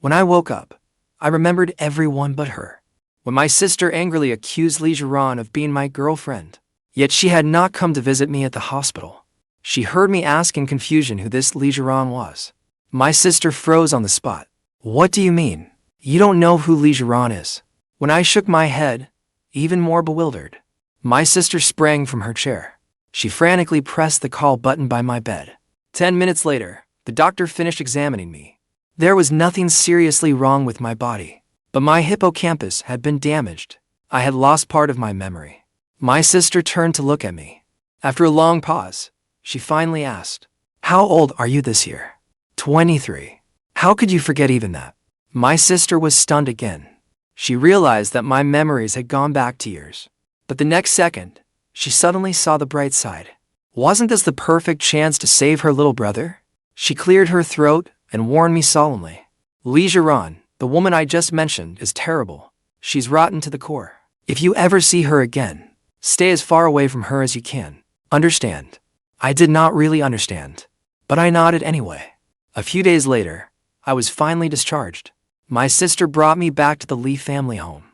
When I woke up, I remembered everyone but her. When my sister angrily accused Zhiran of being my girlfriend, yet she had not come to visit me at the hospital. She heard me ask in confusion who this Zhiran was. My sister froze on the spot. What do you mean? You don't know who Zhiran is? When I shook my head, even more bewildered, my sister sprang from her chair. She frantically pressed the call button by my bed. 10 minutes later, the doctor finished examining me. There was nothing seriously wrong with my body, but my hippocampus had been damaged. I had lost part of my memory. My sister turned to look at me. After a long pause, she finally asked, "How old are you this year?" 23. How could you forget even that? My sister was stunned again. She realized that my memories had gone back to years. But the next second, she suddenly saw the bright side. Wasn't this the perfect chance to save her little brother? She cleared her throat and warned me solemnly. Zhiran, the woman I just mentioned, is terrible. She's rotten to the core. If you ever see her again, stay as far away from her as you can. Understand? I did not really understand, but I nodded anyway. A few days later, I was finally discharged. My sister brought me back to the Lee family home.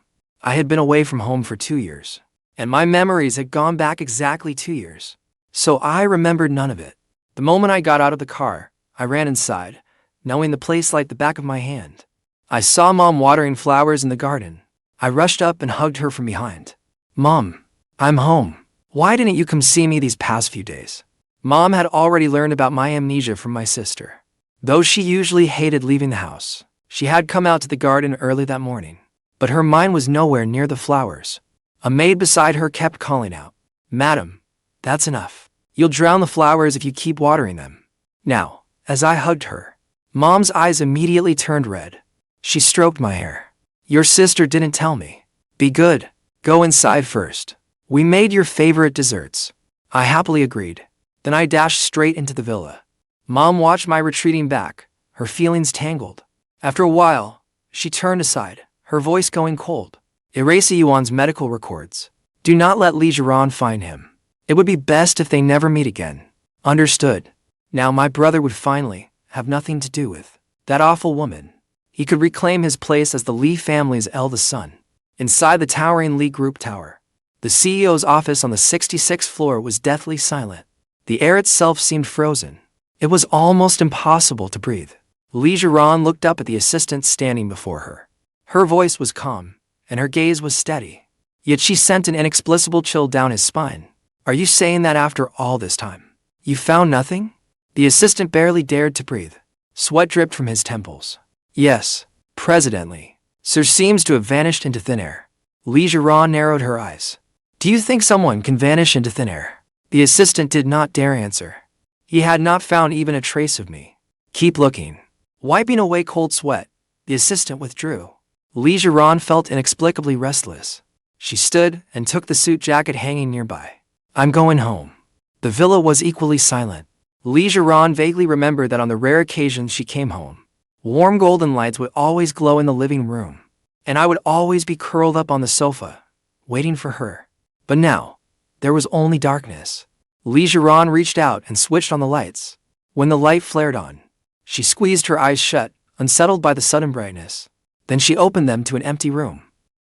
I had been away from home for 2 years, and my memories had gone back exactly 2 years. So I remembered none of it. The moment I got out of the car, I ran inside, knowing the place like the back of my hand. I saw Mom watering flowers in the garden. I rushed up and hugged her from behind. "Mom, I'm home. Why didn't you come see me these past few days?" Mom had already learned about my amnesia from my sister. Though she usually hated leaving the house, she had come out to the garden early that morning. But her mind was nowhere near the flowers. A maid beside her kept calling out, "Madam, that's enough. You'll drown the flowers if you keep watering them." Now, as I hugged her, Mom's eyes immediately turned red. She stroked my hair. "Your sister didn't tell me. Be good. Go inside first. We made your favorite desserts." I happily agreed. Then I dashed straight into the villa. Mom watched my retreating back, her feelings tangled. After a while, she turned aside, her voice going cold. "Erase A-Yuan's medical records. Do not let Zhiran find him. It would be best if they never meet again. Understood?" Now my brother would finally have nothing to do with that awful woman. He could reclaim his place as the Lee family's eldest son. Inside the towering Lee Group tower, the CEO's office on the 66th floor was deathly silent. The air itself seemed frozen. It was almost impossible to breathe. Zhiran looked up at the assistant standing before her. Her voice was calm, and her gaze was steady. Yet she sent an inexplicable chill down his spine. "Are you saying that after all this time, you found nothing?" The assistant barely dared to breathe. Sweat dripped from his temples. "Yes, President Lee. Sir seems to have vanished into thin air." Zhiran narrowed her eyes. "Do you think someone can vanish into thin air?" The assistant did not dare answer. He had not found even a trace of me. "Keep looking." Wiping away cold sweat, the assistant withdrew. Zhiran felt inexplicably restless. She stood and took the suit jacket hanging nearby. "I'm going home." The villa was equally silent. Zhiran vaguely remembered that on the rare occasions she came home, warm golden lights would always glow in the living room, and I would always be curled up on the sofa, waiting for her. But now, there was only darkness. Zhiran reached out and switched on the lights. When the light flared on, she squeezed her eyes shut, unsettled by the sudden brightness. Then she opened them to an empty room.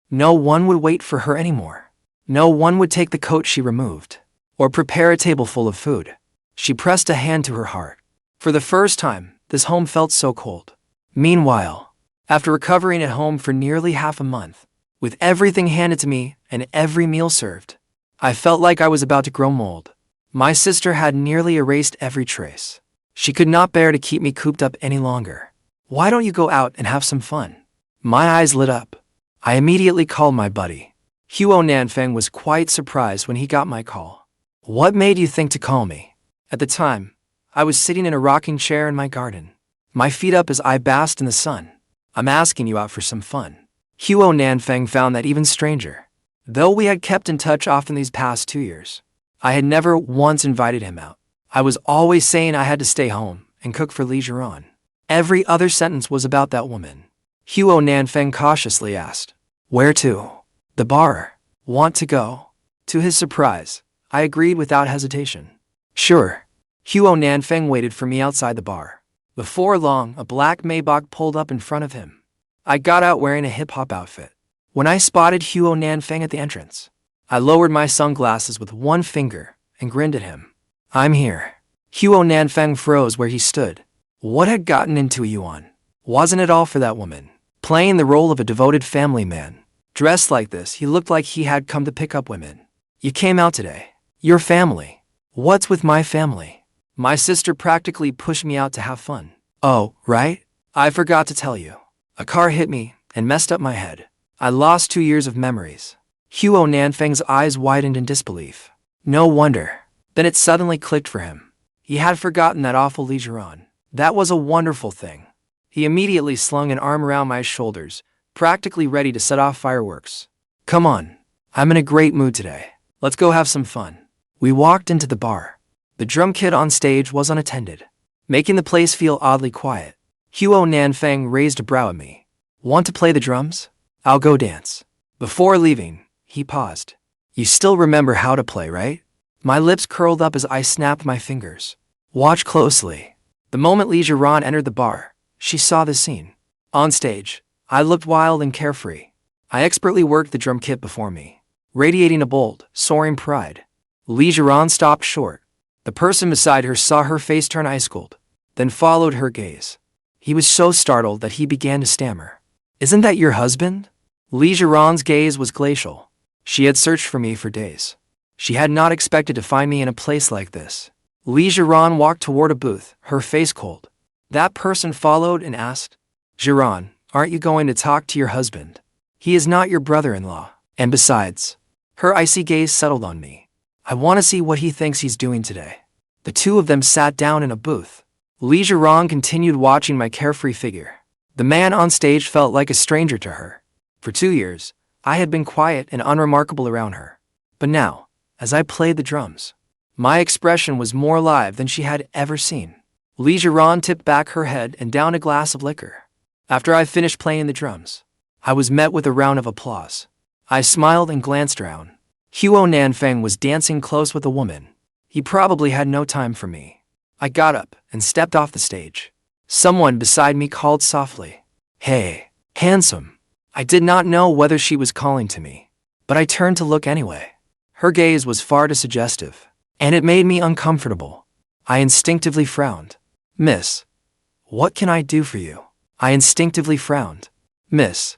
No one would wait for her anymore. No one would take the coat she removed, or prepare a table full of food. She pressed a hand to her heart. For the first time, this home felt so cold. Meanwhile, after recovering at home for nearly half a month, with everything handed to me and every meal served, I felt like I was about to grow mold. My sister had nearly erased every trace. She could not bear to keep me cooped up any longer. "Why don't you go out and have some fun?" My eyes lit up. I immediately called my buddy. Huo Nanfeng was quite surprised when he got my call. "What made you think to call me?" At the time, I was sitting in a rocking chair in my garden, my feet up as I basked in the sun. "I'm asking you out for some fun." Huo Nanfeng found that even stranger. Though we had kept in touch often these past 2 years, I had never once invited him out. I was always saying I had to stay home and cook for Zhiran. Every other sentence was about that woman. Huo Nanfeng cautiously asked, "Where to?" "The bar." "Want to go?" To his surprise, I agreed without hesitation. "Sure." Huo Nanfeng waited for me outside the bar. Before long, a black Maybach pulled up in front of him. I got out wearing a hip-hop outfit. When I spotted Huo Nanfeng at the entrance, I lowered my sunglasses with one finger and grinned at him. I'm here. Huo Nanfeng froze where he stood. What had gotten into A-Yuan? Wasn't it all for that woman? Playing the role of a devoted family man. Dressed like this, he looked like he had come to pick up women. You came out today. Your family. What's with my family? My sister practically pushed me out to have fun. Oh, right? I forgot to tell you. A car hit me and messed up my head. I lost 2 years of memories. Huo Nanfeng's eyes widened in disbelief. No wonder. Then it suddenly clicked for him. He had forgotten that awful Zhiran. That was a wonderful thing. He immediately slung an arm around my shoulders, practically ready to set off fireworks. Come on. I'm in a great mood today. Let's go have some fun. We walked into the bar. The drum kit on stage was unattended, making the place feel oddly quiet. Huo Nanfeng raised a brow at me. Want to play the drums? I'll go dance. Before leaving, he paused. You still remember how to play, right? My lips curled up as I snapped my fingers. Watch closely. The moment Zhiran entered the bar, she saw the scene. On stage, I looked wild and carefree. I expertly worked the drum kit before me, radiating a bold, soaring pride. Zhiran stopped short. The person beside her saw her face turn ice-cold, then followed her gaze. He was so startled that he began to stammer. Isn't that your husband? Zhiran's gaze was glacial. She had searched for me for days. She had not expected to find me in a place like this. Zhiran walked toward a booth, her face cold. That person followed and asked, Zhiran, aren't you going to talk to your husband? He is not your brother-in-law. And besides, her icy gaze settled on me. I want to see what he thinks he's doing today. The two of them sat down in a booth. Zhiran continued watching my carefree figure. The man on stage felt like a stranger to her. For 2 years, I had been quiet and unremarkable around her. But now, as I played the drums, my expression was more alive than she had ever seen. Zhiran tipped back her head and downed a glass of liquor. After I finished playing the drums, I was met with a round of applause. I smiled and glanced around. Huo Nanfeng was dancing close with a woman. He probably had no time for me. I got up and stepped off the stage. Someone beside me called softly, Hey, handsome. I did not know whether she was calling to me, but I turned to look anyway. Her gaze was far too suggestive, and it made me uncomfortable. I instinctively frowned. Miss, what can I do for you? I instinctively frowned. Miss,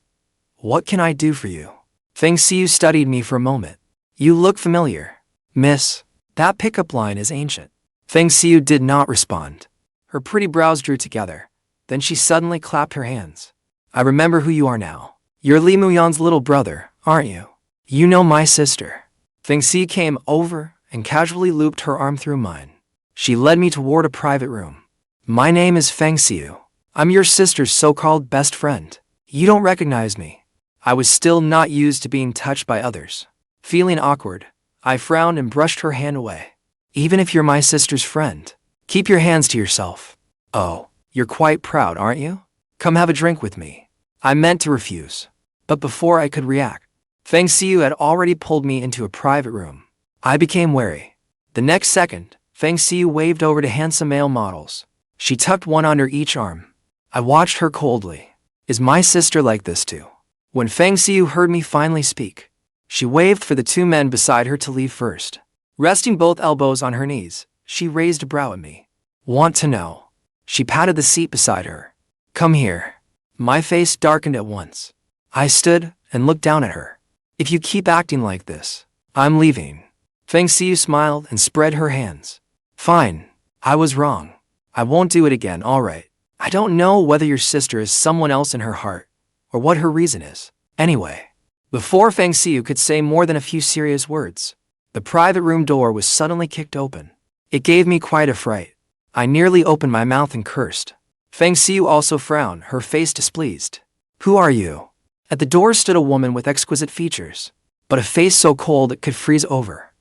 what can I do for you? Feng Xiu studied me for a moment. You look familiar. Miss, that pickup line is ancient. Feng Xiu did not respond. Her pretty brows drew together. Then she suddenly clapped her hands. I remember who you are now. You're Li Muyan's little brother, aren't you? You know my sister. Feng Xiu came over and casually looped her arm through mine. She led me toward a private room. My name is Feng Xiu. I'm your sister's so-called best friend. You don't recognize me. I was still not used to being touched by others. Feeling awkward, I frowned and brushed her hand away. Even if you're my sister's friend, keep your hands to yourself. Oh, you're quite proud, aren't you? Come have a drink with me. I meant to refuse, but before I could react, Feng Xiu had already pulled me into a private room. I became wary. The next second, Feng Xiu waved over to handsome male models. She tucked one under each arm. I watched her coldly. Is my sister like this too? When Feng Xiu heard me finally speak, she waved for the two men beside her to leave first. Resting both elbows on her knees, she raised a brow at me. Want to know? She patted the seat beside her. Come here. My face darkened at once. I stood and looked down at her. If you keep acting like this, I'm leaving. Feng Xiu smiled and spread her hands. Fine. I was wrong. I won't do it again, all right. I don't know whether your sister is someone else in her heart, or what her reason is. Anyway, before Feng Xiu could say more than a few serious words, the private room door was suddenly kicked open. It gave me quite a fright. I nearly opened my mouth and cursed. Feng Xiu also frowned, her face displeased. Who are you? At the door stood a woman with exquisite features, but a face so cold it could freeze over.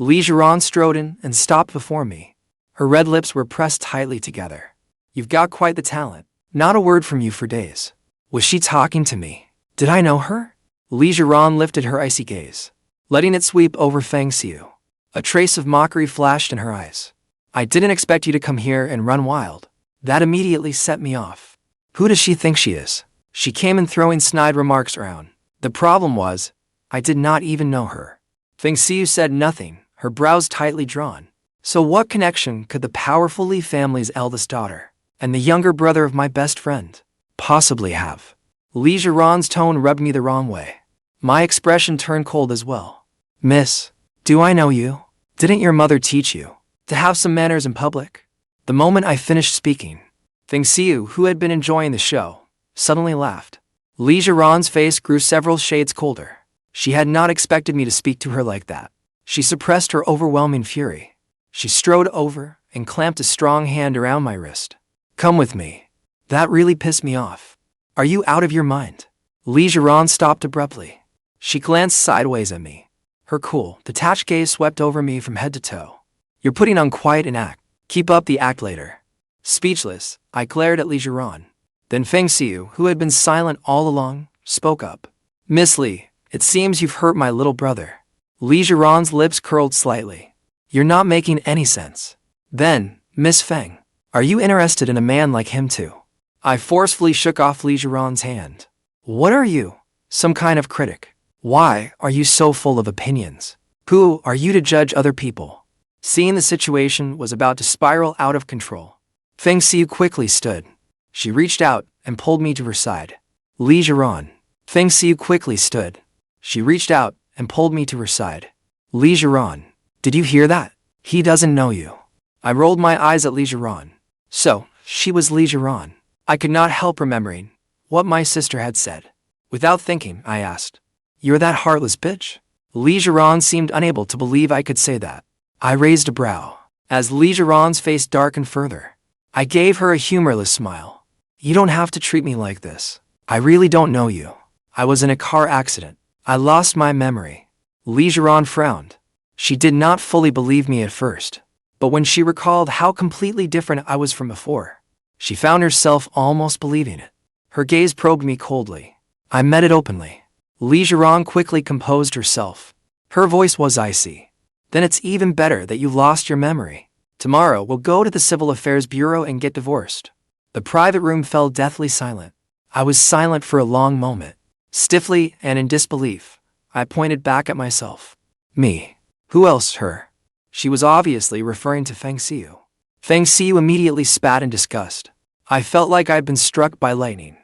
Zhiran strode in and stopped before me. Her red lips were pressed tightly together. You've got quite the talent. Not a word from you for days. Was she talking to me? Did I know her? Zhiran lifted her icy gaze, letting it sweep over Feng Xiu. A trace of mockery flashed in her eyes. I didn't expect you to come here and run wild. That immediately set me off. Who does she think she is? She came in throwing snide remarks around. The problem was, I did not even know her. Feng Xiu said nothing, her brows tightly drawn. So what connection could the powerful Li family's eldest daughter and the younger brother of my best friend possibly have? Li Zhiran's tone rubbed me the wrong way. My expression turned cold as well. Miss, do I know you? Didn't your mother teach you to have some manners in public? The moment I finished speaking, Feng Xiu, who had been enjoying the show, suddenly laughed. Li Zhiran's face grew several shades colder. She had not expected me to speak to her like that. She suppressed her overwhelming fury. She strode over and clamped a strong hand around my wrist. Come with me. That really pissed me off. Are you out of your mind? Li Zhiran stopped abruptly. She glanced sideways at me. Her cool, detached gaze swept over me from head to toe. You're putting on quite an act. Keep up the act later. Speechless, I glared at Li Zhiran. Then Feng Xiu, who had been silent all along, spoke up. Miss Li, it seems you've hurt my little brother. Li Zhiran's lips curled slightly. You're not making any sense. Then, Miss Feng, are you interested in a man like him too? I forcefully shook off Li Zhiran's hand. What are you? Some kind of critic? Why are you so full of opinions? Who are you to judge other people? Seeing the situation was about to spiral out of control, Feng Xiu quickly stood. She reached out and pulled me to her side. Li Zhiran. Feng Xiu quickly stood. She reached out and pulled me to her side. Li Zhiran. Did you hear that? He doesn't know you. I rolled my eyes at Li Zhiran. So, she was Li Zhiran. I could not help remembering what my sister had said. Without thinking, I asked, You're that heartless bitch? Li Zhiran seemed unable to believe I could say that. I raised a brow. As Li Zhiran's face darkened further, I gave her a humorless smile. You don't have to treat me like this. I really don't know you. I was in a car accident. I lost my memory. Li Zhiran frowned. She did not fully believe me at first, but when she recalled how completely different I was from before, she found herself almost believing it. Her gaze probed me coldly. I met it openly. Li Zhiran quickly composed herself. Her voice was icy. Then it's even better that you lost your memory. Tomorrow we'll go to the Civil Affairs Bureau and get divorced. The private room fell deathly silent. I was silent for a long moment. Stiffly and in disbelief, I pointed back at myself. Me. Who else, her? She was obviously referring to Feng Xiu. Feng Xiu immediately spat in disgust. I felt like I'd been struck by lightning.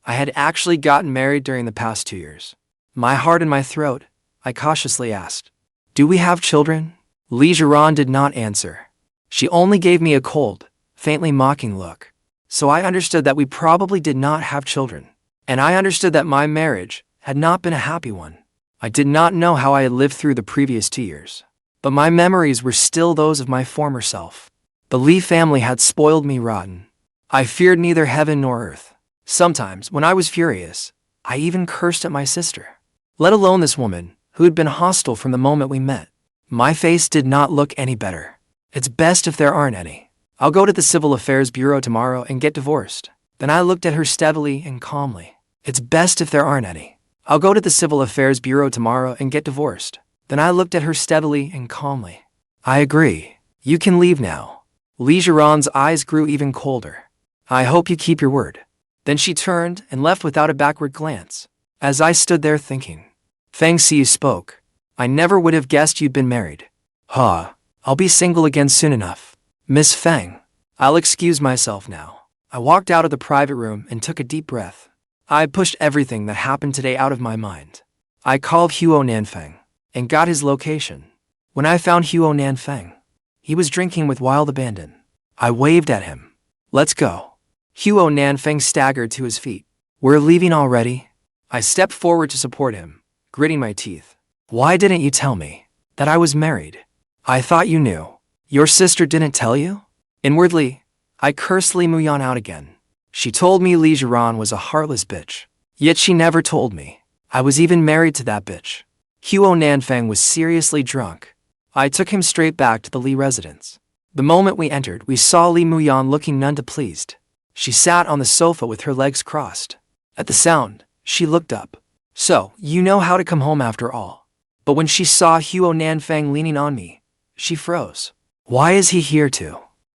I had actually gotten married during the past 2 years. My heart in my throat, I cautiously asked, Do we have children? Li Zhiran did not answer. She only gave me a cold, faintly mocking look. So I understood that we probably did not have children. And I understood that my marriage had not been a happy one. I did not know how I had lived through the previous 2 years. But my memories were still those of my former self. The Li family had spoiled me rotten. I feared neither heaven nor earth. Sometimes, when I was furious, I even cursed at my sister. Let alone this woman, who had been hostile from the moment we met. My face did not look any better. It's best if there aren't any. I'll go to the Civil Affairs Bureau tomorrow and get divorced. Then I looked at her steadily and calmly. It's best if there aren't any. I'll go to the Civil Affairs Bureau tomorrow and get divorced. Then I looked at her steadily and calmly. I agree. You can leave now. Li Zhiran's eyes grew even colder. I hope you keep your word. Then she turned and left without a backward glance. As I stood there thinking, Feng Xiu spoke. I never would have guessed you'd been married. Huh. I'll be single again soon enough. Miss Feng, I'll excuse myself now. I walked out of the private room and took a deep breath. I pushed everything that happened today out of my mind. I called Huo Nanfeng and got his location. When I found Huo Nanfeng, he was drinking with wild abandon. I waved at him. Let's go. Huo Nanfeng staggered to his feet. We're leaving already? I stepped forward to support him, gritting my teeth. Why didn't you tell me that I was married? I thought you knew. Your sister didn't tell you? Inwardly, I cursed Li Muyan out again. She told me Li Zhiran was a heartless bitch. Yet she never told me I was even married to that bitch. Huo Nanfeng was seriously drunk. I took him straight back to the Li residence. The moment we entered, we saw Li Muyan looking none too pleased. She sat on the sofa with her legs crossed. At the sound, she looked up. So, you know how to come home after all. But when she saw Huo Nanfeng leaning on me, she froze. Why is he here too?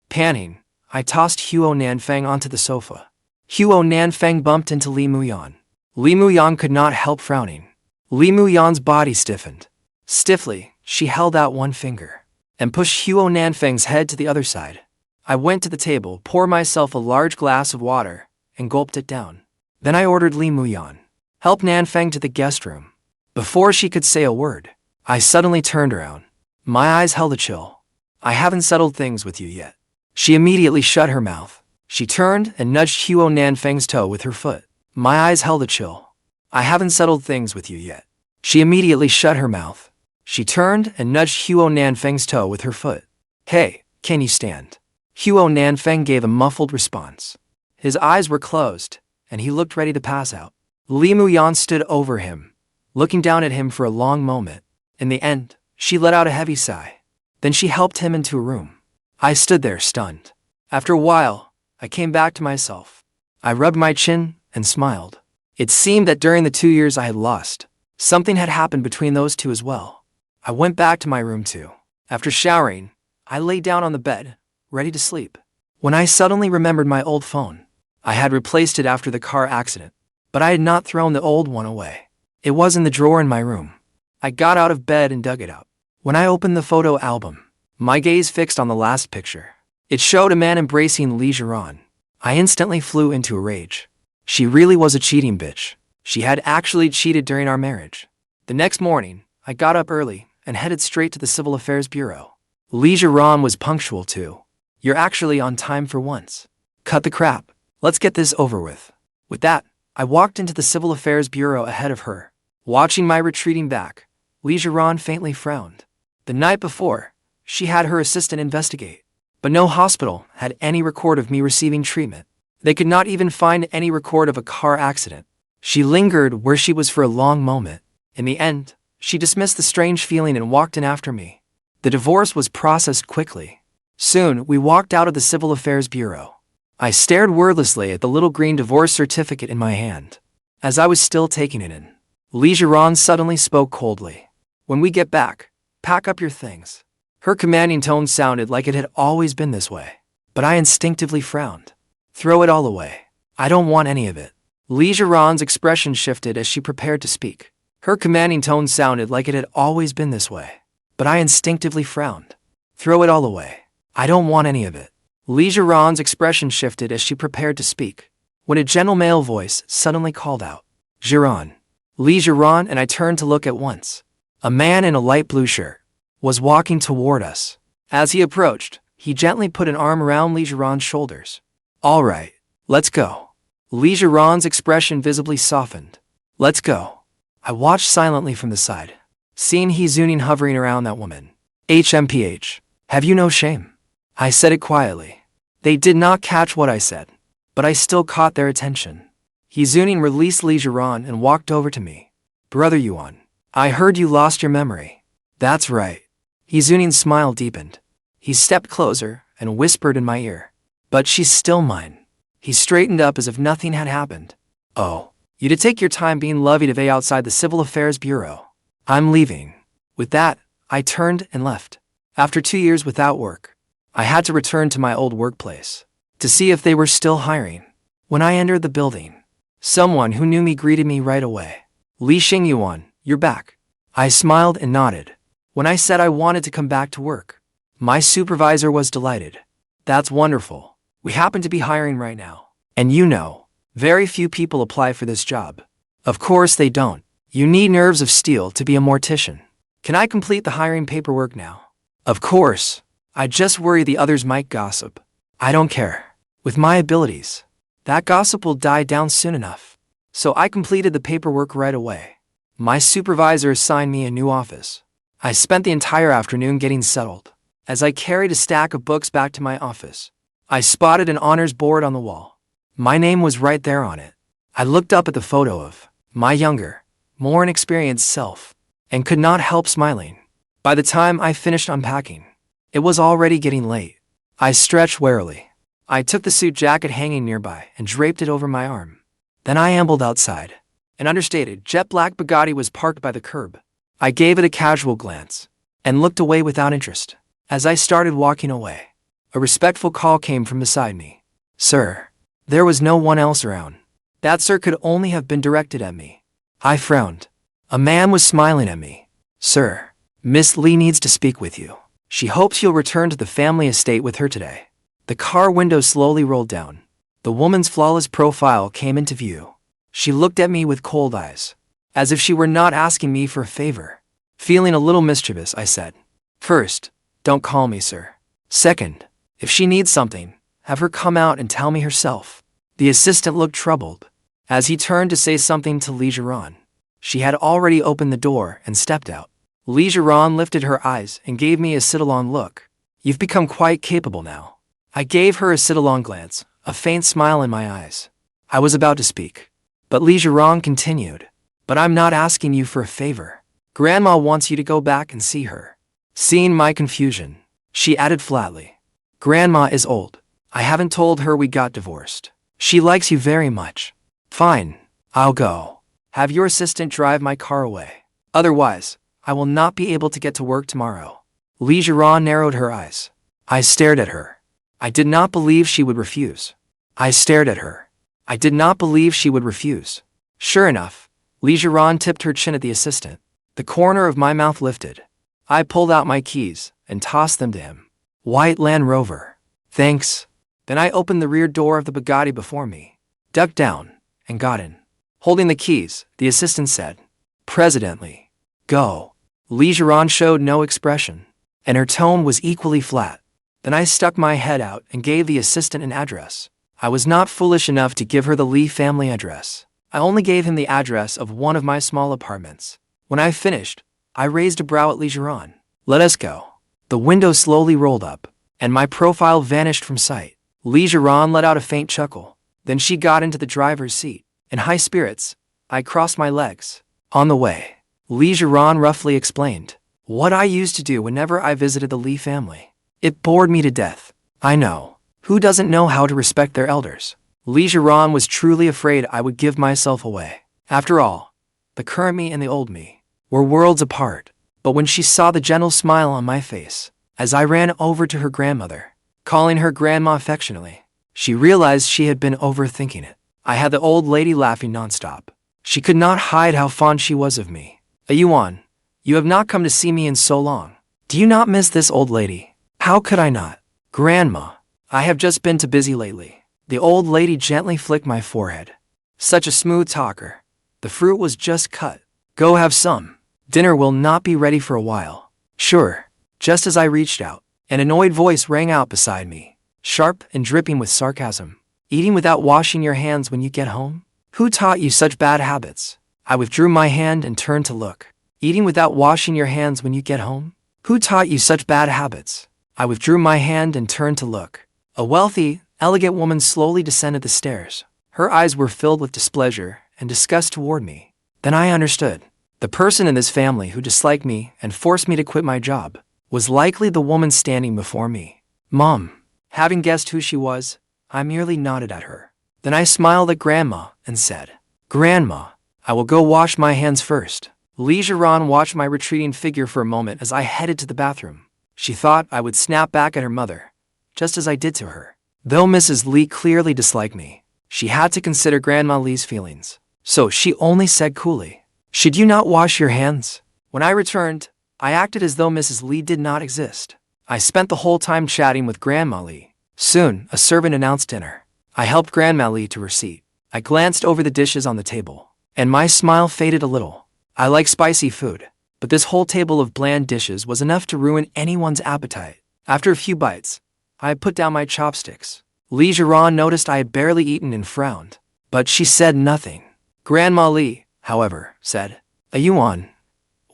Panting, I tossed Huo Nanfang onto the sofa. Huo Nanfang bumped into Li Muyan. Li Muyan could not help frowning. Li Muyan's body stiffened. Stiffly, she held out one finger and pushed Huo Nanfang's head to the other side. I went to the table, poured myself a large glass of water, and gulped it down. Then I ordered Li Muyan, help Nanfang to the guest room. Before she could say a word, I suddenly turned around. My eyes held a chill. I haven't settled things with you yet. She immediately shut her mouth. She turned and nudged Huo Nanfang's toe with her foot. My eyes held a chill. I haven't settled things with you yet. She immediately shut her mouth. She turned and nudged Huo Nanfang's toe with her foot. Hey, can you stand? Huo Nanfang gave a muffled response. His eyes were closed, and he looked ready to pass out. Li Muyan stood over him, looking down at him for a long moment. In the end, she let out a heavy sigh. Then she helped him into a room. I stood there stunned. After a while, I came back to myself. I rubbed my chin and smiled. It seemed that during the 2 years I had lost, something had happened between those two as well. I went back to my room too. After showering, I lay down on the bed, ready to sleep, when I suddenly remembered my old phone. I had replaced it after the car accident, but I had not thrown the old one away. It was in the drawer in my room. I got out of bed and dug it out. When I opened the photo album, my gaze fixed on the last picture. It showed a man embracing Li Zhiran. I instantly flew into a rage. She really was a cheating bitch. She had actually cheated during our marriage. The next morning, I got up early and headed straight to the Civil Affairs Bureau. Li Zhiran was punctual too. You're actually on time for once. Cut the crap. Let's get this over with. With that, I walked into the Civil Affairs Bureau ahead of her. Watching my retreating back, Li Zhiran faintly frowned. The night before, she had her assistant investigate, but no hospital had any record of me receiving treatment. They could not even find any record of a car accident. She lingered where she was for a long moment. In the end, she dismissed the strange feeling and walked in after me. The divorce was processed quickly. Soon, we walked out of the Civil Affairs Bureau. I stared wordlessly at the little green divorce certificate in my hand. As I was still taking it in, Li Zhiran suddenly spoke coldly. When we get back, pack up your things. Her commanding tone sounded like it had always been this way, but I instinctively frowned. Throw it all away. I don't want any of it. Li Zhiran's expression shifted as she prepared to speak. Her commanding tone sounded like it had always been this way, but I instinctively frowned. Throw it all away. I don't want any of it. Li Zhiran's expression shifted as she prepared to speak, when a gentle male voice suddenly called out, Zhiran. Li Zhiran, and I turned to look at once. A man in a light blue shirt was walking toward us. As he approached, he gently put an arm around Li Zhiran's shoulders. All right, let's go. Li Zhiran's expression visibly softened. Let's go. I watched silently from the side, seeing He Zuning hovering around that woman. HMPH. Have you no shame? I said it quietly. They did not catch what I said, but I still caught their attention. He Zuning released Li Zhiran and walked over to me. Brother Yuan, I heard you lost your memory. That's right. He Zuning's smile deepened. He stepped closer and whispered in my ear. But she's still mine. He straightened up as if nothing had happened. Oh, you to take your time being lovey-dovey outside the Civil Affairs Bureau. I'm leaving. With that, I turned and left. After 2 years without work, I had to return to my old workplace to see if they were still hiring. When I entered the building, someone who knew me greeted me right away. Li Xingyuan, you're back. I smiled and nodded. When I said I wanted to come back to work, my supervisor was delighted. That's wonderful. We happen to be hiring right now. And you know, very few people apply for this job. Of course they don't. You need nerves of steel to be a mortician. Can I complete the hiring paperwork now? Of course. I just worry the others might gossip. I don't care. With my abilities, that gossip will die down soon enough. So I completed the paperwork right away. My supervisor assigned me a new office. I spent the entire afternoon getting settled. As I carried a stack of books back to my office, I spotted an honors board on the wall. My name was right there on it. I looked up at the photo of my younger, more inexperienced self, and could not help smiling. By the time I finished unpacking, it was already getting late. I stretched warily. I took the suit jacket hanging nearby and draped it over my arm. Then I ambled outside. An understated jet black Bugatti was parked by the curb. I gave it a casual glance and looked away without interest. As I started walking away, A respectful call came from beside me. Sir. There was no one else around. That sir could only have been directed at me. I frowned. A man was smiling at me. Sir. Miss Lee needs to speak with you. She hopes you'll return to the family estate with her today. The car window slowly rolled down. The woman's flawless profile came into view. She looked at me with cold eyes, as if she were not asking me for a favor. Feeling a little mischievous, I said, First, don't call me sir. Second, if she needs something, have her come out and tell me herself. The assistant looked troubled, as he turned to say something to Zhiran. She had already opened the door and stepped out. Zhiran lifted her eyes and gave me a sit-along look. You've become quite capable now. I gave her a sit-along glance, a faint smile in my eyes. I was about to speak, but Zhiran continued. But I'm not asking you for a favor. Grandma wants you to go back and see her. Seeing my confusion, she added flatly. Grandma is old. I haven't told her we got divorced. She likes you very much. Fine, I'll go. Have your assistant drive my car away. Otherwise, I will not be able to get to work tomorrow. Zhiran narrowed her eyes. I stared at her. I did not believe she would refuse. I stared at her. I did not believe she would refuse. Sure enough, Zhiran tipped her chin at the assistant. The corner of my mouth lifted. I pulled out my keys and tossed them to him. White Land Rover. Thanks. Then I opened the rear door of the Bugatti before me, ducked down, and got in. Holding the keys, the assistant said, Presidently, go. Zhiran showed no expression, and her tone was equally flat. Then I stuck my head out and gave the assistant an address. I was not foolish enough to give her the Lee family address. I only gave him the address of one of my small apartments. When I finished, I raised a brow at Zhiran. Let us go. The window slowly rolled up, and my profile vanished from sight. Zhiran let out a faint chuckle. Then she got into the driver's seat. In high spirits, I crossed my legs. On the way, Zhiran roughly explained what I used to do whenever I visited the Lee family. It bored me to death. I know. Who doesn't know how to respect their elders? Zhiran was truly afraid I would give myself away. After all, the current me and the old me were worlds apart. But when she saw the gentle smile on my face, as I ran over to her grandmother, calling her grandma affectionately, she realized she had been overthinking it. I had the old lady laughing nonstop. She could not hide how fond she was of me. A-Yuan, you have not come to see me in so long. Do you not miss this old lady? How could I not? Grandma, I have just been too busy lately. The old lady gently flicked my forehead. Such a smooth talker. The fruit was just cut. Go have some. Dinner will not be ready for a while. Sure. Just as I reached out, an annoyed voice rang out beside me, sharp and dripping with sarcasm. Eating without washing your hands when you get home? Who taught you such bad habits? I withdrew my hand and turned to look. Eating without washing your hands when you get home? Who taught you such bad habits? I withdrew my hand and turned to look. A wealthy, elegant woman slowly descended the stairs. Her eyes were filled with displeasure and disgust toward me. Then I understood. The person in this family who disliked me and forced me to quit my job was likely the woman standing before me. Mom. Having guessed who she was, I merely nodded at her. Then I smiled at Grandma and said, Grandma, I will go wash my hands first. Zhiran watched my retreating figure for a moment as I headed to the bathroom. She thought I would snap back at her mother, just as I did to her. Though Mrs. Lee clearly disliked me, she had to consider Grandma Lee's feelings. So she only said coolly, Should you not wash your hands? When I returned, I acted as though Mrs. Lee did not exist. I spent the whole time chatting with Grandma Lee. Soon, a servant announced dinner. I helped Grandma Lee to her seat. I glanced over the dishes on the table, and my smile faded a little. I like spicy food, but this whole table of bland dishes was enough to ruin anyone's appetite. After a few bites, I put down my chopsticks. Zhiran noticed I had barely eaten and frowned, but she said nothing. Grandma Lee, however, said, A-Yuan,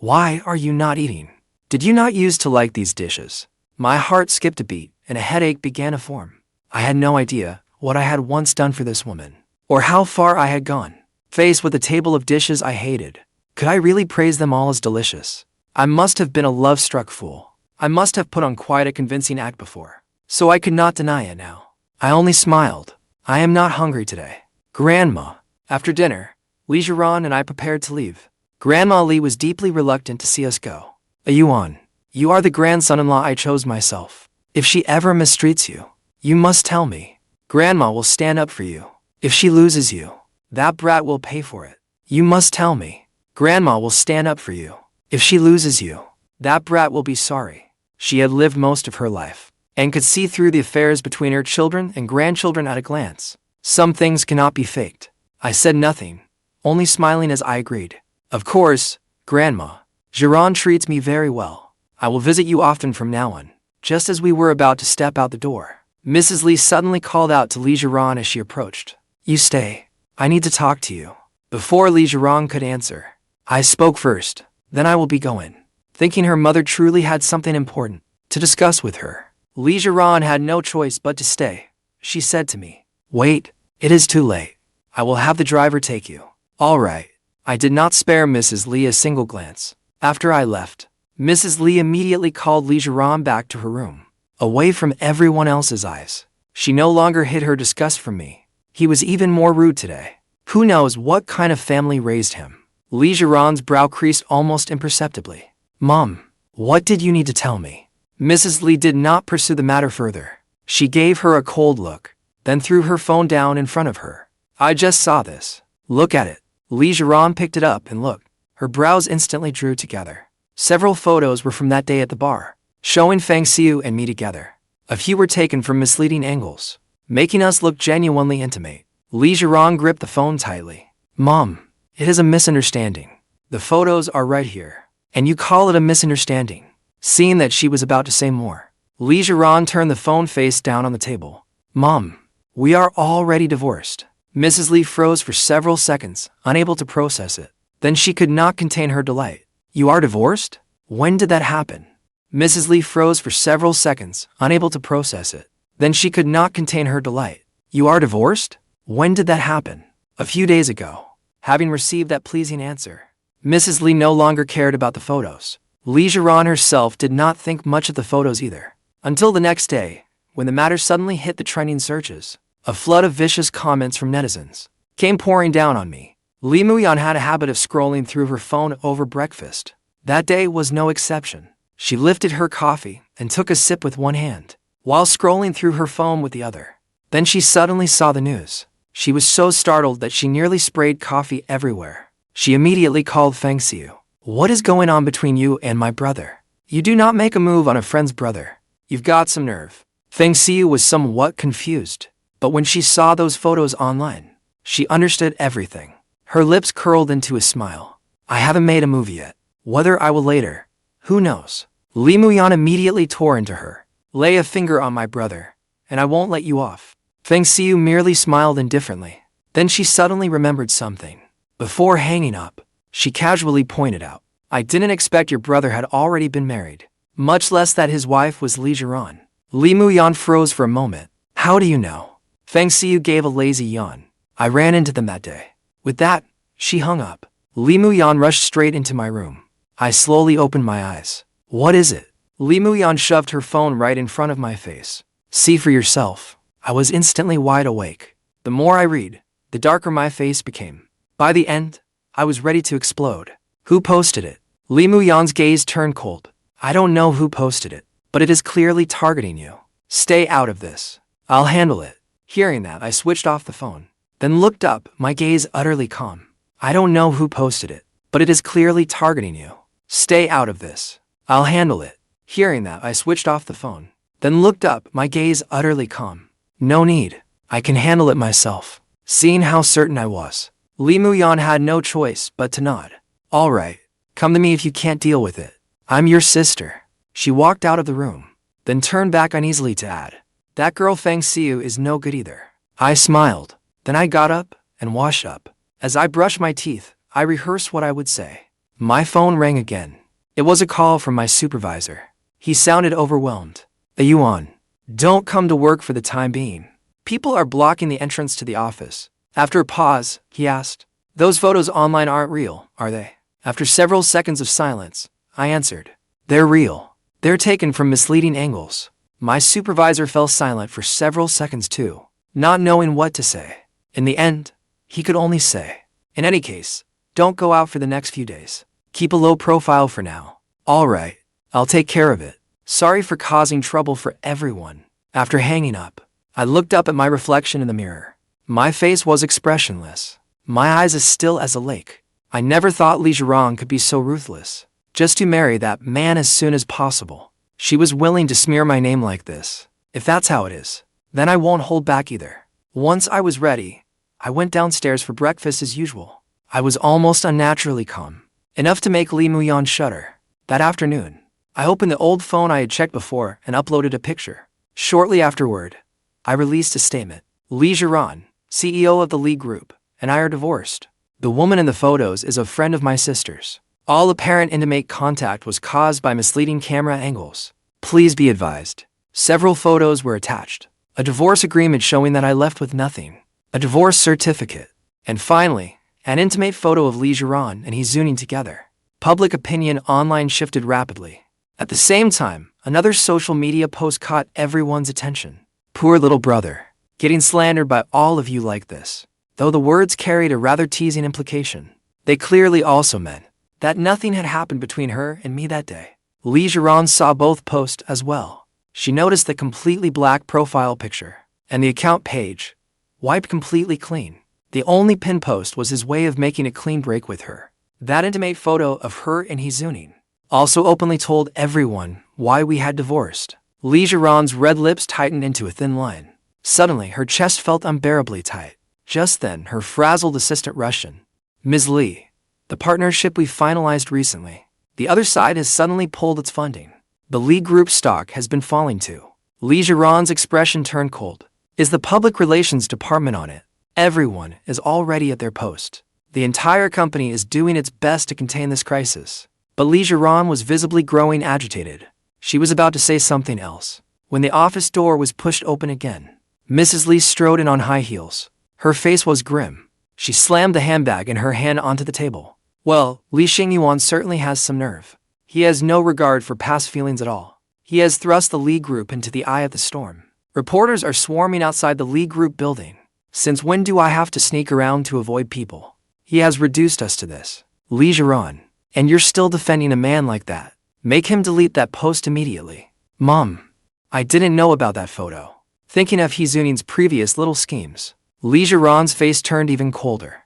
why are you not eating? Did you not used to like these dishes? My heart skipped a beat, and a headache began to form. I had no idea what I had once done for this woman, or how far I had gone. Faced with a table of dishes I hated, could I really praise them all as delicious? I must have been a love-struck fool. I must have put on quite a convincing act before, so I could not deny it now. I only smiled. I am not hungry today. Grandma. After dinner, Zhiran and I prepared to leave. Grandma Lee was deeply reluctant to see us go. A-Yuan, you are the grandson-in-law I chose myself. If she ever mistreats you, you must tell me. Grandma will stand up for you. If she loses you, that brat will pay for it. You must tell me. Grandma will stand up for you. If she loses you, that brat will be sorry. She had lived most of her life and could see through the affairs between her children and grandchildren at a glance. Some things cannot be faked. I said nothing, only smiling as I agreed. Of course, Grandma. Zhiran treats me very well. I will visit you often from now on. Just as we were about to step out the door, Mrs. Li suddenly called out to Li Zhiran as she approached. You stay. I need to talk to you. Before Li Zhiran could answer, I spoke first. Then I will be going. Thinking her mother truly had something important to discuss with her, Li Zhiran had no choice but to stay. She said to me, Wait, it is too late. I will have the driver take you. All right. I did not spare Mrs. Li a single glance. After I left, Mrs. Li immediately called Li Zhiran back to her room, away from everyone else's eyes. She no longer hid her disgust from me. He was even more rude today. Who knows what kind of family raised him? Li Zhiran's brow creased almost imperceptibly. Mom, what did you need to tell me? Mrs. Li did not pursue the matter further. She gave her a cold look, then threw her phone down in front of her. I just saw this. Look at it. Li Zhiran picked it up and looked. Her brows instantly drew together. Several photos were from that day at the bar, showing Feng Xiu and me together. A few were taken from misleading angles, making us look genuinely intimate. Li Zhiran gripped the phone tightly. Mom, it is a misunderstanding. The photos are right here, and you call it a misunderstanding. Seeing that she was about to say more, Li Zhiran turned the phone face down on the table. Mom, we are already divorced. Mrs. Li froze for several seconds, unable to process it. Then she could not contain her delight. You are divorced? When did that happen? Mrs. Li froze for several seconds, unable to process it. Then she could not contain her delight. You are divorced? When did that happen? A few days ago. Having received that pleasing answer, Mrs. Li no longer cared about the photos. Li Zhiran herself did not think much of the photos either. Until the next day, when the matter suddenly hit the trending searches, a flood of vicious comments from netizens came pouring down on me. Li Muyan had a habit of scrolling through her phone over breakfast. That day was no exception. She lifted her coffee and took a sip with one hand, while scrolling through her phone with the other. Then she suddenly saw the news. She was so startled that she nearly sprayed coffee everywhere. She immediately called Feng Xiu. What is going on between you and my brother? You do not make a move on a friend's brother. You've got some nerve. Feng Xiu was somewhat confused, but when she saw those photos online, she understood everything. Her lips curled into a smile. I haven't made a move yet. Whether I will later, who knows? Li Muyan immediately tore into her. Lay a finger on my brother, and I won't let you off. Feng Xiu merely smiled indifferently. Then she suddenly remembered something. Before hanging up, she casually pointed out, I didn't expect your brother had already been married, much less that his wife was Li Zhiran. Li Muyan froze for a moment. How do you know? Feng Xiu gave a lazy yawn. I ran into them that day. With that, she hung up. Li Muyan rushed straight into my room. I slowly opened my eyes. What is it? Li Muyan shoved her phone right in front of my face. See for yourself. I was instantly wide awake. The more I read, the darker my face became. By the end, I was ready to explode. Who posted it? Li Muyan's gaze turned cold. I don't know who posted it, but it is clearly targeting you. Stay out of this. I'll handle it. Hearing that, I switched off the phone, then looked up, my gaze utterly calm. I don't know who posted it, but it is clearly targeting you. Stay out of this. I'll handle it. Hearing that, I switched off the phone, then looked up, my gaze utterly calm. No need. I can handle it myself. Seeing how certain I was, Li Muyan had no choice but to nod. All right. Come to me if you can't deal with it. I'm your sister. She walked out of the room, then turned back uneasily to add, that girl Feng Xiu is no good either. I smiled. Then I got up and washed up. As I brushed my teeth, I rehearsed what I would say. My phone rang again. It was a call from my supervisor. He sounded overwhelmed. A-Yuan, don't come to work for the time being. People are blocking the entrance to the office. After a pause, he asked, those photos online aren't real, are they? After several seconds of silence, I answered, they're real. They're taken from misleading angles. My supervisor fell silent for several seconds too, not knowing what to say. In the end, he could only say, in any case, don't go out for the next few days. Keep a low profile for now. All right, I'll take care of it. Sorry for causing trouble for everyone." After hanging up, I looked up at my reflection in the mirror. My face was expressionless, my eyes as still as a lake. I never thought Zhiran could be so ruthless. Just to marry that man as soon as possible. She was willing to smear my name like this. If that's how it is, then I won't hold back either. Once I was ready, I went downstairs for breakfast as usual. I was almost unnaturally calm, enough to make Zhaozhao shudder. That afternoon, I opened the old phone I had checked before and uploaded a picture. Shortly afterward, I released a statement. Zhiran, CEO of the Lee Group, and I are divorced. The woman in the photos is a friend of my sister's. All apparent intimate contact was caused by misleading camera angles. Please be advised. Several photos were attached. A divorce agreement showing that I left with nothing. A divorce certificate. And finally, an intimate photo of Zhiran and Hizooning together. Public opinion online shifted rapidly. At the same time, another social media post caught everyone's attention. Poor little brother, getting slandered by all of you like this. Though the words carried a rather teasing implication, they clearly also meant that nothing had happened between her and me that day. Zhiran saw both posts as well. She noticed the completely black profile picture and the account page wiped completely clean. The only pin post was his way of making a clean break with her. That intimate photo of her and Hizooning also openly told everyone why we had divorced. Zhiran's red lips tightened into a thin line. Suddenly, her chest felt unbearably tight. Just then, her frazzled assistant rushed in. "Ms. Lee, the partnership we finalized recently. The other side has suddenly pulled its funding. The Lee Group stock has been falling too." Zhiran's expression turned cold. "Is the public relations department on it?" Everyone is already at their post. The entire company is doing its best to contain this crisis. But Zhiran was visibly growing agitated. She was about to say something else when the office door was pushed open again. Mrs. Lee strode in on high heels. Her face was grim. She slammed the handbag in her hand onto the table. "Well, A-Yuan certainly has some nerve. He has no regard for past feelings at all. He has thrust the Lee Group into the eye of the storm. Reporters are swarming outside the Lee Group building. Since when do I have to sneak around to avoid people? He has reduced us to this." Zhiran, and you're still defending a man like that. Make him delete that post immediately. "Mom, I didn't know about that photo." Thinking of Hizooning's previous little schemes, Zhiran's face turned even colder.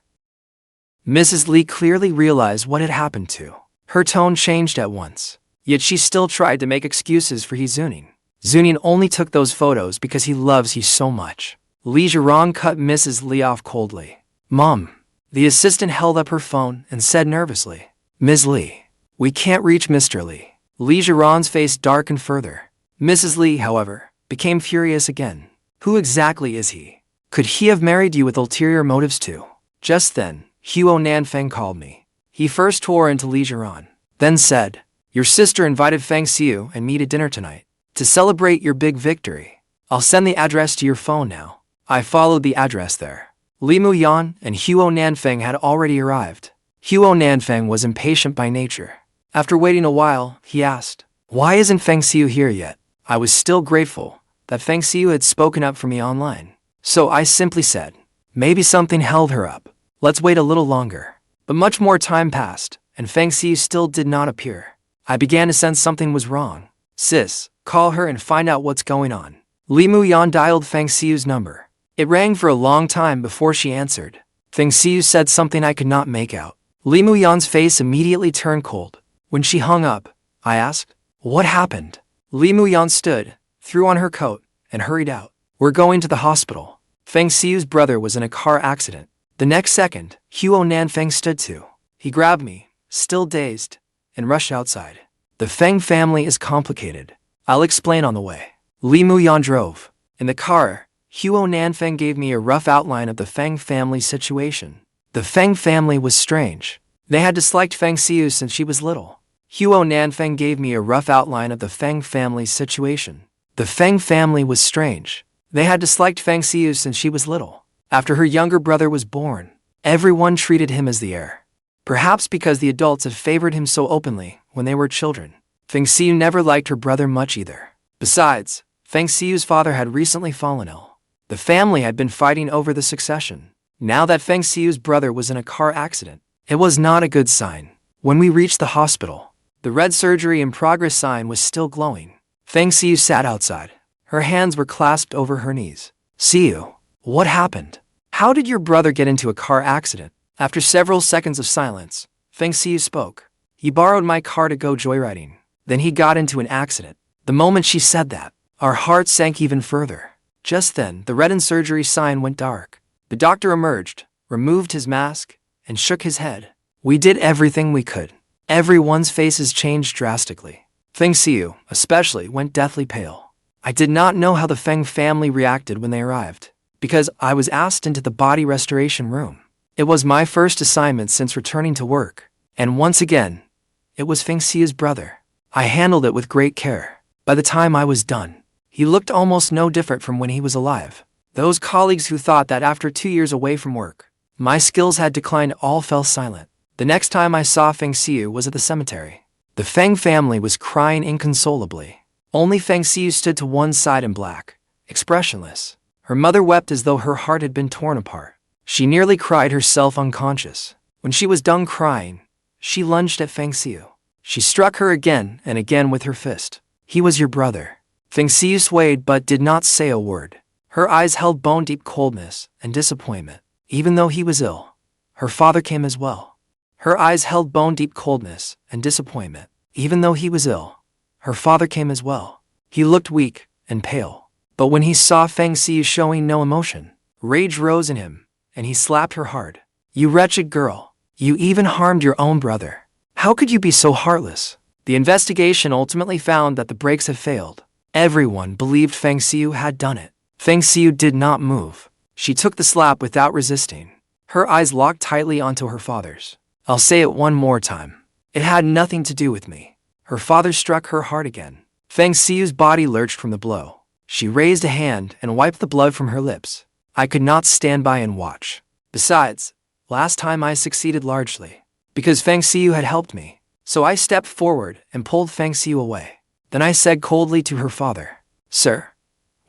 Mrs. Lee clearly realized what had happened to. Her tone changed at once, yet she still tried to make excuses for Hizooning. Zooning only took those photos because he loves you so much. Zhiran cut Mrs. Lee off coldly. "Mom." The assistant held up her phone and said nervously, "Ms. Lee, we can't reach Mr. Lee." Zhiran's face darkened further. Mrs. Lee, however, became furious again. "Who exactly is he? Could he have married you with ulterior motives too?" Just then, Huo Nanfeng called me. He first tore into Zhiran, then said, "Your sister invited Feng Xiu and me to dinner tonight to celebrate your big victory. I'll send the address to your phone now." I followed the address there. Li Muyan and Huo Nanfeng had already arrived. Huo Nanfeng was impatient by nature. After waiting a while, he asked, "Why isn't Feng Xiu here yet?" I was still grateful that Feng Xiu had spoken up for me online. So I simply said, "Maybe something held her up. Let's wait a little longer." But much more time passed, and Feng Xiu still did not appear. I began to sense something was wrong. "Sis, call her and find out what's going on." Li Muyan dialed Feng Xiu's number. It rang for a long time before she answered. Feng Xiu said something I could not make out. Li Muyan's face immediately turned cold. When she hung up, I asked, "What happened?" Li Muyan stood, threw on her coat, and hurried out. "We're going to the hospital. Feng Xiu's brother was in a car accident." The next second, Huo Nanfeng stood too. He grabbed me, still dazed, and rushed outside. "The Feng family is complicated. I'll explain on the way." Li Muyan drove. In the car, Huo Nanfeng gave me a rough outline of the Feng family situation. The Feng family was strange. They had disliked Feng Xiu since she was little. Huo Nanfeng gave me a rough outline of the Feng family's situation. The Feng family was strange. They had disliked Feng Xiu since she was little. After her younger brother was born, everyone treated him as the heir. Perhaps because the adults had favored him so openly when they were children. Feng Xiu never liked her brother much either. Besides, Feng Xiu's father had recently fallen ill. The family had been fighting over the succession. Now that Feng Xiu's brother was in a car accident, it was not a good sign. When we reached the hospital, the red surgery in progress sign was still glowing. Feng Xiu sat outside. Her hands were clasped over her knees. Xiu, what happened? How did your brother get into a car accident? After several seconds of silence, Feng Xiu spoke. He borrowed my car to go joyriding. Then he got into an accident. The moment she said that, our hearts sank even further. Just then, the red surgery sign went dark. The doctor emerged, removed his mask, and shook his head. We did everything we could. Everyone's faces changed drastically. Feng Xiu, especially, went deathly pale. I did not know how the Feng family reacted when they arrived, because I was asked into the body restoration room. It was my first assignment since returning to work, and once again, it was Feng Xiu's brother. I handled it with great care. By the time I was done, he looked almost no different from when he was alive. Those colleagues who thought that after 2 years away from work, my skills had declined all fell silent. The next time I saw Feng Xiu was at the cemetery. The Feng family was crying inconsolably. Only Feng Xiu stood to one side in black, expressionless. Her mother wept as though her heart had been torn apart. She nearly cried herself unconscious. When she was done crying, she lunged at Feng Xiu. She struck her again and again with her fist. He was your brother. Feng Xiu swayed but did not say a word. Her eyes held bone-deep coldness and disappointment. Even though he was ill, her father came as well. Her eyes held bone-deep coldness and disappointment. Even though he was ill, her father came as well. He looked weak and pale. But when he saw Feng Xiu showing no emotion, rage rose in him, and he slapped her hard. You wretched girl. You even harmed your own brother. How could you be so heartless? The investigation ultimately found that the brakes had failed. Everyone believed Feng Xiu had done it. Feng Xiu did not move. She took the slap without resisting. Her eyes locked tightly onto her father's. I'll say it one more time. It had nothing to do with me. Her father struck her hard again. Feng Xiu's body lurched from the blow. She raised a hand and wiped the blood from her lips. I could not stand by and watch. Besides, last time I succeeded largely, because Feng Xiu had helped me. So I stepped forward and pulled Feng Xiu away. Then I said coldly to her father, Sir,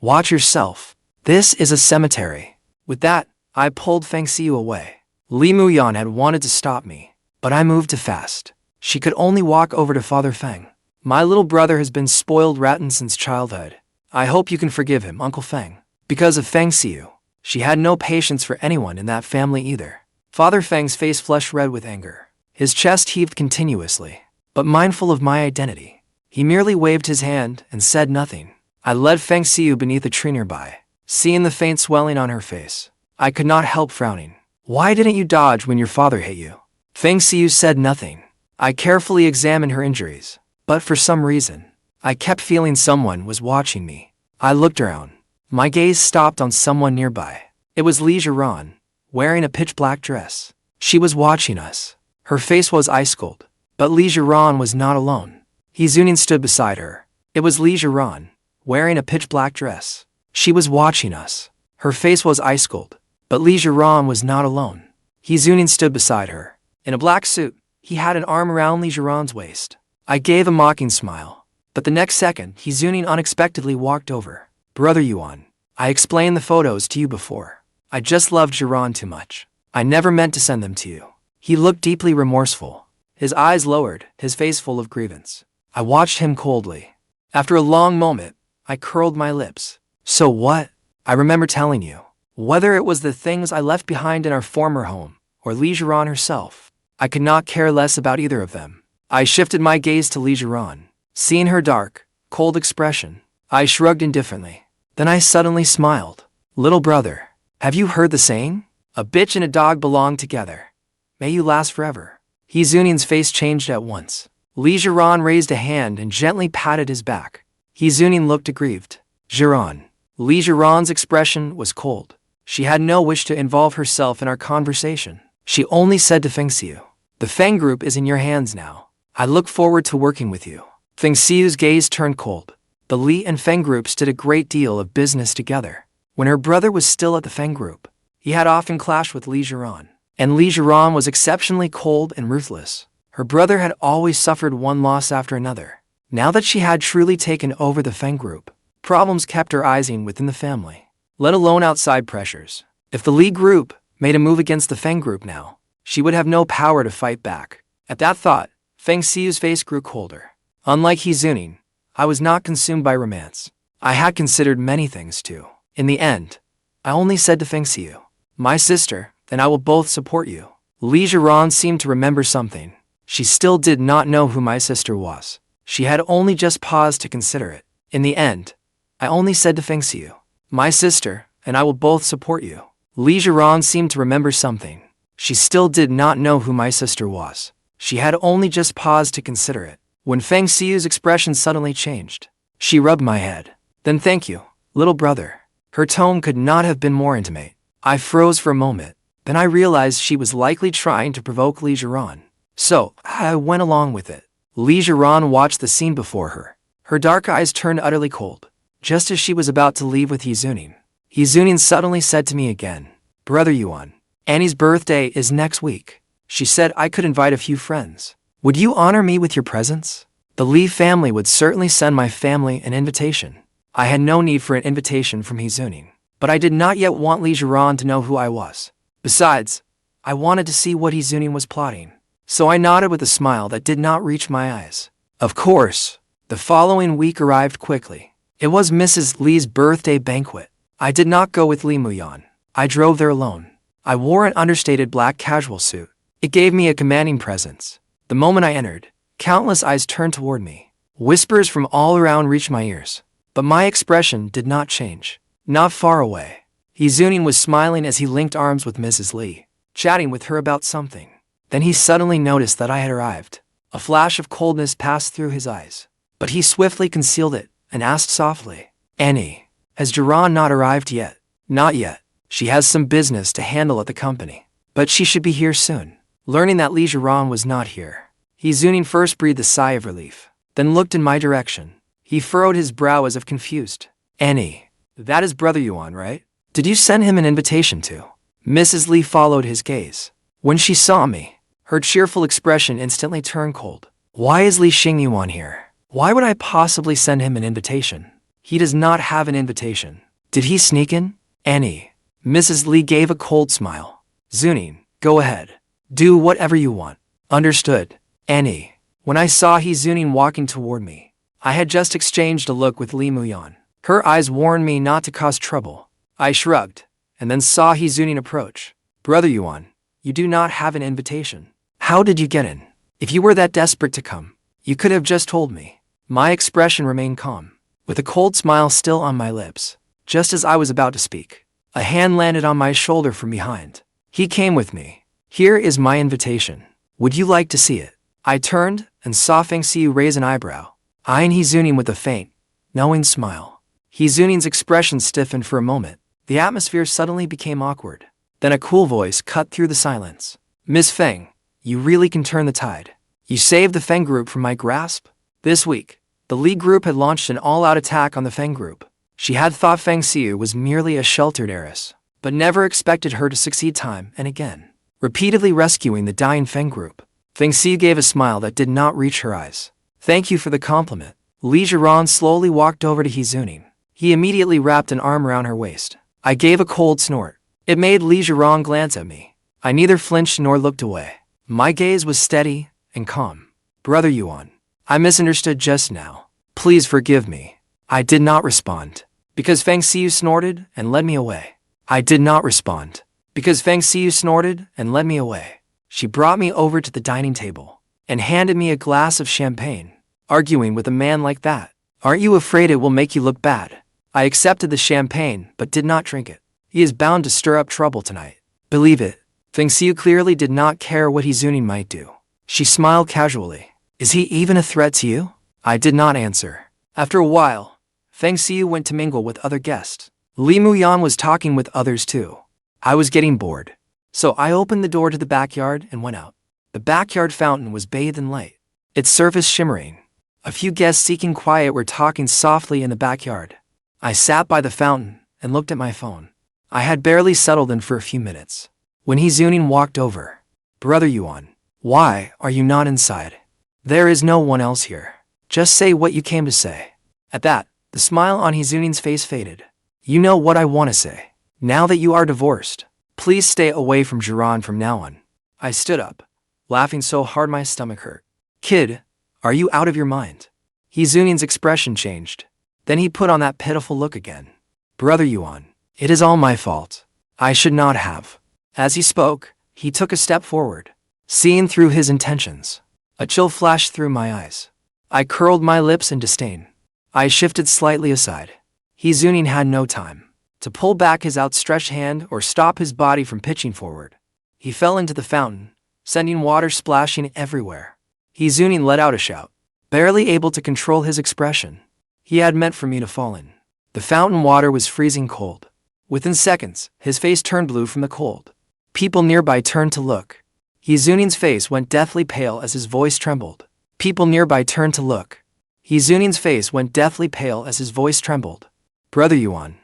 watch yourself. This is a cemetery. With that, I pulled Feng Xiu away. Li Muyan had wanted to stop me, but I moved too fast. She could only walk over to Father Feng. My little brother has been spoiled rotten since childhood. I hope you can forgive him, Uncle Feng. Because of Feng Xiu, she had no patience for anyone in that family either. Father Feng's face flushed red with anger. His chest heaved continuously, but mindful of my identity, he merely waved his hand and said nothing. I led Feng Xiu beneath a tree nearby. Seeing the faint swelling on her face, I could not help frowning. Why didn't you dodge when your father hit you? Feng Xiu said nothing. I carefully examined her injuries, but for some reason, I kept feeling someone was watching me. I looked around. My gaze stopped on someone nearby. It was Zhiran, wearing a pitch-black dress. She was watching us. Her face was ice-cold, but Zhiran was not alone. Zunin stood beside her. It was Zhiran, wearing a pitch-black dress. She was watching us. Her face was ice-cold, but Zhiran was not alone. Zunin stood beside her. In a black suit, he had an arm around Zhiran's waist. I gave a mocking smile, but the next second, Zunin unexpectedly walked over. Brother Yuan, I explained the photos to you before. I just loved Zhiran too much. I never meant to send them to you. He looked deeply remorseful. His eyes lowered, his face full of grievance. I watched him coldly. After a long moment, I curled my lips. So what? I remember telling you. Whether it was the things I left behind in our former home, or Zhiran herself, I could not care less about either of them. I shifted my gaze to Zhiran. Seeing her dark, cold expression, I shrugged indifferently. Then I suddenly smiled. Little brother, have you heard the saying? A bitch and a dog belong together. May you last forever. Zunin's face changed at once. Zhiran raised a hand and gently patted his back. Zunin looked aggrieved. Zhiran's expression was cold. She had no wish to involve herself in our conversation. She only said to Feng Xiu, the Feng group is in your hands now. I look forward to working with you. Feng Xiu's gaze turned cold. The Li and Feng groups did a great deal of business together. When her brother was still at the Feng group, he had often clashed with Zhiran. And Zhiran was exceptionally cold and ruthless. Her brother had always suffered one loss after another. Now that she had truly taken over the Feng group, problems kept her rising within the family, let alone outside pressures. If the Li group made a move against the Feng group now, she would have no power to fight back. At that thought, Feng Xiu's face grew colder. Unlike Zunin, I was not consumed by romance. I had considered many things too. In the end, I only said to Feng Xiu, "My sister, then I will both support you." Li Zhiran seemed to remember something. She still did not know who my sister was. She had only just paused to consider it. In the end, I only said to Feng Xiu, "My sister, and I will both support you." Li Zhiran seemed to remember something. She still did not know who my sister was. She had only just paused to consider it. When Feng Xiu's expression suddenly changed, she rubbed my head. "Then thank you, little brother." Her tone could not have been more intimate. I froze for a moment. Then I realized she was likely trying to provoke Li Zhiran. So, I went along with it. Li Zhiran watched the scene before her. Her dark eyes turned utterly cold, just as she was about to leave with Yizunin. Yizunin suddenly said to me again, "Brother Yuan, Annie's birthday is next week. She said I could invite a few friends. Would you honor me with your presence?" The Li family would certainly send my family an invitation. I had no need for an invitation from Yizunin, but I did not yet want Li Zhiran to know who I was. Besides, I wanted to see what Yizunin was plotting. So I nodded with a smile that did not reach my eyes. Of course, the following week arrived quickly. It was Mrs. Li's birthday banquet. I did not go with Li Muyan. I drove there alone. I wore an understated black casual suit. It gave me a commanding presence. The moment I entered, countless eyes turned toward me. Whispers from all around reached my ears. But my expression did not change. Not far away, Yizunin was smiling as he linked arms with Mrs. Li, chatting with her about something. Then he suddenly noticed that I had arrived. A flash of coldness passed through his eyes, but he swiftly concealed it and asked softly, "Annie, has Zhiran not arrived yet?" "Not yet. She has some business to handle at the company, but she should be here soon." Learning that Li Zhiran was not here, Yizunin first breathed a sigh of relief, then looked in my direction. He furrowed his brow as if confused. "Annie, that is Brother Yuan, right? Did you send him an invitation to?" Mrs. Li followed his gaze. When she saw me, her cheerful expression instantly turned cold. "Why is Li Xingyuan here? Why would I possibly send him an invitation? He does not have an invitation. Did he sneak in?" "Annie." Mrs. Li gave a cold smile. "Zunin, go ahead. Do whatever you want." "Understood, Annie." When I saw Yizunin walking toward me, I had just exchanged a look with Li Muyan. Her eyes warned me not to cause trouble. I shrugged, and then saw Yizunin approach. "Brother Yuan, you do not have an invitation. How did you get in? If you were that desperate to come, you could have just told me." My expression remained calm, with a cold smile still on my lips. Just as I was about to speak, a hand landed on my shoulder from behind. "He came with me. Here is my invitation. Would you like to see it?" I turned and saw Feng Xiu raise an eyebrow, eyeing Yizunin with a faint, knowing smile. Yizunin's expression stiffened for a moment. The atmosphere suddenly became awkward. Then a cool voice cut through the silence. "Miss Feng, you really can turn the tide. You saved the Feng group from my grasp." This week, the Li group had launched an all-out attack on the Feng group. She had thought Feng Xiu was merely a sheltered heiress, but never expected her to succeed time and again, repeatedly rescuing the dying Feng group. Feng Xiu gave a smile that did not reach her eyes. "Thank you for the compliment." Li Zhiran slowly walked over to Yizunin. He immediately wrapped an arm around her waist. I gave a cold snort. It made Li Zhiran glance at me. I neither flinched nor looked away. My gaze was steady and calm. "Brother Yuan, I misunderstood just now. Please forgive me." I did not respond, because Feng Xiu snorted and led me away. I did not respond, because Feng Xiu snorted and led me away. She brought me over to the dining table and handed me a glass of champagne. Arguing with a man like that, aren't you afraid it will make you look bad? I accepted the champagne but did not drink it. He is bound to stir up trouble tonight. Believe it. Feng Xiu clearly did not care what Yizunin might do. She smiled casually. "Is he even a threat to you?" I did not answer. After a while, Feng Xiu went to mingle with other guests. Li Muyan was talking with others too. I was getting bored, so I opened the door to the backyard and went out. The backyard fountain was bathed in light, its surface shimmering. A few guests seeking quiet were talking softly in the backyard. I sat by the fountain and looked at my phone. I had barely settled in for a few minutes when Yizunin walked over. "Brother Yuan, why are you not inside? There is no one else here. Just say what you came to say." At that, the smile on Yizunin's face faded. "You know what I want to say. Now that you are divorced, please stay away from Zhiran from now on." I stood up, laughing so hard my stomach hurt. "Kid, are you out of your mind?" He Zunin's expression changed. Then he put on that pitiful look again. Brother Yuan, it is all my fault. I should not have. As he spoke, he took a step forward. Seeing through his intentions, a chill flashed through my eyes. I curled my lips in disdain. I shifted slightly aside. He Zunin had no time to pull back his outstretched hand or stop his body from pitching forward. He fell into the fountain, sending water splashing everywhere. He Zunin let out a shout, barely able to control his expression. He had meant for me to fall in. The fountain water was freezing cold. Within seconds, his face turned blue from the cold. People nearby turned to look. He Zunin's face went deathly pale as his voice trembled. People nearby turned to look. He Zunin's face went deathly pale as his voice trembled. Brother Yuan,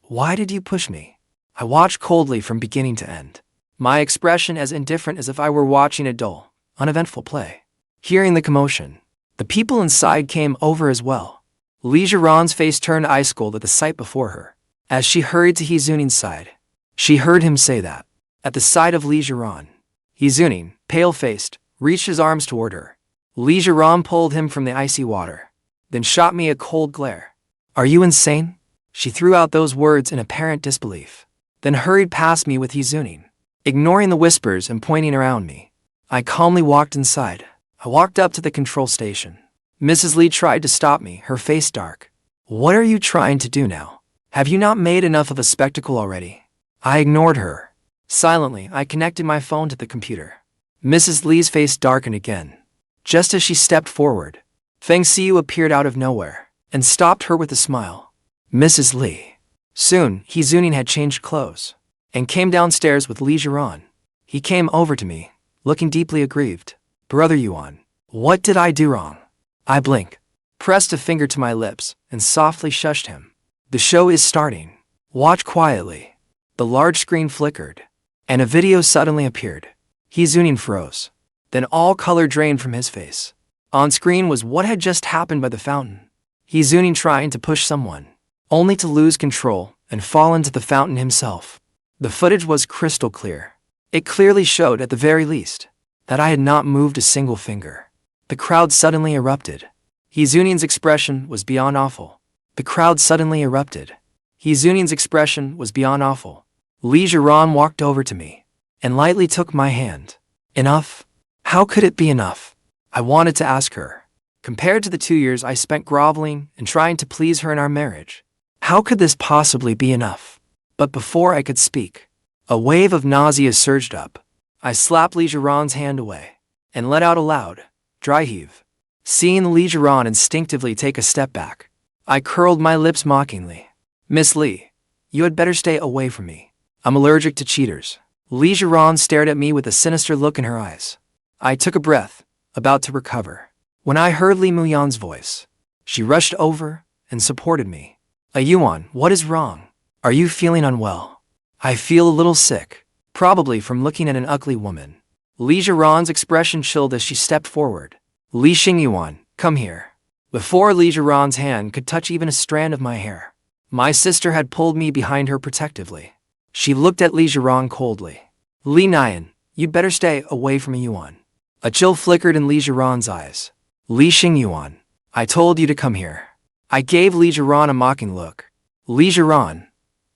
why did you push me? I watched coldly from beginning to end. My expression as indifferent as if I were watching a dull, uneventful play. Hearing the commotion, the people inside came over as well. Zhiran's face turned ice cold at the sight before her. As she hurried to He Zunin's side, she heard him say that. At the sight of Zhiran, He Zunin, pale-faced, reached his arms toward her. Zhiran pulled him from the icy water, then shot me a cold glare. Are you insane? She threw out those words in apparent disbelief, then hurried past me with He Zunin, ignoring the whispers and pointing around me. I calmly walked inside. I walked up to the control station. Mrs. Li tried to stop me, her face dark. What are you trying to do now? Have you not made enough of a spectacle already? I ignored her. Silently, I connected my phone to the computer. Mrs. Li's face darkened again. Just as she stepped forward, Feng Xiu appeared out of nowhere and stopped her with a smile. Mrs. Li. Soon, He Zunin had changed clothes and came downstairs with Zhiran. He came over to me, looking deeply aggrieved. Brother Yuan, what did I do wrong? I blinked, pressed a finger to my lips, and softly shushed him. The show is starting. Watch quietly. The large screen flickered, and a video suddenly appeared. He Zunin froze. Then all color drained from his face. On screen was what had just happened by the fountain. He Zunin trying to push someone, only to lose control and fall into the fountain himself. The footage was crystal clear. It clearly showed, at the very least, that I had not moved a single finger. The crowd suddenly erupted. He Zunin's expression was beyond awful. The crowd suddenly erupted. He Zunin's expression was beyond awful. Zhiran walked over to me and lightly took my hand. Enough? How could it be enough? I wanted to ask her. Compared to the 2 years I spent groveling and trying to please her in our marriage, how could this possibly be enough? But before I could speak, a wave of nausea surged up. I slapped Zhiran's hand away and let out a loud, dry heave. Seeing Zhiran instinctively take a step back, I curled my lips mockingly. Miss Li, you had better stay away from me. I'm allergic to cheaters. Zhiran stared at me with a sinister look in her eyes. I took a breath, about to recover, when I heard Li Muyan's voice. She rushed over and supported me. A-Yuan, what is wrong? Are you feeling unwell? I feel a little sick, probably from looking at an ugly woman. Zhiran's expression chilled as she stepped forward. Li Xingyuan, come here. Before Zhiran's hand could touch even a strand of my hair, my sister had pulled me behind her protectively. She looked at Zhiran coldly. Li Nian, you'd better stay away from A-Yuan. A chill flickered in Zhiran's eyes. Li Xingyuan, I told you to come here. I gave Zhiran a mocking look. Zhiran,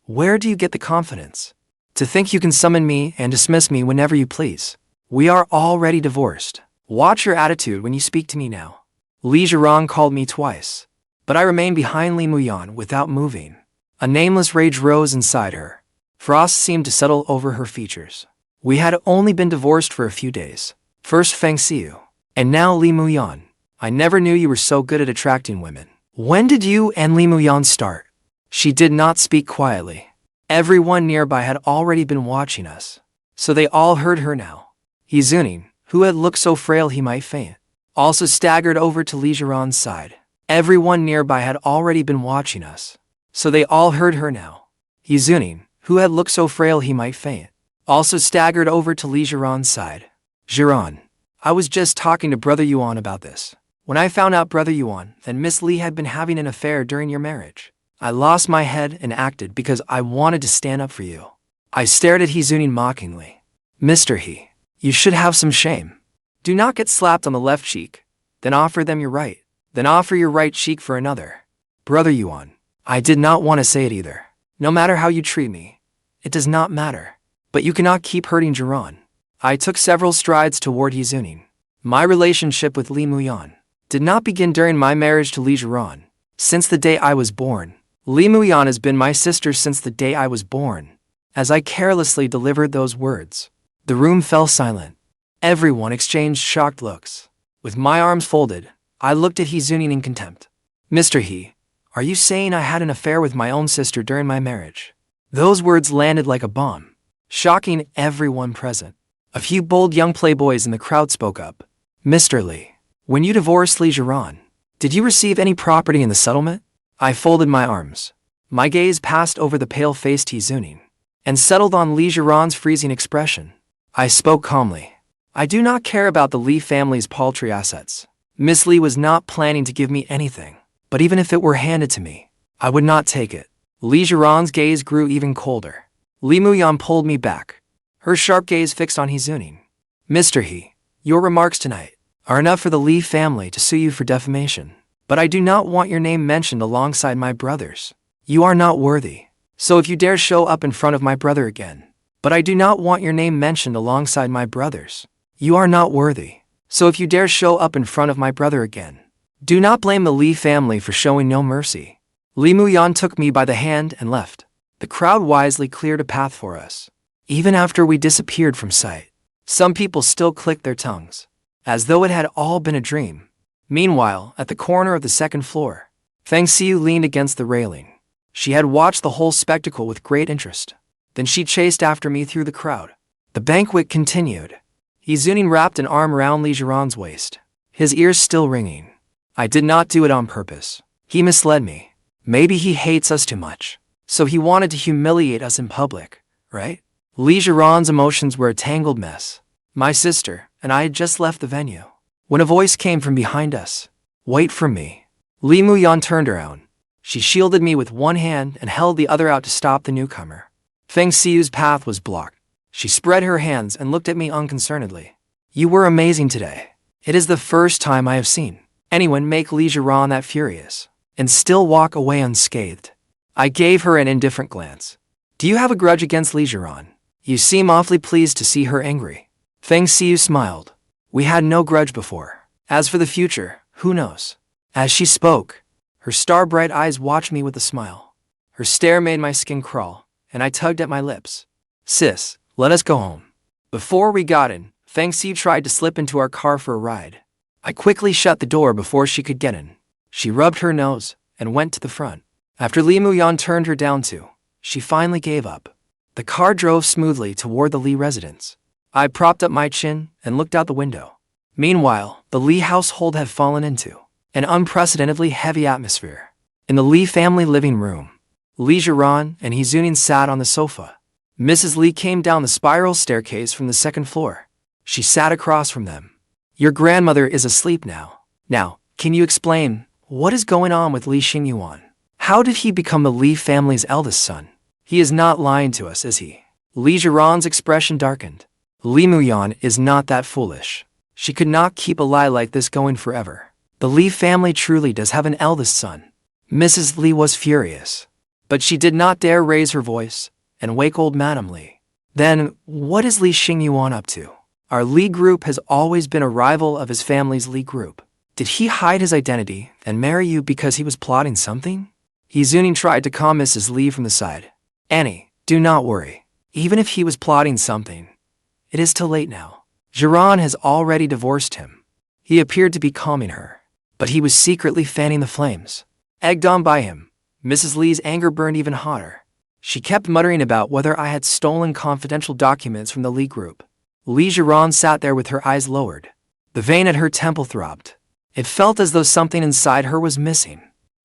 where do you get the confidence to think you can summon me and dismiss me whenever you please? We are already divorced. Watch your attitude when you speak to me now. Zhiran called me twice, but I remained behind Li Muyan without moving. A nameless rage rose inside her. Frost seemed to settle over her features. We had only been divorced for a few days. First Feng Xiu, and now Li Muyan. I never knew you were so good at attracting women. When did you and Li Muyan start? She did not speak quietly. Everyone nearby had already been watching us, so they all heard her now. He Zunin, who had looked so frail he might faint, also staggered over to Zhiran's side. Everyone nearby had already been watching us, so they all heard her now. He Zunin, who had looked so frail he might faint, also staggered over to Zhiran's side. Zhiran, I was just talking to Brother Yuan about this. When I found out, Brother Yuan, that Miss Li had been having an affair during your marriage, I lost my head and acted because I wanted to stand up for you. I stared at He Zunin mockingly. Mr. He, you should have some shame. Do not get slapped on the left cheek, then offer them your right, then offer your right cheek for another. Brother Yuan, I did not want to say it either. No matter how you treat me, it does not matter. But you cannot keep hurting Zhiran. I took several strides toward Hizunin. My relationship with Li Muyan did not begin during my marriage to Li Zhiran. Since the day I was born, Li Muyan has been my sister since the day I was born. As I carelessly delivered those words, the room fell silent. Everyone exchanged shocked looks. With my arms folded, I looked at Hizunin in contempt. Mr. He, are you saying I had an affair with my own sister during my marriage? Those words landed like a bomb, shocking everyone present. A few bold young playboys in the crowd spoke up. Mr. Li, when you divorced Li Zhiran, did you receive any property in the settlement? I folded my arms. My gaze passed over the pale-faced Hizunin and settled on Li Zhiran's freezing expression. I spoke calmly. I do not care about the Li family's paltry assets. Miss Li was not planning to give me anything, but even if it were handed to me, I would not take it. Li Zhiran's gaze grew even colder. Li Muyan pulled me back, her sharp gaze fixed on Hizunin. Mr. He, your remarks tonight are enough for the Li family to sue you for defamation, but I do not want your name mentioned alongside my brother's. You are not worthy, so if you dare show up in front of my brother again, but I do not want your name mentioned alongside my brother's. You are not worthy, so if you dare show up in front of my brother again, do not blame the Li family for showing no mercy. Li Muyan took me by the hand and left. The crowd wisely cleared a path for us. Even after we disappeared from sight, some people still clicked their tongues, as though it had all been a dream. Meanwhile, at the corner of the second floor, Feng Xiu leaned against the railing. She had watched the whole spectacle with great interest. Then she chased after me through the crowd. The banquet continued. Hizunin wrapped an arm around Li Zhiran's waist, his ears still ringing. I did not do it on purpose. He misled me. Maybe he hates us too much, so he wanted to humiliate us in public, right? Li Zhiran's emotions were a tangled mess. My sister and I had just left the venue when a voice came from behind us. Wait for me. Li Muyan turned around. She shielded me with one hand and held the other out to stop the newcomer. Feng Xiu's path was blocked. She spread her hands and looked at me unconcernedly. You were amazing today. It is the first time I have seen anyone make Li Zhiran that furious and still walk away unscathed. I gave her an indifferent glance. Do you have a grudge against Li Zhiran? You seem awfully pleased to see her angry. Feng Xiu smiled. We had no grudge before. As for the future, who knows? As she spoke, her star-bright eyes watched me with a smile. Her stare made my skin crawl, and I tugged at my lips. Sis, let us go home. Before we got in, Feng Xiu tried to slip into our car for a ride. I quickly shut the door before she could get in. She rubbed her nose and went to the front. After Li Muyan turned her down too, she finally gave up. The car drove smoothly toward the Li residence. I propped up my chin and looked out the window. Meanwhile, the Li household had fallen into an unprecedentedly heavy atmosphere. In the Li family living room, Li Zhiran and Hizunin sat on the sofa. Mrs. Li came down the spiral staircase from the second floor. She sat across from them. Your grandmother is asleep now. Now, can you explain what is going on with Li Xingyuan? How did he become the Li family's eldest son? He is not lying to us, is he? Li Zhiran's expression darkened. Li Muyan is not that foolish. She could not keep a lie like this going forever. The Li family truly does have an eldest son. Mrs. Li was furious, but she did not dare raise her voice and wake old Madame Li. Then, what is Li Xingyuan up to? Our Li group has always been a rival of his family's Li group. Did he hide his identity and marry you because he was plotting something? Hizunin tried to calm Mrs. Li from the side. Annie, do not worry. Even if he was plotting something, it is too late now. Zhiran has already divorced him. He appeared to be calming her, but he was secretly fanning the flames. Egged on by him, Mrs. Li's anger burned even hotter. She kept muttering about whether I had stolen confidential documents from the Li group. Li Zhiran sat there with her eyes lowered. The vein at her temple throbbed. It felt as though something inside her was missing.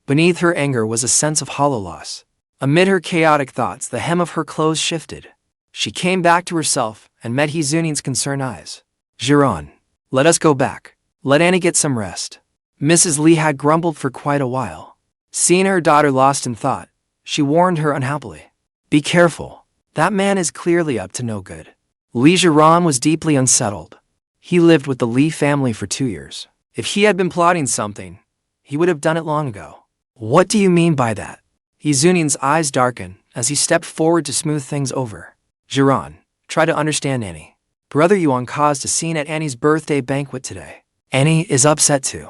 Beneath her anger was a sense of hollow loss. Amid her chaotic thoughts, the hem of her clothes shifted. She came back to herself and met Hizunin's concerned eyes. Zhiran, let us go back. Let Annie get some rest. Mrs. Li had grumbled for quite a while. Seeing her daughter lost in thought, she warned her unhappily. Be careful. That man is clearly up to no good. Li Zhiran was deeply unsettled. He lived with the Li family for 2 years. If he had been plotting something, he would have done it long ago. What do you mean by that? Zuning's eyes darkened as he stepped forward to smooth things over. Zhiran, try to understand Annie. Brother Yuan caused a scene at Annie's birthday banquet today. Annie is upset too.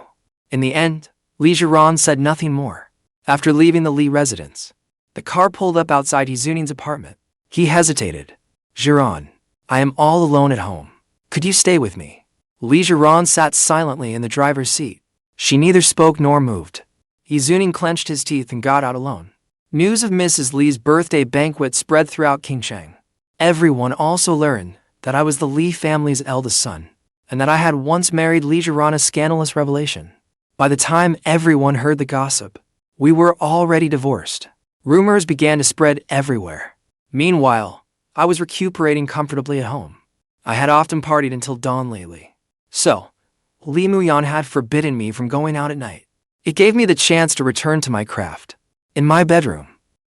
In the end, Zhiran said nothing more. After leaving the Li residence, the car pulled up outside Zuning's apartment. He hesitated. Zhiran, I am all alone at home. Could you stay with me? Zhiran sat silently in the driver's seat. She neither spoke nor moved. Zuning clenched his teeth and got out alone. News of Mrs. Li's birthday banquet spread throughout Qingcheng. Everyone also learned that I was the Li family's eldest son, and that I had once married Zhiran, a scandalous revelation. By the time everyone heard the gossip, we were already divorced. Rumors began to spread everywhere. Meanwhile, I was recuperating comfortably at home. I had often partied until dawn lately. So, Li Muyan had forbidden me from going out at night. It gave me the chance to return to my craft. In my bedroom,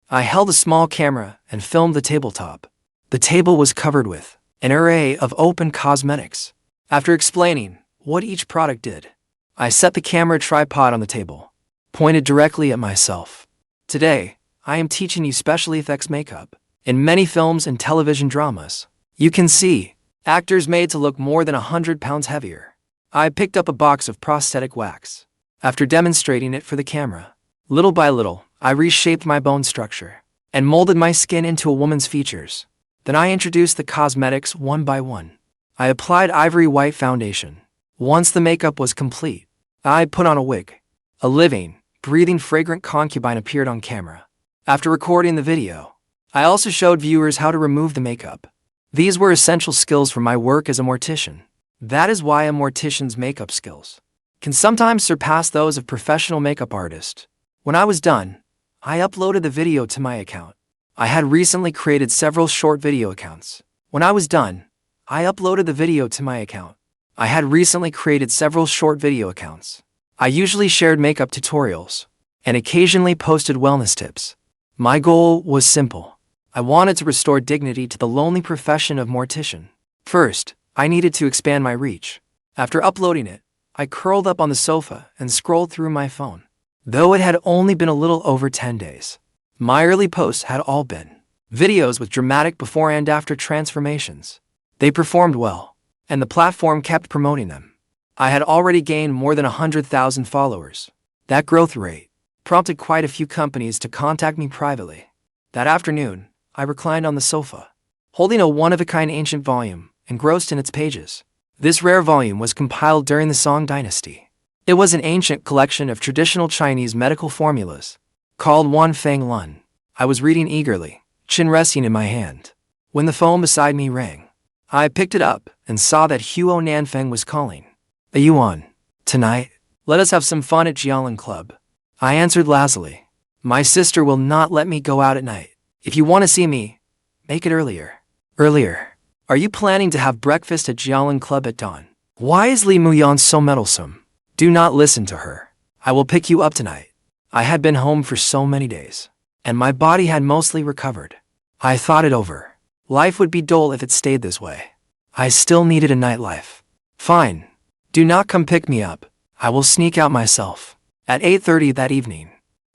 I held a small camera and filmed the tabletop. The table was covered with an array of open cosmetics. After explaining what each product did, I set the camera tripod on the table, pointed directly at myself. Today, I am teaching you special effects makeup. In many films and television dramas, you can see actors made to look more than 100 pounds heavier. I picked up a box of prosthetic wax. After demonstrating it for the camera, little by little, I reshaped my bone structure and molded my skin into a woman's features. Then I introduced the cosmetics one by one. I applied ivory white foundation. Once the makeup was complete, I put on a wig. A living, breathing, fragrant concubine appeared on camera. After recording the video, I also showed viewers how to remove the makeup. These were essential skills for my work as a mortician. That is why a mortician's makeup skills can sometimes surpass those of professional makeup artists. When I was done, I uploaded the video to my account. I had recently created several short video accounts. When I was done, I uploaded the video to my account. I had recently created several short video accounts. I usually shared makeup tutorials and occasionally posted wellness tips. My goal was simple. I wanted to restore dignity to the lonely profession of mortician. First, I needed to expand my reach. After uploading it, I curled up on the sofa and scrolled through my phone. Though it had only been a little over 10 days, my early posts had all been videos with dramatic before and after transformations. They performed well, and the platform kept promoting them. I had already gained more than 100,000 followers. That growth rate prompted quite a few companies to contact me privately. That afternoon, I reclined on the sofa, holding a one-of-a-kind ancient volume engrossed in its pages. This rare volume was compiled during the Song Dynasty. It was an ancient collection of traditional Chinese medical formulas, called Wan Feng Lun. I was reading eagerly, chin resting in my hand, when the phone beside me rang. I picked it up and saw that Huo Nanfeng was calling. A-Yuan, tonight, let us have some fun at Jialan Club. I answered lazily. My sister will not let me go out at night. If you want to see me, make it earlier. Earlier? Are you planning to have breakfast at Jialan Club at dawn? Why is Li Muyan so meddlesome? Do not listen to her. I will pick you up tonight. I had been home for so many days, and my body had mostly recovered. I thought it over. Life would be dull if it stayed this way. I still needed a nightlife. Fine. Do not come pick me up. I will sneak out myself. At 8:30 that evening,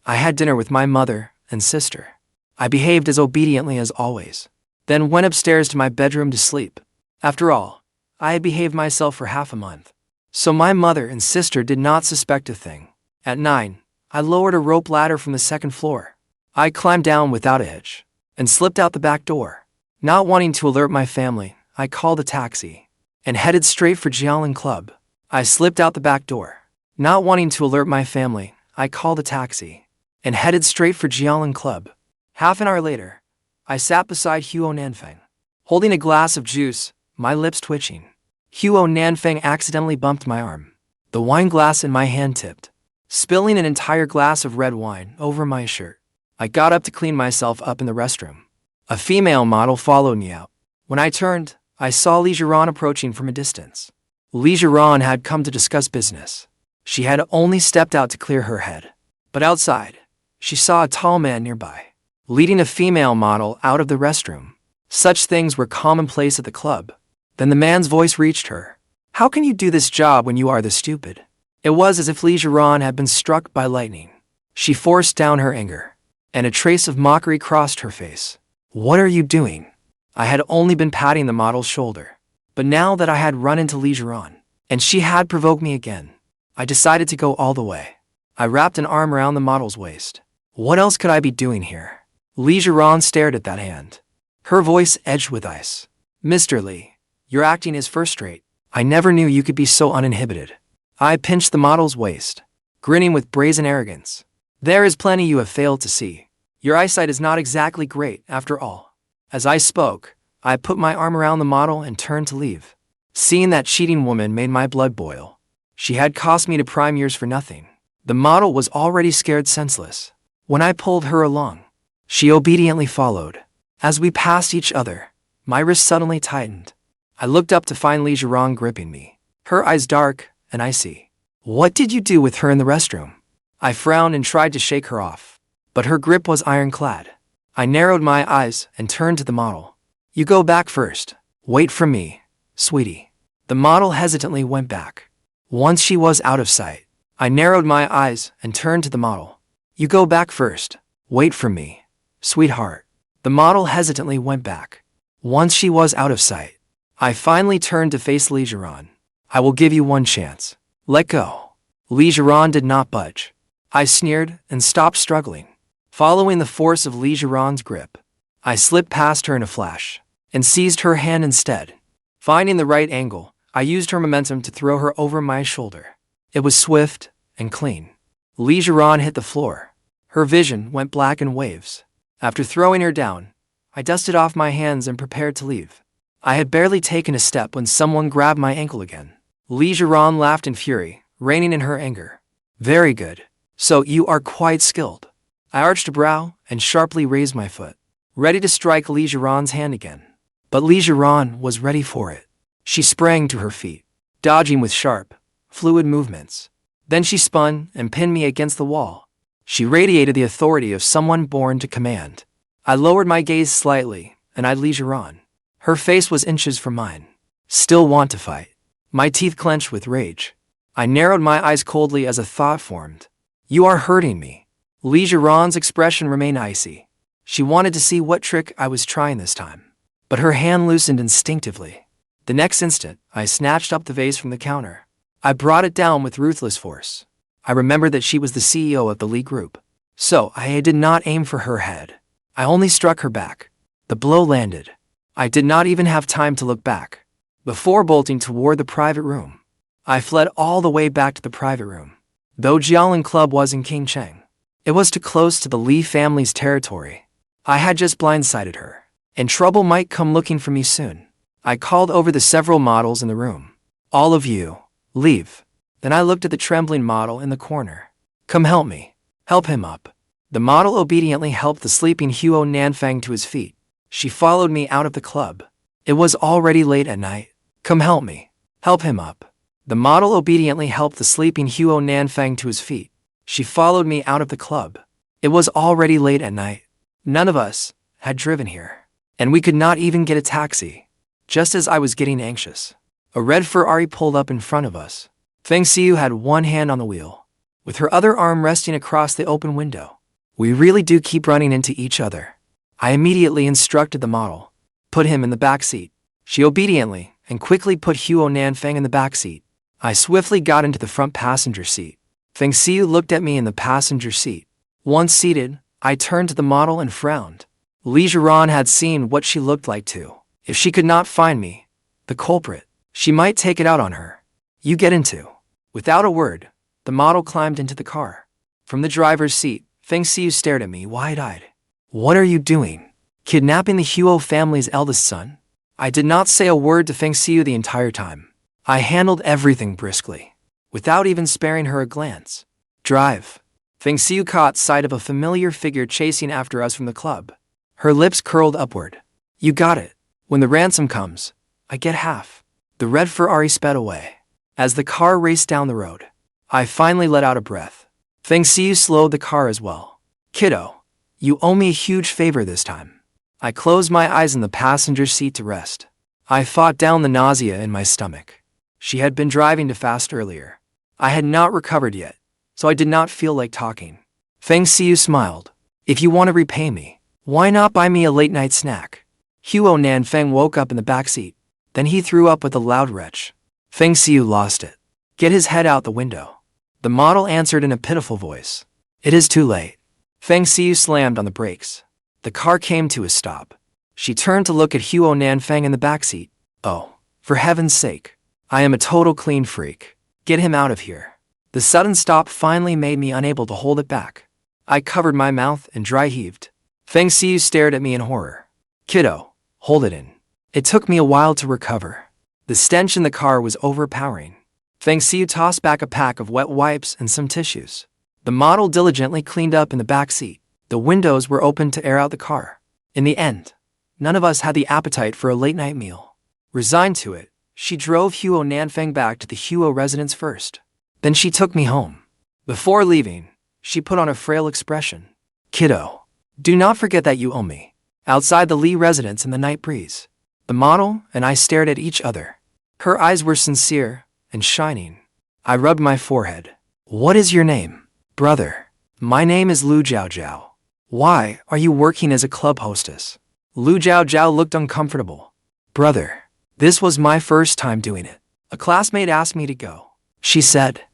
I had dinner with my mother and sister. I behaved as obediently as always, then went upstairs to my bedroom to sleep. After all, I had behaved myself for half a month, so my mother and sister did not suspect a thing. At 9, I lowered a rope ladder from the second floor. I climbed down without a hitch and slipped out the back door. Not wanting to alert my family, I called a taxi and headed straight for Jialan Club. I slipped out the back door. Not wanting to alert my family, I called a taxi and headed straight for Jialan Club. Half an hour later, I sat beside Huo Nanfeng, holding a glass of juice, my lips twitching. Huo Nanfeng accidentally bumped my arm. The wine glass in my hand tipped, spilling an entire glass of red wine over my shirt. I got up to clean myself up in the restroom. A female model followed me out. When I turned, I saw Zhiran approaching from a distance. Zhiran had come to discuss business. She had only stepped out to clear her head. But outside, she saw a tall man nearby, leading a female model out of the restroom. Such things were commonplace at the club. Then the man's voice reached her. How can you do this job when you are this stupid? It was as if Li Zhiran had been struck by lightning. She forced down her anger, and a trace of mockery crossed her face. What are you doing? I had only been patting the model's shoulder, but now that I had run into Li Zhiran, and she had provoked me again, I decided to go all the way. I wrapped an arm around the model's waist. What else could I be doing here? Li Zhiran stared at that hand. Her voice edged with ice. Mr. Li, your acting is first-rate. I never knew you could be so uninhibited. I pinched the model's waist, grinning with brazen arrogance. There is plenty you have failed to see. Your eyesight is not exactly great, after all. As I spoke, I put my arm around the model and turned to leave. Seeing that cheating woman made my blood boil. She had cost me to prime years for nothing. The model was already scared senseless. When I pulled her along, she obediently followed. As we passed each other, my wrist suddenly tightened. I looked up to find Li Zhiran gripping me, her eyes dark and icy. What did you do with her in the restroom? I frowned and tried to shake her off, but her grip was ironclad. I narrowed my eyes and turned to the model. You go back first. Wait for me, sweetie. The model hesitantly went back. Once she was out of sight, I narrowed my eyes and turned to the model. You go back first. Wait for me, sweetheart. The model hesitantly went back. Once she was out of sight, I finally turned to face Li Zhiran. I will give you one chance. Let go. Li Zhiran did not budge. I sneered and stopped struggling. Following the force of Li Zhiran's grip, I slipped past her in a flash and seized her hand instead. Finding the right angle, I used her momentum to throw her over my shoulder. It was swift and clean. Li Zhiran hit the floor. Her vision went black in waves. After throwing her down, I dusted off my hands and prepared to leave. I had barely taken a step when someone grabbed my ankle again. Li Zhiran laughed in fury, reining in her anger. Very good. So you are quite skilled. I arched a brow and sharply raised my foot, ready to strike Li Zhiran's hand again. But Li Zhiran was ready for it. She sprang to her feet, dodging with sharp, fluid movements. Then she spun and pinned me against the wall. She radiated the authority of someone born to command. I lowered my gaze slightly and eyed Li Zhiran. Her face was inches from mine. Still want to fight. My teeth clenched with rage. I narrowed my eyes coldly as a thought formed. You are hurting me. Li Zhiran's expression remained icy. She wanted to see what trick I was trying this time. But her hand loosened instinctively. The next instant, I snatched up the vase from the counter. I brought it down with ruthless force. I remembered that she was the CEO of the Li Group. So I did not aim for her head. I only struck her back. The blow landed. I did not even have time to look back. Before bolting toward the private room, I fled all the way back to the private room. Though Jiaolin Club was in Qingcheng, it was too close to the Li family's territory. I had just blindsided her, and trouble might come looking for me soon. I called over the several models in the room. All of you, leave. Then I looked at the trembling model in the corner. Come help me. Help him up. The model obediently helped the sleeping Huo Nanfang to his feet. She followed me out of the club. It was already late at night. Come help me. Help him up. The model obediently helped the sleeping Huo Nanfang to his feet. She followed me out of the club. It was already late at night. None of us had driven here, and we could not even get a taxi. Just as I was getting anxious, a red Ferrari pulled up in front of us. Feng Xiu had one hand on the wheel, with her other arm resting across the open window. We really do keep running into each other. I immediately instructed the model. Put him in the back seat. She obediently and quickly put Huo Nanfang in the back seat. I swiftly got into the front passenger seat. Feng Xiu looked at me in the passenger seat. Once seated, I turned to the model and frowned. Li Zhiran had seen what she looked like too. If she could not find me, the culprit, she might take it out on her. You get into. Without a word, the model climbed into the car. From the driver's seat, Feng Xiu stared at me wide-eyed. What are you doing? Kidnapping the Huo family's eldest son? I did not say a word to Feng Xiu the entire time. I handled everything briskly, without even sparing her a glance. Drive. Feng Xiu caught sight of a familiar figure chasing after us from the club. Her lips curled upward. You got it. When the ransom comes, I get half. The red Ferrari sped away. As the car raced down the road, I finally let out a breath. Feng Xiu slowed the car as well. Kiddo, you owe me a huge favor this time. I closed my eyes in the passenger seat to rest. I fought down the nausea in my stomach. She had been driving too fast earlier. I had not recovered yet, so I did not feel like talking. Feng Xiu smiled. If you want to repay me, why not buy me a late-night snack? Huo Nanfeng woke up in the backseat. Then he threw up with a loud retch. Feng Xiu lost it. Get his head out the window. The model answered in a pitiful voice. It is too late. Feng Xiu slammed on the brakes. The car came to a stop. She turned to look at Huo Nanfeng in the backseat. Oh, for heaven's sake. I am a total clean freak. Get him out of here. The sudden stop finally made me unable to hold it back. I covered my mouth and dry heaved. Feng Xiu stared at me in horror. Kiddo, hold it in. It took me a while to recover. The stench in the car was overpowering. Feng Xiu tossed back a pack of wet wipes and some tissues. The model diligently cleaned up in the back seat. The windows were open to air out the car. In the end, none of us had the appetite for a late-night meal. Resigned to it, she drove Huo Nanfeng back to the Huo residence first. Then she took me home. Before leaving, she put on a frail expression. Kiddo, do not forget that you owe me. Outside the Li residence in the night breeze, the model and I stared at each other. Her eyes were sincere and shining. I rubbed my forehead. What is your name? Brother. My name is Lu Zhaozhao. Why are you working as a club hostess? Lu Zhaozhao looked uncomfortable. Brother, this was my first time doing it. A classmate asked me to go. She said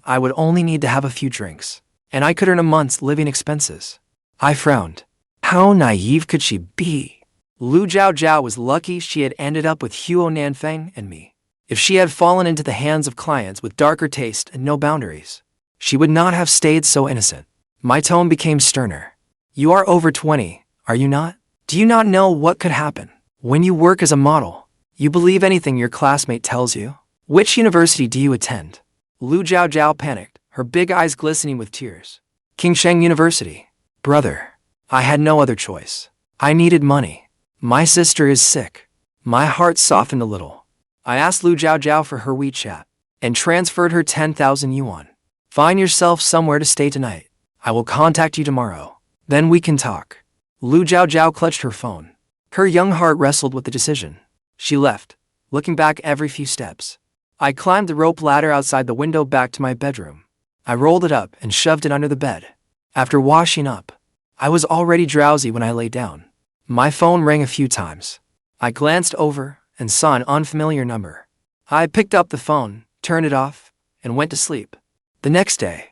I would only need to have a few drinks, and I could earn a month's living expenses. I frowned. How naive could she be? Lu Zhaozhao was lucky she had ended up with Huo Nanfeng and me. If she had fallen into the hands of clients with darker taste and no boundaries, she would not have stayed so innocent. My tone became sterner. You are over 20, are you not? Do you not know what could happen? When you work as a model, you believe anything your classmate tells you? Which university do you attend? Lu Zhaozhao panicked, her big eyes glistening with tears. Qingsheng University. Brother, I had no other choice. I needed money. My sister is sick. My heart softened a little. I asked Lu Zhaozhao for her WeChat and transferred her 10,000 yuan. Find yourself somewhere to stay tonight. I will contact you tomorrow. Then we can talk. Lu Zhaozhao clutched her phone. Her young heart wrestled with the decision. She left, looking back every few steps. I climbed the rope ladder outside the window back to my bedroom. I rolled it up and shoved it under the bed. After washing up, I was already drowsy when I lay down. My phone rang a few times. I glanced over and saw an unfamiliar number. I picked up the phone, turned it off, and went to sleep. The next day,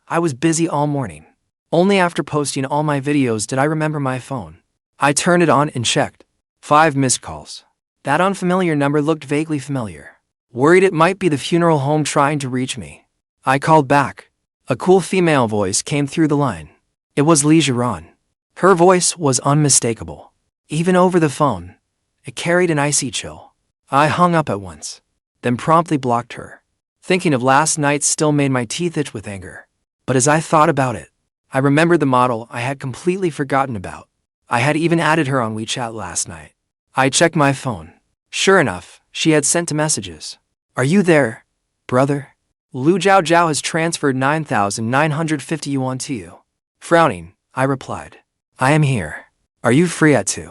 I was busy all morning. Only after posting all my videos did I remember my phone. I turned it on and checked. 5 missed calls. That unfamiliar number looked vaguely familiar. Worried it might be the funeral home trying to reach me, I called back. A cool female voice came through the line. It was Zhiran. Her voice was unmistakable. Even over the phone, it carried an icy chill. I hung up at once, then promptly blocked her. Thinking of last night still made my teeth itch with anger. But as I thought about it, I remembered the model I had completely forgotten about. I had even added her on WeChat last night. I checked my phone. Sure enough, she had sent 2 messages. Are you there, brother? Lu Zhaozhao has transferred 9,950 yuan to you. Frowning, I replied. I am here. Are you free at 2?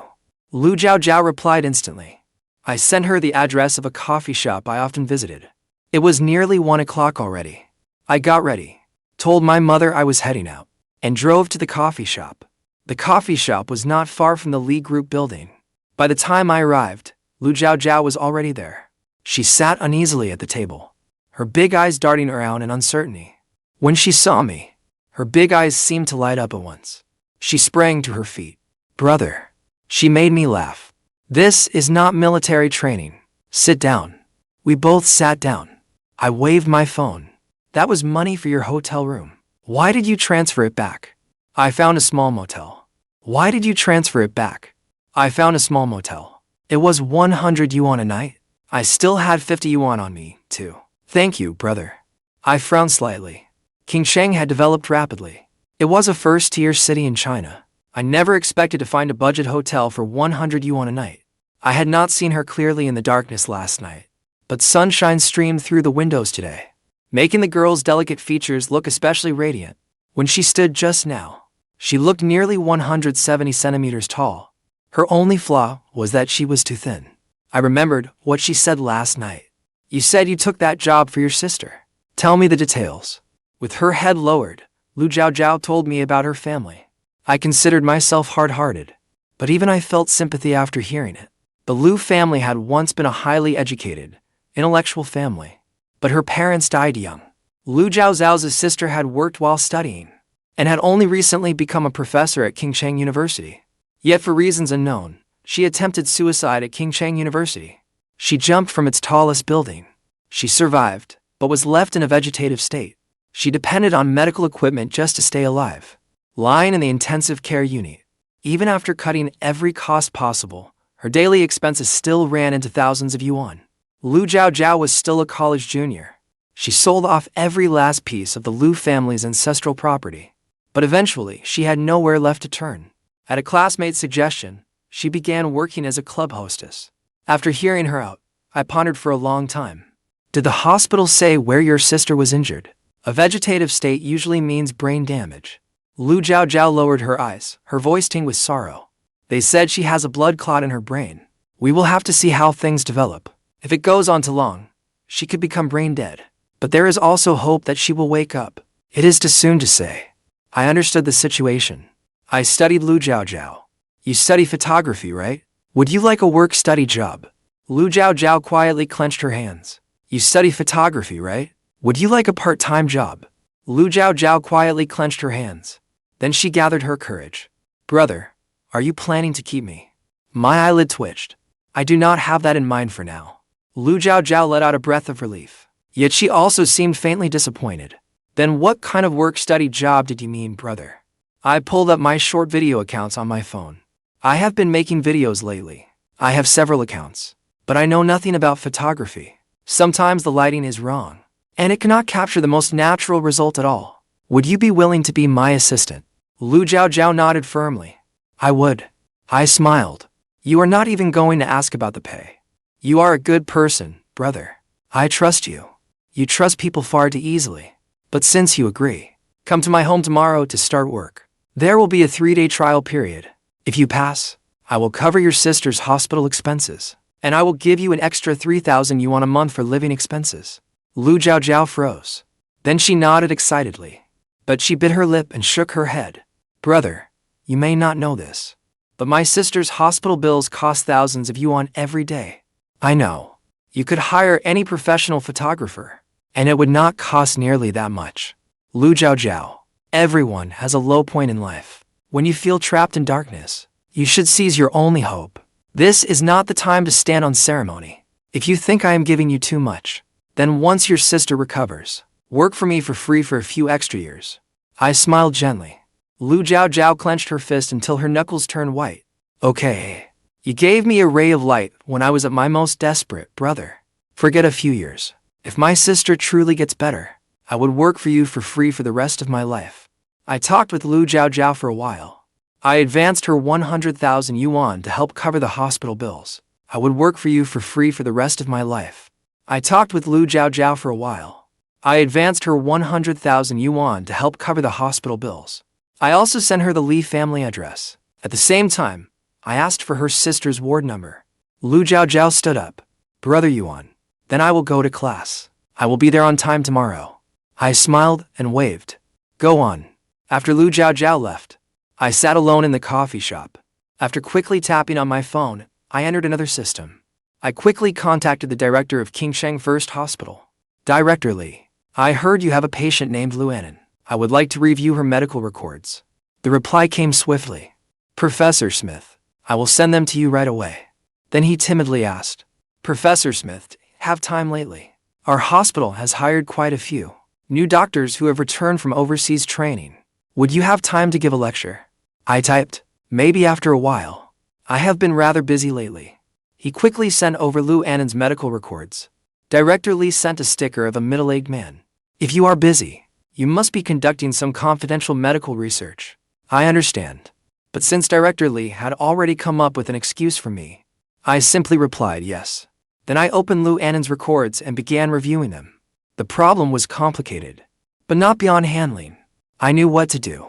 Lu Zhaozhao replied instantly. I sent her the address of a coffee shop I often visited. It was nearly 1 o'clock already. I got ready, told my mother I was heading out, and drove to the coffee shop. The coffee shop was not far from the Li Group building. By the time I arrived, Lu Zhaozhao was already there. She sat uneasily at the table, her big eyes darting around in uncertainty. When she saw me, her big eyes seemed to light up at once. She sprang to her feet. Brother. She made me laugh. This is not military training. Sit down. We both sat down. I waved my phone. That was money for your hotel room. Why did you transfer it back? I found a small motel. Why did you transfer it back? I found a small motel. It was 100 yuan a night. I still had 50 yuan on me, too. Thank you, brother. I frowned slightly. Qingsheng had developed rapidly. It was a first-tier city in China. I never expected to find a budget hotel for 100 yuan a night. I had not seen her clearly in the darkness last night, but sunshine streamed through the windows today, making the girl's delicate features look especially radiant. When she stood just now, she looked nearly 170 centimeters tall. Her only flaw was that she was too thin. I remembered what she said last night. You said you took that job for your sister. Tell me the details. With her head lowered, Lu Zhaozhao told me about her family. I considered myself hard-hearted, but even I felt sympathy after hearing it. The Lu family had once been a highly educated, intellectual family, but her parents died young. Lu Zhaozhao's sister had worked while studying, and had only recently become a professor at Qingcheng University. Yet for reasons unknown, she attempted suicide at Qingcheng University. She jumped from its tallest building. She survived, but was left in a vegetative state. She depended on medical equipment just to stay alive, lying in the intensive care unit. Even after cutting every cost possible, her daily expenses still ran into thousands of yuan. Lu Zhaozhao was still a college junior. She sold off every last piece of the Lu family's ancestral property. But eventually, she had nowhere left to turn. At a classmate's suggestion, she began working as a club hostess. After hearing her out, I pondered for a long time. Did the hospital say where your sister was injured? A vegetative state usually means brain damage. Lu Zhaozhao lowered her eyes, her voice tinged with sorrow. They said she has a blood clot in her brain. We will have to see how things develop. If it goes on too long, she could become brain dead. But there is also hope that she will wake up. It is too soon to say. I understood the situation. I studied Lu Zhaozhao. You study photography, right? Would you like a work-study job? Lu Zhaozhao quietly clenched her hands. You study photography, right? Would you like a part-time job? Lu Zhaozhao quietly clenched her hands. Then she gathered her courage. Brother, are you planning to keep me? My eyelid twitched. I do not have that in mind for now. Lu Zhaozhao let out a breath of relief. Yet she also seemed faintly disappointed. Then what kind of work-study job did you mean, brother? I pulled up my short video accounts on my phone. I have been making videos lately. I have several accounts. But I know nothing about photography. Sometimes the lighting is wrong, and it cannot capture the most natural result at all. Would you be willing to be my assistant? Lu Zhaozhao nodded firmly. I would. I smiled. You are not even going to ask about the pay. You are a good person, brother. I trust you. You trust people far too easily. But since you agree, come to my home tomorrow to start work. There will be a 3-day trial period. If you pass, I will cover your sister's hospital expenses, and I will give you an extra 3,000 yuan a month for living expenses. Lu Zhaozhao froze. Then she nodded excitedly. But she bit her lip and shook her head. Brother, you may not know this, but my sister's hospital bills cost thousands of yuan every day. I know. You could hire any professional photographer, and it would not cost nearly that much. Lu Zhaozhao, everyone has a low point in life. When you feel trapped in darkness, you should seize your only hope. This is not the time to stand on ceremony. If you think I am giving you too much, then once your sister recovers, work for me for free for a few extra years. I smiled gently. Lu Zhaozhao clenched her fist until her knuckles turned white. Okay. You gave me a ray of light when I was at my most desperate, brother. Forget a few years. If my sister truly gets better, I would work for you for free for the rest of my life. I talked with Lu Zhaozhao for a while. I advanced her 100,000 yuan to help cover the hospital bills. I would work for you for free for the rest of my life. I talked with Lu Zhaozhao for a while. I advanced her 100,000 yuan to help cover the hospital bills. I also sent her the Li family address. At the same time, I asked for her sister's ward number. Lu Zhaozhao stood up. Brother Yuan, then I will go to class. I will be there on time tomorrow. I smiled and waved. Go on. After Lu Zhaozhao left, I sat alone in the coffee shop. After quickly tapping on my phone, I entered another system. I quickly contacted the director of Qingcheng First Hospital. Director Li, I heard you have a patient named Luanin. I would like to review her medical records. The reply came swiftly. Professor Smith, I will send them to you right away. Then he timidly asked, Professor Smith, have time lately? Our hospital has hired quite a few new doctors who have returned from overseas training. Would you have time to give a lecture? I typed, maybe after a while. I have been rather busy lately. He quickly sent over Lu Anin's medical records. Director Li sent a sticker of a middle-aged man. If you are busy, you must be conducting some confidential medical research. I understand. But since Director Li had already come up with an excuse for me, I simply replied yes. Then I opened Lu Anin's records and began reviewing them. The problem was complicated, but not beyond handling. I knew what to do.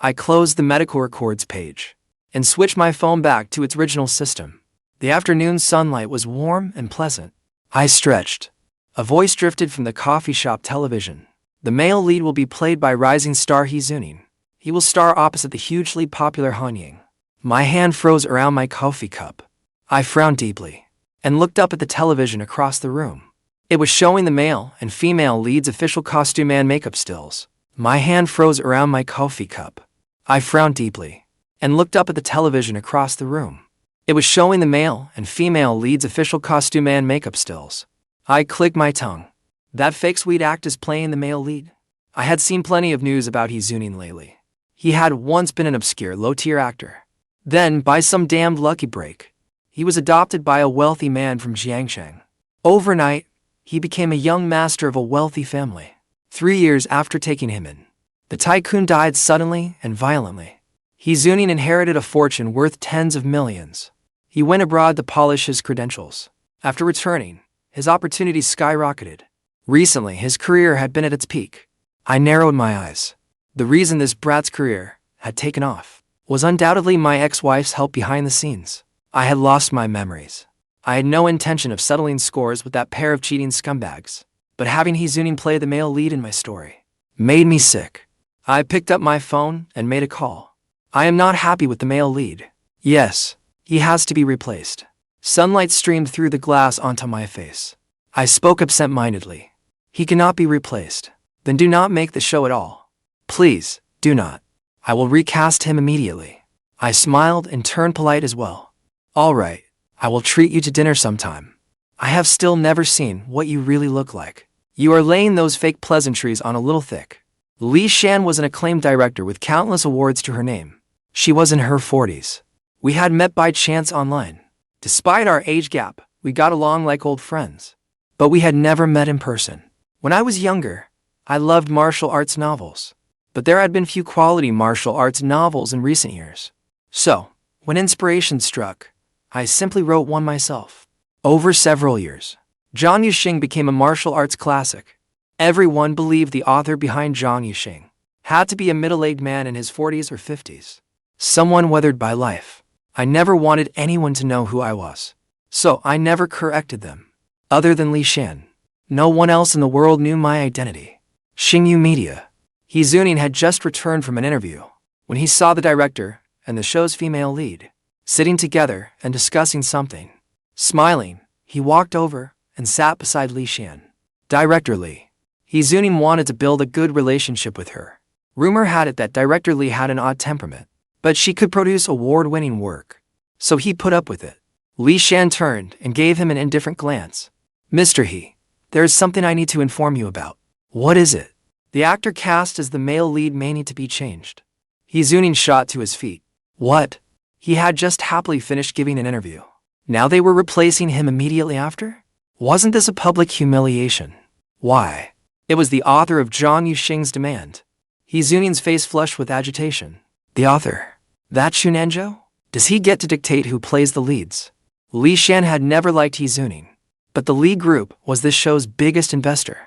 I closed the medical records page and switched my phone back to its original system. The afternoon sunlight was warm and pleasant. I stretched. A voice drifted from the coffee shop television. The male lead will be played by rising star He Zuning. He will star opposite the hugely popular Han Ying. My hand froze around my coffee cup. I frowned deeply and looked up at the television across the room. It was showing the male and female leads' official costume and makeup stills. My hand froze around my coffee cup. I frowned deeply and looked up at the television across the room. It was showing the male and female leads' official costume and makeup stills. I clicked my tongue. That fake sweet act is playing the male lead. I had seen plenty of news about He Zuning lately. He had once been an obscure low-tier actor. Then, by some damned lucky break, he was adopted by a wealthy man from Jiangshang. Overnight, he became a young master of a wealthy family. 3 years after taking him in, the tycoon died suddenly and violently. He Zuning inherited a fortune worth tens of millions. He went abroad to polish his credentials. After returning, his opportunities skyrocketed. Recently, his career had been at its peak. I narrowed my eyes. The reason this brat's career had taken off was undoubtedly my ex-wife's help behind the scenes. I had lost my memories. I had no intention of settling scores with that pair of cheating scumbags. But having He Zuning play the male lead in my story made me sick. I picked up my phone and made a call. I am not happy with the male lead. Yes, he has to be replaced. Sunlight streamed through the glass onto my face. I spoke absent-mindedly. He cannot be replaced. Then do not make the show at all. Please, do not. I will recast him immediately. I smiled and turned polite as well. All right, I will treat you to dinner sometime. I have still never seen what you really look like. You are laying those fake pleasantries on a little thick. Li Shan was an acclaimed director with countless awards to her name. She was in her 40s. We had met by chance online. Despite our age gap, we got along like old friends. But we had never met in person. When I was younger, I loved martial arts novels. But there had been few quality martial arts novels in recent years. So, when inspiration struck, I simply wrote one myself. Over several years, Zhang Yuxing became a martial arts classic. Everyone believed the author behind Zhang Yuxing had to be a middle-aged man in his 40s or 50s. Someone weathered by life. I never wanted anyone to know who I was. So I never corrected them. Other than Li Shan, no one else in the world knew my identity. Xingyu Media. He Zuning had just returned from an interview when he saw the director and the show's female lead sitting together and discussing something. Smiling, he walked over and sat beside Li Shan. Director Li. He Zuning wanted to build a good relationship with her. Rumor had it that Director Li had an odd temperament, but she could produce award-winning work. So he put up with it. Li Shan turned and gave him an indifferent glance. Mr. He, there is something I need to inform you about. What is it? The actor cast as the male lead may need to be changed. He Zuning shot to his feet. What? He had just happily finished giving an interview. Now they were replacing him immediately after? Wasn't this a public humiliation? Why? It was the author of Zhang Yuxing's demand. He Zuning's face flushed with agitation. The author? That Nanzhou? Does he get to dictate who plays the leads? Li Shan had never liked He Zuning. But the Li Group was this show's biggest investor.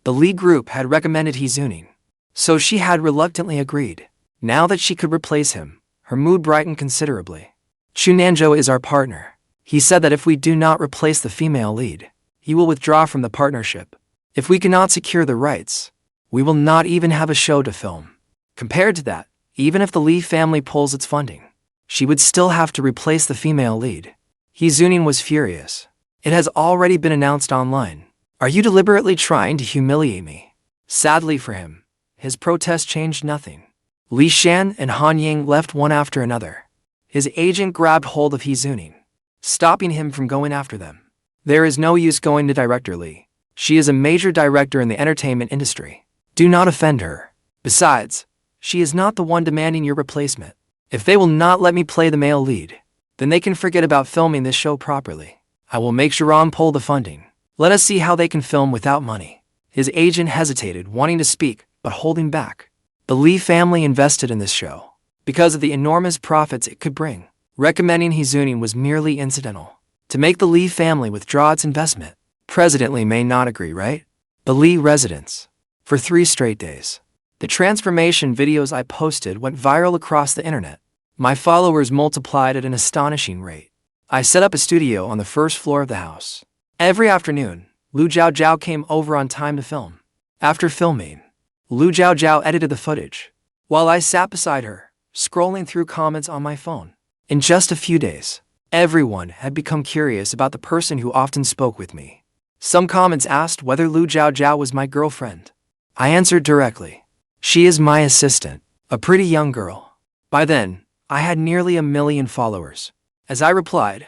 The Li Group had recommended He Zuning. So she had reluctantly agreed. Now that she could replace him, her mood brightened considerably. Nanzhou is our partner. He said that if we do not replace the female lead, he will withdraw from the partnership. If we cannot secure the rights, we will not even have a show to film. Compared to that, even if the Li family pulls its funding, she would still have to replace the female lead. He Zuning was furious. It has already been announced online. Are you deliberately trying to humiliate me? Sadly for him, his protest changed nothing. Li Shan and Han Ying left one after another. His agent grabbed hold of He Zuning, stopping him from going after them. There is no use going to Director Li. She is a major director in the entertainment industry. Do not offend her. Besides, she is not the one demanding your replacement. If they will not let me play the male lead, then they can forget about filming this show properly. I will make Zhiran pull the funding. Let us see how they can film without money. His agent hesitated, wanting to speak, but holding back. The Li family invested in this show because of the enormous profits it could bring. Recommending He Zuning was merely incidental. To make the Li family withdraw its investment, President Li may not agree, right? The Li residence. For 3 straight days, the transformation videos I posted went viral across the internet. My followers multiplied at an astonishing rate. I set up a studio on the first floor of the house. Every afternoon, Lu Zhaozhao came over on time to film. After filming, Lu Zhaozhao edited the footage, while I sat beside her, scrolling through comments on my phone. In just a few days, everyone had become curious about the person who often spoke with me. Some comments asked whether Lu Zhaozhao was my girlfriend. I answered directly. She is my assistant, a pretty young girl. By then, I had nearly 1 million followers. As I replied,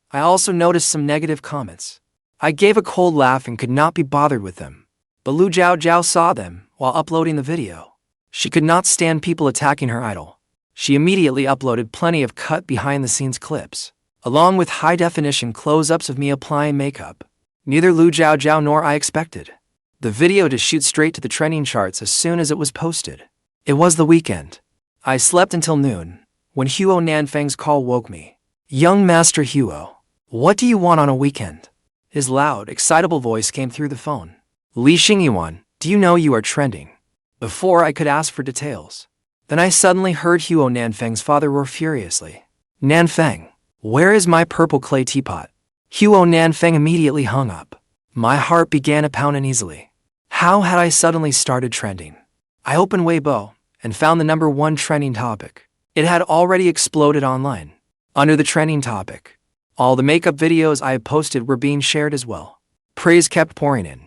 I also noticed some negative comments. I gave a cold laugh and could not be bothered with them. But Lu Zhaozhao saw them while uploading the video. She could not stand people attacking her idol. She immediately uploaded plenty of cut behind-the-scenes clips, along with high-definition close-ups of me applying makeup. Neither Lu Zhaozhao nor I expected the video to shoot straight to the trending charts as soon as it was posted. It was the weekend. I slept until noon, when Huo Nanfeng's call woke me. "Young Master Huo, what do you want on a weekend?" His loud, excitable voice came through the phone. "Li Xingyuan, do you know you are trending?" Before I could ask for details, then I suddenly heard Huo Nanfeng's father roar furiously. "Nanfeng, where is my purple clay teapot?" Huo Nanfeng immediately hung up. My heart began to pound uneasily. How had I suddenly started trending? I opened Weibo and found the #1 trending topic. It had already exploded online. Under the trending topic, all the makeup videos I had posted were being shared as well. Praise kept pouring in.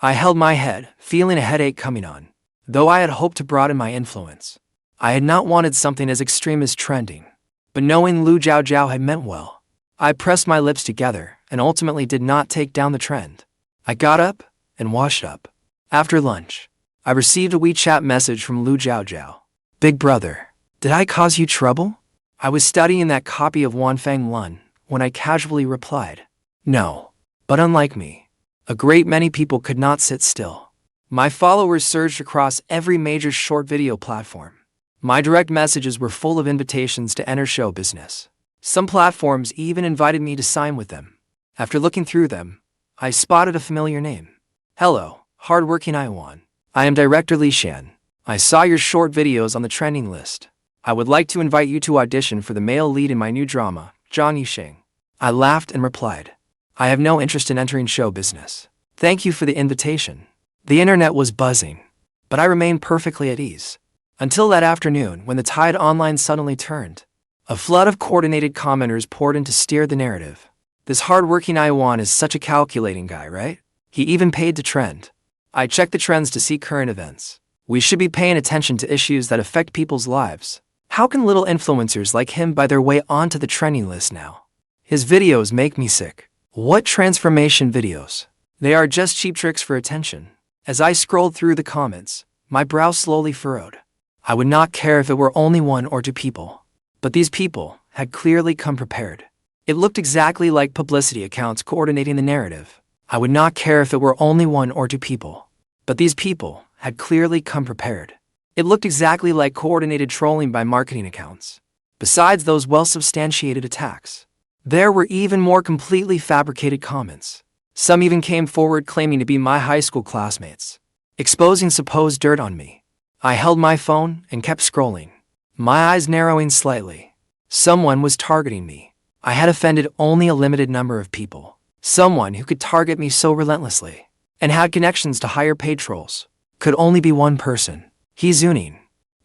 I held my head, feeling a headache coming on. Though I had hoped to broaden my influence, I had not wanted something as extreme as trending. But knowing Lu Zhaozhao had meant well, I pressed my lips together and ultimately did not take down the trend. I got up and washed up. After lunch, I received a WeChat message from Lu Zhaozhao. "Big brother, did I cause you trouble?" I was studying that copy of Wanfeng Lun when I casually replied, "No." But unlike me, a great many people could not sit still. My followers surged across every major short video platform. My direct messages were full of invitations to enter show business. Some platforms even invited me to sign with them. After looking through them, I spotted a familiar name. "Hello, Hardworking A-Yuan. I am Director Li Shan. I saw your short videos on the trending list. I would like to invite you to audition for the male lead in my new drama, Zhang Yixing." I laughed and replied, "I have no interest in entering show business. Thank you for the invitation." The internet was buzzing, but I remained perfectly at ease. Until that afternoon when the tide online suddenly turned. A flood of coordinated commenters poured in to steer the narrative. "This hardworking A-Yuan is such a calculating guy, right? He even paid to trend." I checked the trends to see current events. We should be paying attention to issues that affect people's lives. How can little influencers like him buy their way onto the trending list now? His videos make me sick. What transformation videos? They are just cheap tricks for attention. As I scrolled through the comments, my brow slowly furrowed. I would not care if it were only 1 or 2 people. But these people had clearly come prepared. It looked exactly like publicity accounts coordinating the narrative. I would not care if it were only 1 or 2 people. But these people had clearly come prepared. It looked exactly like coordinated trolling by marketing accounts. Besides those well-substantiated attacks, there were even more completely fabricated comments. Some even came forward claiming to be my high school classmates, exposing supposed dirt on me. I held my phone and kept scrolling, my eyes narrowing slightly. Someone was targeting me. I had offended only a limited number of people. Someone who could target me so relentlessly and had connections to higher paid trolls could only be one person. He Zuning.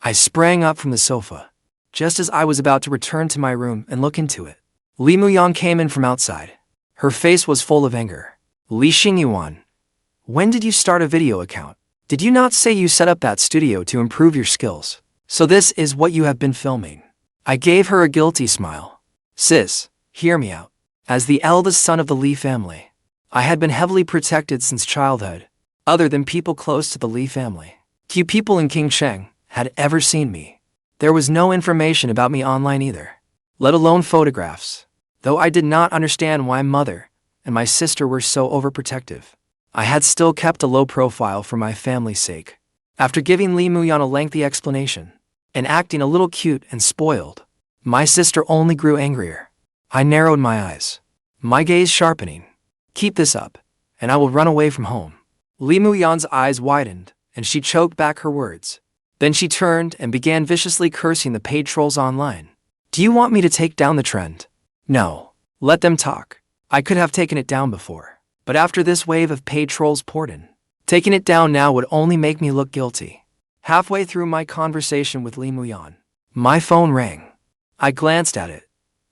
I sprang up from the sofa, just as I was about to return to my room and look into it. Li Muyang came in from outside. Her face was full of anger. "Li Xingyuan, when did you start a video account? Did you not say you set up that studio to improve your skills? So this is what you have been filming?" I gave her a guilty smile. "Sis, hear me out. As the eldest son of the Li family, I had been heavily protected since childhood. Other than people close to the Li family, few people in Qingcheng had ever seen me. There was no information about me online either, let alone photographs. Though I did not understand why mother and my sister were so overprotective, I had still kept a low profile for my family's sake." After giving Li Muyan a lengthy explanation and acting a little cute and spoiled, my sister only grew angrier. I narrowed my eyes, my gaze sharpening. "Keep this up, and I will run away from home." Li Muyan's eyes widened, and she choked back her words. Then she turned and began viciously cursing the paid trolls online. "Do you want me to take down the trend?" "No. Let them talk. I could have taken it down before. But after this wave of paid trolls poured in, taking it down now would only make me look guilty. Halfway through my conversation with Li Muyan, my phone rang. I glanced at it.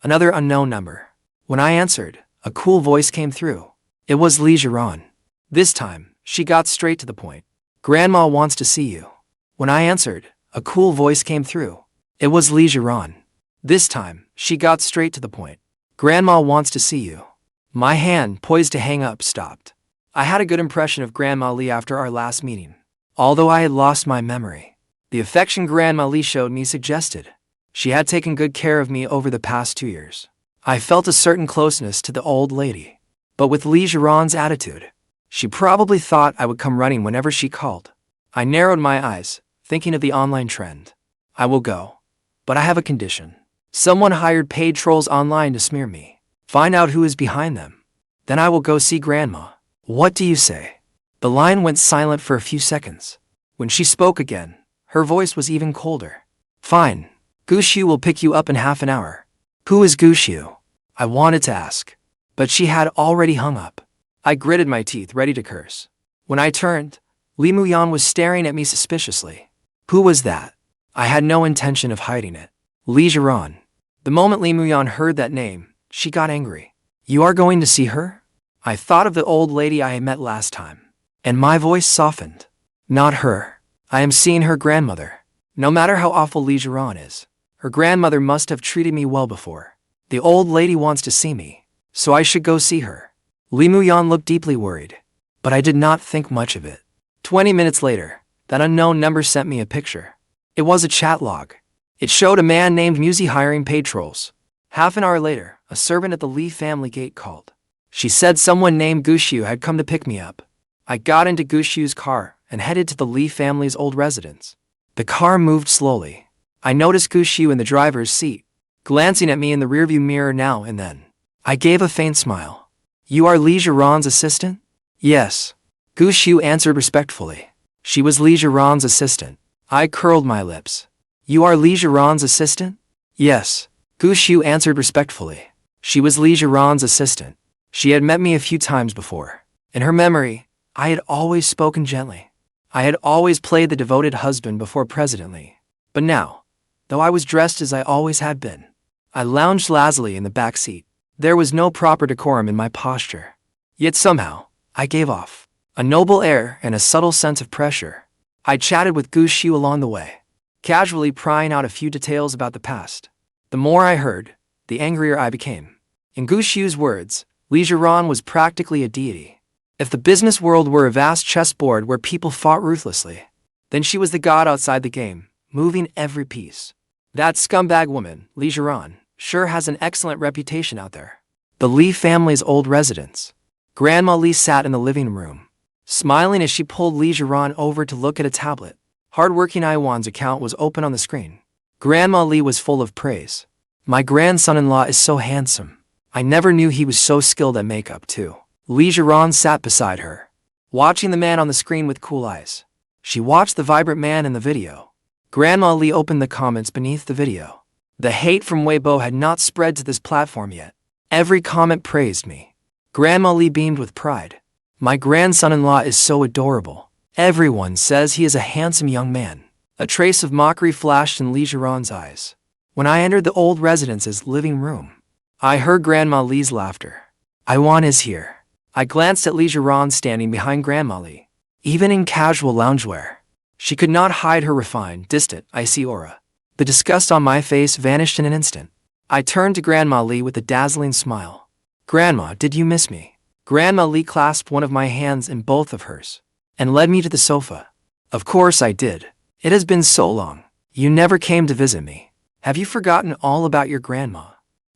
Another unknown number. When I answered, a cool voice came through. It was Li Zhiran. This time, she got straight to the point. Grandma wants to see you. When I answered, a cool voice came through. It was Li Zhiran. This time, she got straight to the point. Grandma wants to see you. My hand, poised to hang up, stopped. I had a good impression of Grandma Li after our last meeting. Although I had lost my memory, the affection Grandma Li showed me suggested she had taken good care of me over the past 2 years. I felt a certain closeness to the old lady. But with Li Zhiran's attitude, she probably thought I would come running whenever she called. I narrowed my eyes, thinking of the online trend. I will go. But I have a condition. Someone hired paid trolls online to smear me. Find out who is behind them. Then I will go see Grandma. What do you say? The line went silent for a few seconds. When she spoke again, her voice was even colder. Fine. Guxiu will pick you up in half an hour. Who is Guxiu? I wanted to ask. But she had already hung up. I gritted my teeth, ready to curse. When I turned, Li Muyan was staring at me suspiciously. Who was that? I had no intention of hiding it. Li Zhiran. The moment Li Muyan heard that name, she got angry. You are going to see her? I thought of the old lady I had met last time, and my voice softened. Not her. I am seeing her grandmother. No matter how awful Li Zhiran is, her grandmother must have treated me well before. The old lady wants to see me, so I should go see her. Li Muyan looked deeply worried, but I did not think much of it. 20 minutes later, that unknown number sent me a picture. It was a chat log. It showed a man named Musi hiring paid trolls. Half an hour later, a servant at the Li family gate called. She said someone named Guxiu had come to pick me up. I got into Guxiu's car and headed to the Li family's old residence. The car moved slowly. I noticed Guxiu in the driver's seat, glancing at me in the rearview mirror now and then. I gave a faint smile. You are Li Zhiran's assistant? Yes. Guxiu answered respectfully. She was Li Zhiran's assistant. I curled my lips. You are Li Zhiran's assistant? Yes. Guxiu answered respectfully. She was Li Zhiran's assistant. She had met me a few times before. In her memory, I had always spoken gently. I had always played the devoted husband before President Li. But now, though I was dressed as I always had been, I lounged lazily in the back seat. There was no proper decorum in my posture. Yet somehow, I gave off a noble air and a subtle sense of pressure. I chatted with Guxiu along the way, casually prying out a few details about the past. The more I heard, the angrier I became. In Guxiu's words, Li Zhiran was practically a deity. If the business world were a vast chessboard where people fought ruthlessly, then she was the god outside the game, moving every piece. That scumbag woman, Li Zhiran, sure has an excellent reputation out there. The Li family's old residence. Grandma Li sat in the living room, smiling as she pulled Li Zhiran over to look at a tablet. Hardworking A-Yuan's account was open on the screen. Grandma Li was full of praise. My grandson-in-law is so handsome. I never knew he was so skilled at makeup, too. Li Zhiran sat beside her, watching the man on the screen with cool eyes. She watched the vibrant man in the video. Grandma Li opened the comments beneath the video. The hate from Weibo had not spread to this platform yet. Every comment praised me. Grandma Li beamed with pride. My grandson-in-law is so adorable. Everyone says he is a handsome young man. A trace of mockery flashed in Li Zhiran's eyes. When I entered the old residence's living room, I heard Grandma Li's laughter. A-Yuan is here. I glanced at Li Zhiran standing behind Grandma Li. Even in casual loungewear, she could not hide her refined, distant, icy aura. The disgust on my face vanished in an instant. I turned to Grandma Li with a dazzling smile. Grandma, did you miss me? Grandma Li clasped one of my hands in both of hers and led me to the sofa. Of course I did. It has been so long. You never came to visit me. Have you forgotten all about your grandma?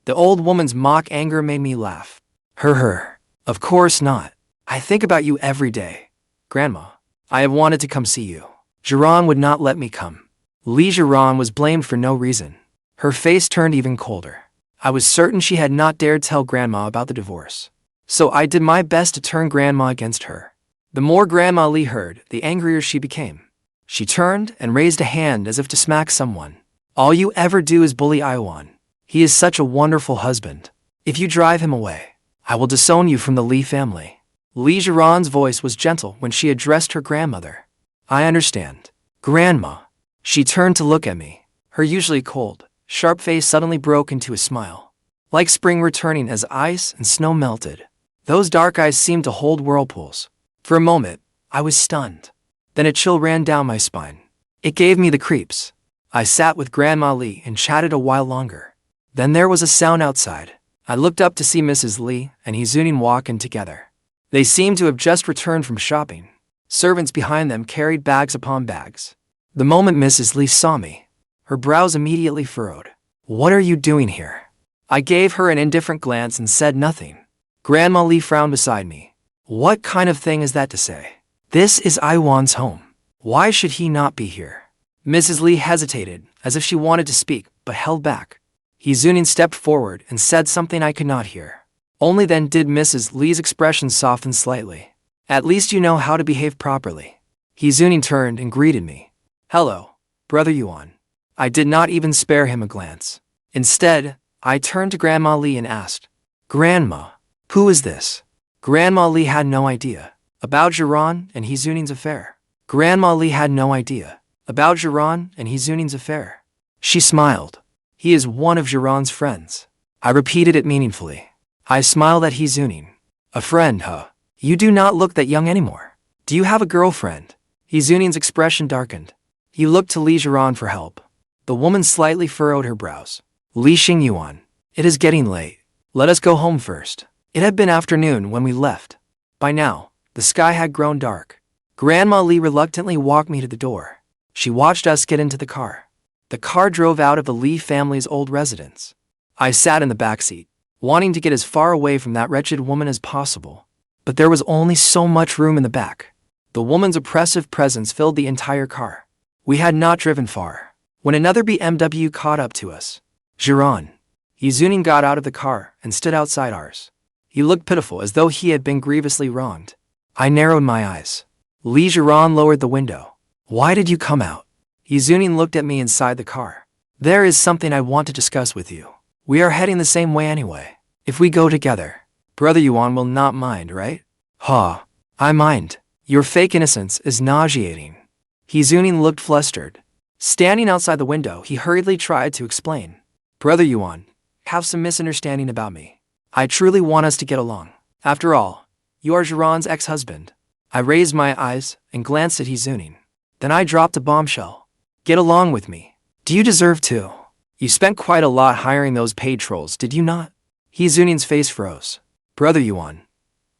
The old woman's mock anger made me laugh. Her. Of course not. I think about you every day. Grandma, I have wanted to come see you. Zhiran would not let me come. Li Zhiran was blamed for no reason. Her face turned even colder. I was certain she had not dared tell Grandma about the divorce. So I did my best to turn Grandma against her. The more Grandma Li heard, the angrier she became. She turned and raised a hand as if to smack someone. All you ever do is bully A-Yuan. He is such a wonderful husband. If you drive him away, I will disown you from the Li family. Li Zhiran's voice was gentle when she addressed her grandmother. I understand. Grandma. She turned to look at me. Her usually cold, sharp face suddenly broke into a smile. Like spring returning as ice and snow melted. Those dark eyes seemed to hold whirlpools. For a moment, I was stunned. Then a chill ran down my spine. It gave me the creeps. I sat with Grandma Li and chatted a while longer. Then there was a sound outside. I looked up to see Mrs. Li and Zunin walk in together. They seemed to have just returned from shopping. Servants behind them carried bags upon bags. The moment Mrs. Li saw me, her brows immediately furrowed. What are you doing here? I gave her an indifferent glance and said nothing. Grandma Li frowned beside me. What kind of thing is that to say? This is A-Yuan's home. Why should he not be here? Mrs. Li hesitated, as if she wanted to speak, but held back. Zunin stepped forward and said something I could not hear. Only then did Mrs. Li's expression soften slightly. At least you know how to behave properly. Zunin turned and greeted me. Hello, Brother Yuan. I did not even spare him a glance. Instead, I turned to Grandma Li and asked, Grandma, who is this? Grandma Li had no idea about Zhiran and Zunin's affair. Grandma Li had no idea about Zhiran and Zunin's affair. She smiled. He is one of Zhiran's friends. I repeated it meaningfully. I smiled at Zunin. A friend, huh? You do not look that young anymore. Do you have a girlfriend? Zunin's expression darkened. He looked to Li Zhiran for help. The woman slightly furrowed her brows. Li Xingyuan, it is getting late. Let us go home first. It had been afternoon when we left. By now, the sky had grown dark. Grandma Li reluctantly walked me to the door. She watched us get into the car. The car drove out of the Li family's old residence. I sat in the back seat, wanting to get as far away from that wretched woman as possible. But there was only so much room in the back. The woman's oppressive presence filled the entire car. We had not driven far when another BMW caught up to us. Zhiran. Zunin got out of the car and stood outside ours. He looked pitiful, as though he had been grievously wronged. I narrowed my eyes. Li Zhiran lowered the window. Why did you come out? Zunin looked at me inside the car. There is something I want to discuss with you. We are heading the same way anyway. If we go together, Brother Yuan will not mind, right? Ha, I mind. Your fake innocence is nauseating. Zunin looked flustered. Standing outside the window, he hurriedly tried to explain. Brother Yuan, have some misunderstanding about me. I truly want us to get along. After all, you are Zhiran's ex-husband. I raised my eyes and glanced at Zunin. Then I dropped a bombshell. Get along with me. Do you deserve to? You spent quite a lot hiring those paid trolls, did you not? Zunin's face froze. Brother Yuan,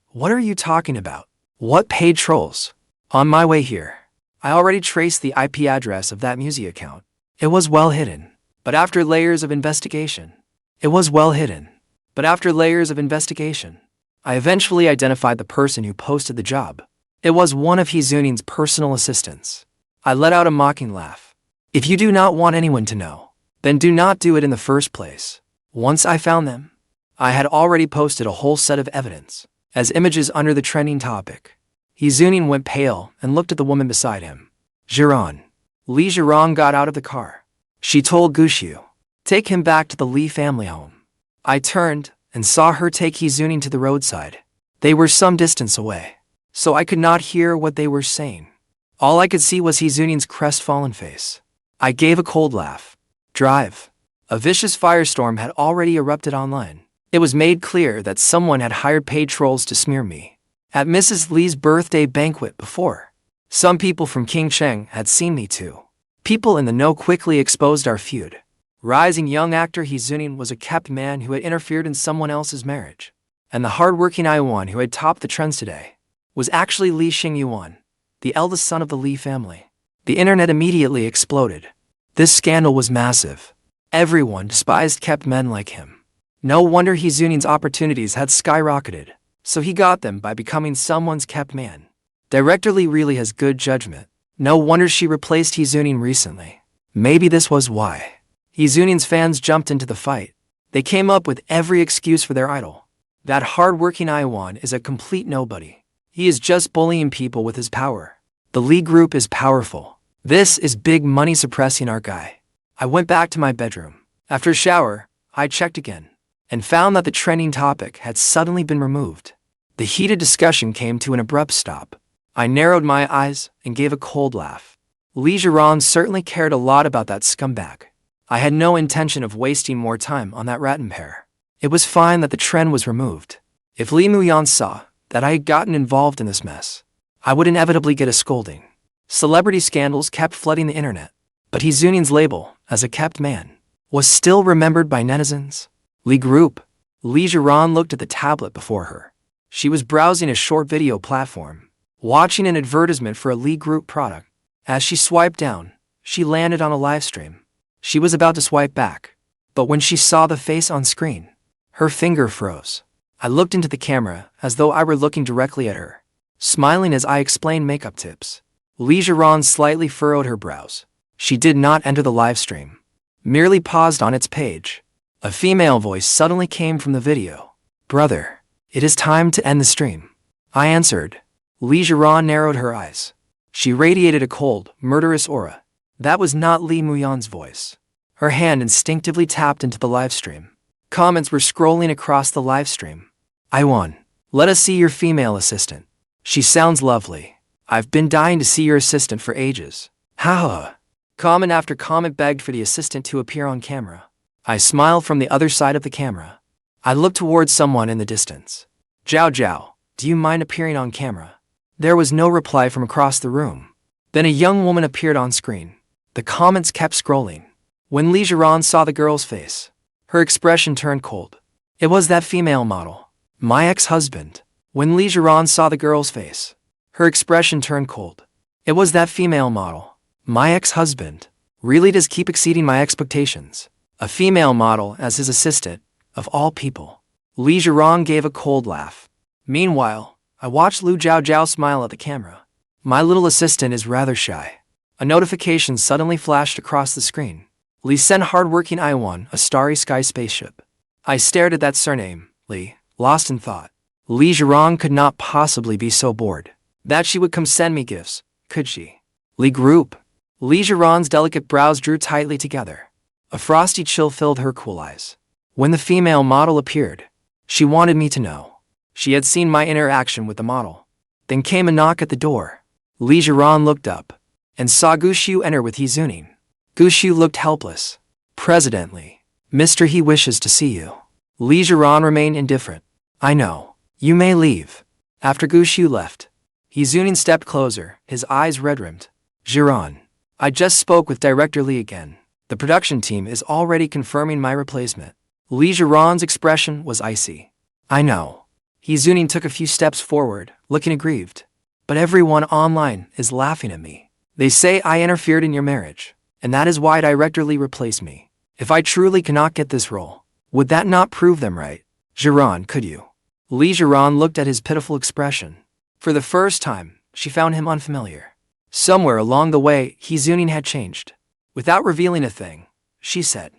what are you talking about? What paid trolls? On my way here, I already traced the IP address of that Musi account. It was well hidden. But after layers of investigation, I eventually identified the person who posted the job. It was one of Zunin's personal assistants. I let out a mocking laugh. If you do not want anyone to know, then do not do it in the first place. Once I found them, I had already posted a whole set of evidence as images under the trending topic. Zunin went pale and looked at the woman beside him. Zhiran. Li Zhiran got out of the car. She told Guxiu, take him back to the Li family home. I turned and saw her take Zunin to the roadside. They were some distance away, so I could not hear what they were saying. All I could see was Zunin's crestfallen face. I gave a cold laugh. Drive. A vicious firestorm had already erupted online. It was made clear that someone had hired paid trolls to smear me at Mrs. Li's birthday banquet before. Some people from King Cheng had seen me too. People in the know quickly exposed our feud. Rising young actor Zunin was a kept man who had interfered in someone else's marriage. And the hardworking A-Yuan who had topped the trends today was actually Li Xingyuan, the eldest son of the Li family. The internet immediately exploded. This scandal was massive. Everyone despised kept men like him. No wonder Zunin's opportunities had skyrocketed, so he got them by becoming someone's kept man. Director Li really has good judgment. No wonder she replaced Zunin recently. Maybe this was why. Zunin's fans jumped into the fight. They came up with every excuse for their idol. That hard-working A-Yuan is a complete nobody. He is just bullying people with his power. The Li group is powerful. This is big money suppressing our guy. I went back to my bedroom. After a shower, I checked again and found that the trending topic had suddenly been removed. The heated discussion came to an abrupt stop. I narrowed my eyes and gave a cold laugh. Li Zhiran certainly cared a lot about that scumbag. I had no intention of wasting more time on that rattan pair. It was fine that the trend was removed. If Li Muyan saw that I had gotten involved in this mess, I would inevitably get a scolding. Celebrity scandals kept flooding the internet, but Hezunin's label, as a kept man, was still remembered by netizens. Li Group. Li Zhiran looked at the tablet before her. She was browsing a short video platform, watching an advertisement for a Li Group product. As she swiped down, she landed on a live stream. She was about to swipe back, but when she saw the face on screen, her finger froze. I looked into the camera as though I were looking directly at her, smiling as I explained makeup tips. Li Zhiran slightly furrowed her brows. She did not enter the live stream, merely paused on its page. A female voice suddenly came from the video. "Brother, it is time to end the stream." I answered. Li Zhiran narrowed her eyes. She radiated a cold, murderous aura. That was not Li Muyan's voice. Her hand instinctively tapped into the live stream. Comments were scrolling across the live stream. "A-Yuan, let us see your female assistant. She sounds lovely. I've been dying to see your assistant for ages." Ha. Comment after comment begged for the assistant to appear on camera. I smiled from the other side of the camera. I looked towards someone in the distance. "Zhaozhao, do you mind appearing on camera?" There was no reply from across the room. Then a young woman appeared on screen. The comments kept scrolling. When Li Zhiran saw the girl's face, her expression turned cold. It was that female model, my ex-husband. When Li Zhiran saw the girl's face, her expression turned cold. It was that female model, my ex-husband. Really does keep exceeding my expectations. A female model as his assistant, of all people. Li Zhiran gave a cold laugh. Meanwhile, I watched Lu Zhaozhao smile at the camera. My little assistant is rather shy. A notification suddenly flashed across the screen. Li sent Hardworking A-Yuan a starry sky spaceship. I stared at that surname, Li, lost in thought. Li Zhiran could not possibly be so bored that she would come send me gifts, could she? Li Group. Li Zhiran's delicate brows drew tightly together. A frosty chill filled her cool eyes. When the female model appeared, she wanted me to know. She had seen my interaction with the model. Then came a knock at the door. Li Zhiran looked up and saw Guxiu enter with Hezuning. Guxiu looked helpless. "President Li, Mr. He wishes to see you." Li Zhiran remained indifferent. "I know. You may leave." After Guxiu left, Hezuning stepped closer, his eyes red-rimmed. "Zhiran, I just spoke with Director Li again. The production team is already confirming my replacement." Li Zhiran's expression was icy. "I know." Hezuning took a few steps forward, looking aggrieved. "But everyone online is laughing at me. They say I interfered in your marriage, and that is why Director Li replaced me. If I truly cannot get this role, would that not prove them right? Zhiran, could you?" Li Zhiran looked at his pitiful expression. For the first time, she found him unfamiliar. Somewhere along the way, Hezuning had changed. Without revealing a thing, she said,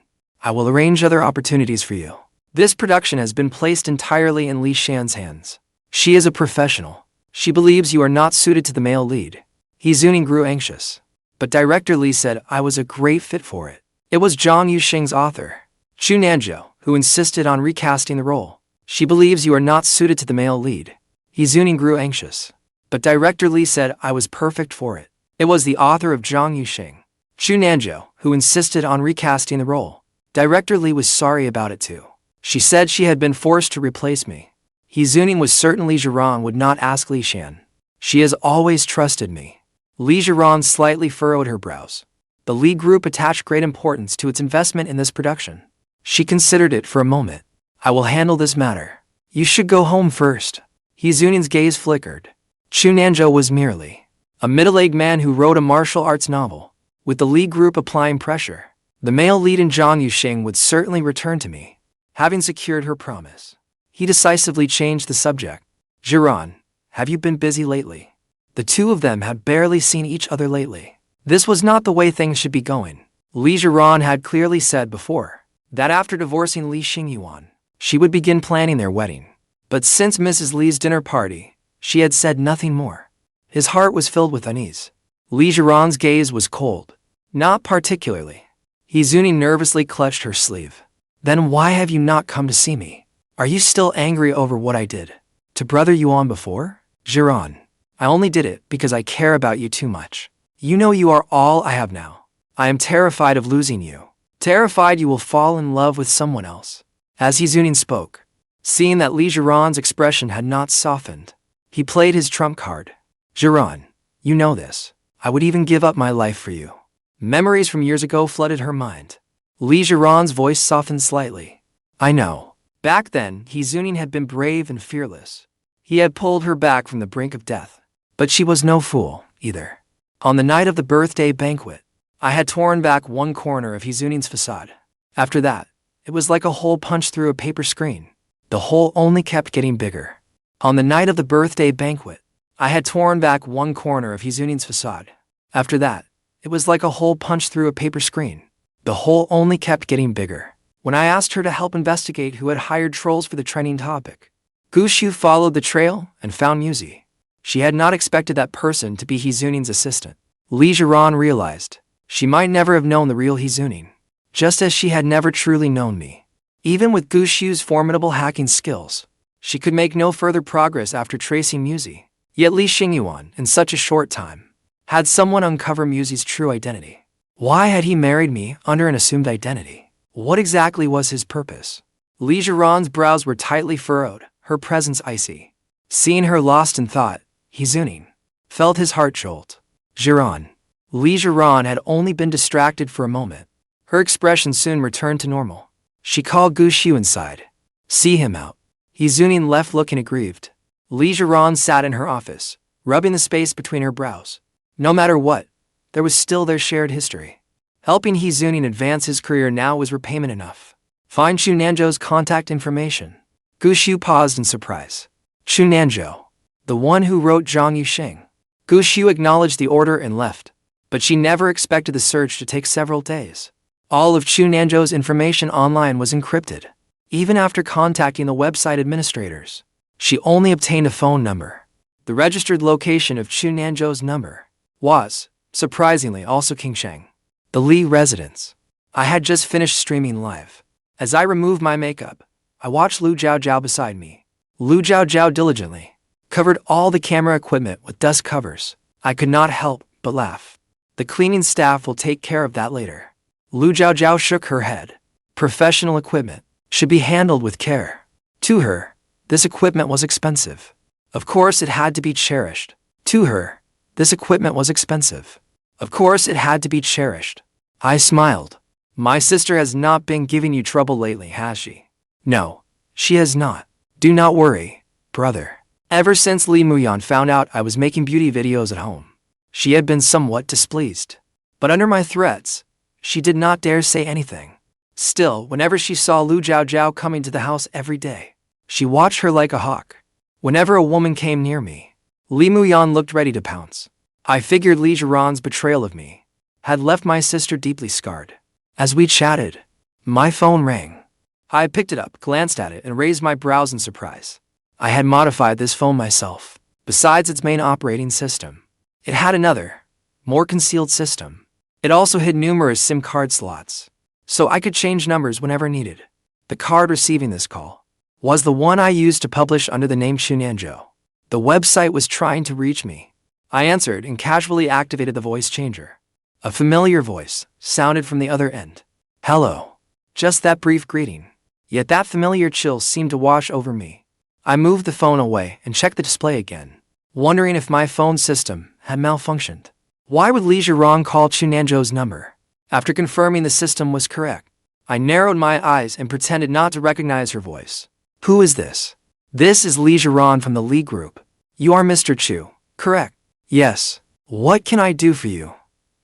"I will arrange other opportunities for you. This production has been placed entirely in Li Shan's hands. She is a professional. She believes you are not suited to the male lead." Hezuning grew anxious. But Director Li said I was a great fit for it. It was Zhang Yuxing's author, Chu Nanzhou, who insisted on recasting the role. "She believes you are not suited to the male lead." Hezuning grew anxious. But Director Li said I was perfect for it. It was the author of Zhang Yuxing, Chu Nanzhou, who insisted on recasting the role. Director Li was sorry about it too. She said she had been forced to replace me. Hezuning was certain Li Zhiran would not ask Li Shan. She has always trusted me. Li Zhiran slightly furrowed her brows. The Li Group attached great importance to its investment in this production. She considered it for a moment. "I will handle this matter. You should go home first." Hezuning's gaze flickered. Chu Nanzhou was merely a middle-aged man who wrote a martial arts novel. With the Li Group applying pressure, the male lead in Zhang Yuxing would certainly return to me. Having secured her promise, he decisively changed the subject. "Zhiran, have you been busy lately?" The two of them had barely seen each other lately. This was not the way things should be going. Li Zhiran had clearly said before that after divorcing Li Xingyuan, she would begin planning their wedding. But since Mrs. Li's dinner party, she had said nothing more. His heart was filled with unease. Li Zhiran's gaze was cold. "Not particularly." Hezuning nervously clutched her sleeve. "Then why have you not come to see me? Are you still angry over what I did?" To brother A-Yuan before? Zhiran. I only did it because I care about you too much. You know you are all I have now. I am terrified of losing you. Terrified you will fall in love with someone else. As Zhunin spoke, seeing that Zhiran's expression had not softened, he played his trump card. Zhiran, you know this. I would even give up my life for you. Memories from years ago flooded her mind. Zhiran's voice softened slightly. I know. Back then, Zhunin had been brave and fearless. He had pulled her back from the brink of death. But she was no fool, either. On the night of the birthday banquet, I had torn back one corner of Zhunin's facade. After that, it was like a hole punched through a paper screen. The hole only kept getting bigger. On the night of the birthday banquet, I had torn back one corner of Zhunin's facade. After that, it was like a hole punched through a paper screen. The hole only kept getting bigger. When I asked her to help investigate who had hired trolls for the trending topic, Guxiu followed the trail and found Muzi. She had not expected that person to be Zhunin's assistant. Zhiran realized she might never have known the real Zhunin, just as she had never truly known me. Even with Guxiu's formidable hacking skills, she could make no further progress after tracing Muzi. Yet A-Yuan, in such a short time, had someone uncover Muzi's true identity. Why had he married me under an assumed identity? What exactly was his purpose? Zhiran's brows were tightly furrowed, her presence icy. Seeing her lost in thought, Zhunin felt his heart jolt. Zhiran. Zhiran had only been distracted for a moment. Her expression soon returned to normal. She called Guxiu inside. See him out. Zhunin left looking aggrieved. Zhiran sat in her office, rubbing the space between her brows. No matter what, there was still their shared history. Helping Zhunin advance his career now was repayment enough. Find Chu Nanzhou's contact information. Guxiu paused in surprise. Chu Nanzhou. The one who wrote Zhang Yuxing. Guxiu acknowledged the order and left, but she never expected the search to take several days. All of Chu Nanzhou's information online was encrypted. Even after contacting the website administrators, she only obtained a phone number. The registered location of Chu Nanzhou's number was, surprisingly, also Qingsheng, the Li residence. I had just finished streaming live. As I removed my makeup, I watched Lu Zhaozhao beside me. Lu Zhaozhao diligently covered all the camera equipment with dust covers. I could not help but laugh. The cleaning staff will take care of that later. Lu Zhaozhao shook her head. Professional equipment should be handled with care. To her, this equipment was expensive. Of course it had to be cherished. To her, this equipment was expensive. Of course it had to be cherished. I smiled. My sister has not been giving you trouble lately, has she? No, she has not. Do not worry, brother. Ever since Li Muyan found out I was making beauty videos at home, she had been somewhat displeased. But under my threats, she did not dare say anything. Still, whenever she saw Lu Zhaozhao coming to the house every day, she watched her like a hawk. Whenever a woman came near me, Li Muyan looked ready to pounce. I figured Zhiran's betrayal of me had left my sister deeply scarred. As we chatted, my phone rang. I picked it up, glanced at it, and raised my brows in surprise. I had modified this phone myself. Besides its main operating system, it had another, more concealed system. It also hid numerous SIM card slots, so I could change numbers whenever needed. The card receiving this call was the one I used to publish under the name Chu Nanzhou. The website was trying to reach me. I answered and casually activated the voice changer. A familiar voice sounded from the other end. Hello. Just that brief greeting. Yet that familiar chill seemed to wash over me. I moved the phone away and checked the display again, wondering if my phone system had malfunctioned. Why would Zhiran call Chu Nanzhou's number? After confirming the system was correct, I narrowed my eyes and pretended not to recognize her voice. Who is this? This is Zhiran from the Li group. You are Mr. Chu, correct? Yes. What can I do for you,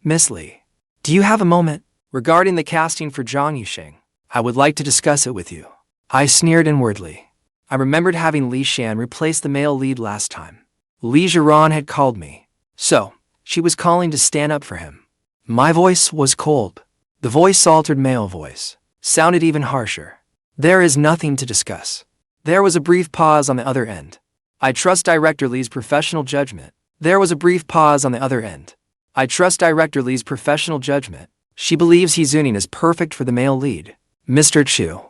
Miss Li? Do you have a moment? Regarding the casting for Zhang Yuxing, I would like to discuss it with you. I sneered inwardly. I remembered having Li Shan replace the male lead last time. Zhiran had called me, so she was calling to stand up for him. My voice was cold. The voice-altered male voice sounded even harsher. There is nothing to discuss. There was a brief pause on the other end. I trust Director Li's professional judgment. There was a brief pause on the other end. I trust Director Li's professional judgment. She believes Zhunin is perfect for the male lead. Mr. Chu,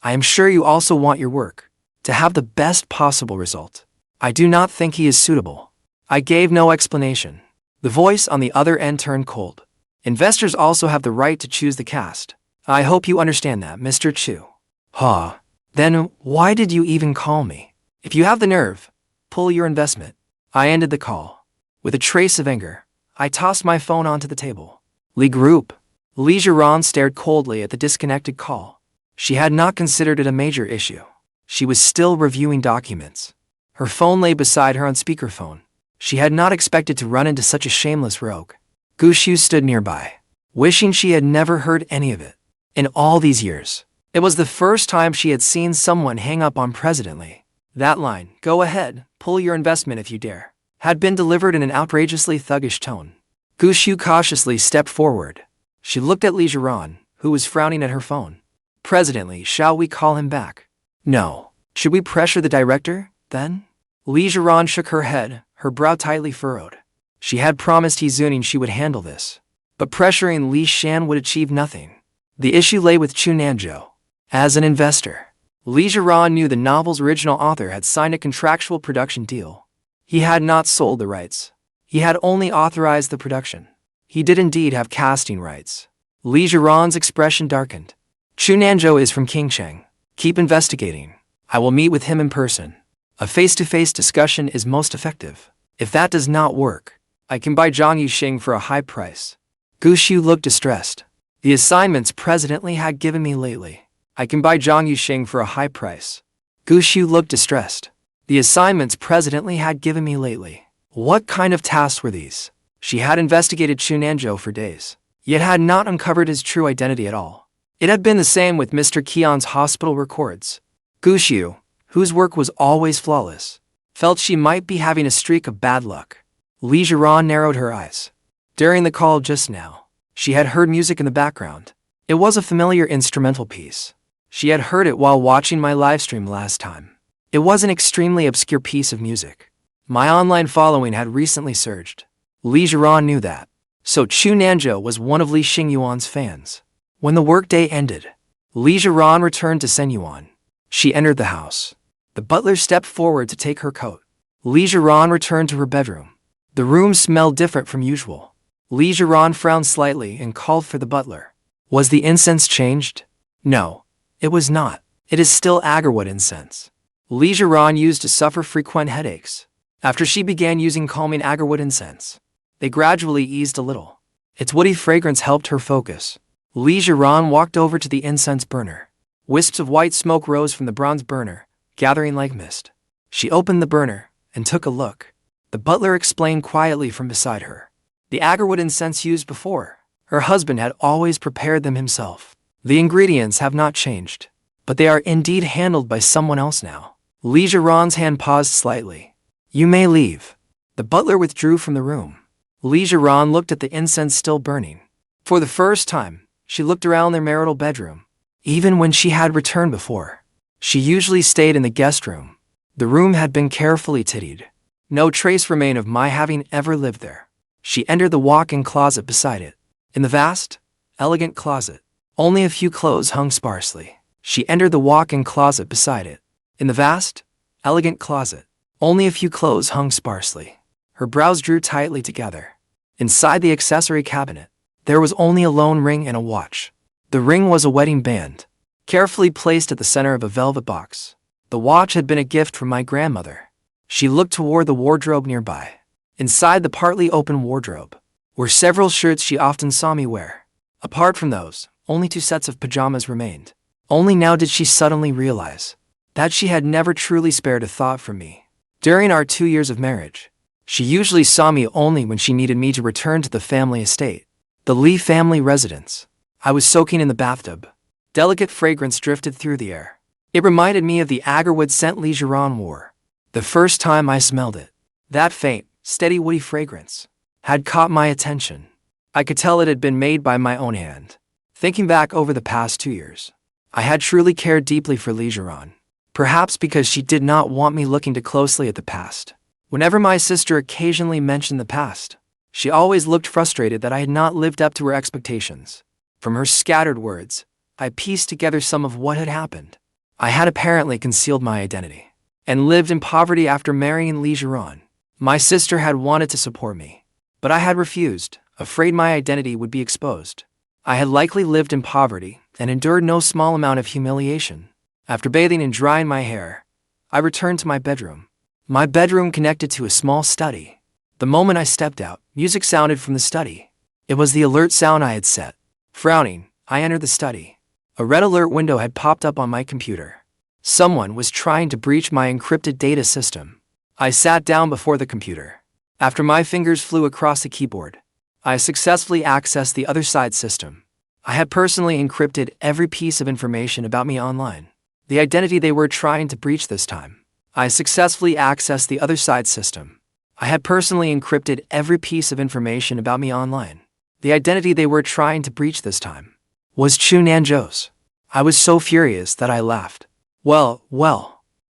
I am sure you also want your work to have the best possible result. I do not think he is suitable. I gave no explanation. The voice on the other end turned cold. Investors also have the right to choose the cast. I hope you understand that, Mr. Chu. Huh. Then why did you even call me? If you have the nerve, pull your investment. I ended the call. With a trace of anger, I tossed my phone onto the table. Li Group. Li Zhiran stared coldly at the disconnected call. She had not considered it a major issue. She was still reviewing documents. Her phone lay beside her on speakerphone. She had not expected to run into such a shameless rogue. Gu Xiu stood nearby, wishing she had never heard any of it. In all these years, it was the first time she had seen someone hang up on President Li. That line, "Go ahead, pull your investment if you dare," had been delivered in an outrageously thuggish tone. Gu Xiu cautiously stepped forward. She looked at Li Zhiran, who was frowning at her phone. "President Li, shall we call him back?" "No. Should we pressure the director, then?" Li Zhiran shook her head, her brow tightly furrowed. She had promised He Zuning she would handle this. But pressuring Li Shan would achieve nothing. The issue lay with Chu Nanzhou. As an investor, Li Zhiran knew the novel's original author had signed a contractual production deal. He had not sold the rights. He had only authorized the production. He did indeed have casting rights. Li Zhiran's expression darkened. "Chu Nanzhou is from Qingcheng. Keep investigating. I will meet with him in person. A face-to-face discussion is most effective. If that does not work, I can buy Zhang Yuxing for a high price." Gu Xiu looked distressed. "The assignments President Li had given me lately. I can buy Zhang Yuxing for a high price." Gu Xiu looked distressed. "The assignments President Li had given me lately. What kind of tasks were these?" She had investigated Chu Nanzhou for days, yet had not uncovered his true identity at all. It had been the same with Mr. Qian's hospital records. Gu Xiu, whose work was always flawless, felt she might be having a streak of bad luck. Li Zhiran narrowed her eyes. During the call just now, she had heard music in the background. It was a familiar instrumental piece. She had heard it while watching my livestream last time. It was an extremely obscure piece of music. My online following had recently surged. Li Zhiran knew that. So Chu Nanzhou was one of Li Xingyuan's fans. When the workday ended, Li Zhiran returned to Senyuan. She entered the house. The butler stepped forward to take her coat. Li Zhiran returned to her bedroom. The room smelled different from usual. Li Zhiran frowned slightly and called for the butler. Was the incense changed? No, it was not. It is still agarwood incense. Li Zhiran used to suffer frequent headaches. After she began using calming agarwood incense, they gradually eased a little. Its woody fragrance helped her focus. Li Zhiran walked over to the incense burner. Wisps of white smoke rose from the bronze burner, gathering like mist. She opened the burner and took a look. The butler explained quietly from beside her. The agarwood incense used before, her husband had always prepared them himself. The ingredients have not changed, but they are indeed handled by someone else now. Li Zhiran's hand paused slightly. "You may leave." The butler withdrew from the room. Li Zhiran looked at the incense still burning. For the first time, she looked around their marital bedroom. Even when she had returned before, she usually stayed in the guest room. The room had been carefully tidied. No trace remained of my having ever lived there. She entered the walk-in closet beside it. In the vast, elegant closet, only a few clothes hung sparsely. She entered the walk-in closet beside it. In the vast, elegant closet, only a few clothes hung sparsely. Her brows drew tightly together. Inside the accessory cabinet, there was only a lone ring and a watch. The ring was a wedding band, carefully placed at the center of a velvet box. The watch had been a gift from my grandmother. She looked toward the wardrobe nearby. Inside the partly open wardrobe were several shirts she often saw me wear. Apart from those, only 2 sets of pajamas remained. Only now did she suddenly realize that she had never truly spared a thought for me. During our 2 years of marriage, she usually saw me only when she needed me to return to the family estate, the Li family residence. I was soaking in the bathtub. Delicate fragrance drifted through the air. It reminded me of the agarwood scent Li Zhiran wore. The first time I smelled it, that faint, steady woody fragrance had caught my attention. I could tell it had been made by my own hand. Thinking back over the past 2 years, I had truly cared deeply for Li Zhiran. Perhaps because she did not want me looking too closely at the past. Whenever my sister occasionally mentioned the past, she always looked frustrated that I had not lived up to her expectations. From her scattered words, I pieced together some of what had happened. I had apparently concealed my identity. and lived in poverty after marrying Li Zhiran. My sister had wanted to support me, but I had refused, afraid my identity would be exposed. I had likely lived in poverty and endured no small amount of humiliation. After bathing and drying my hair, I returned to my bedroom. My bedroom connected to a small study. The moment I stepped out, music sounded from the study. It was the alert sound I had set. Frowning, I entered the study. A red alert window had popped up on my computer. Someone was trying to breach my encrypted data system. I sat down before the computer. After my fingers flew across the keyboard, I successfully accessed the other side system. I had personally encrypted every piece of information about me online. The identity they were trying to breach this time. I successfully accessed the other side system. I had personally encrypted every piece of information about me online. The identity they were trying to breach this time was Chu Nanzhou's. I was so furious that I laughed. Well,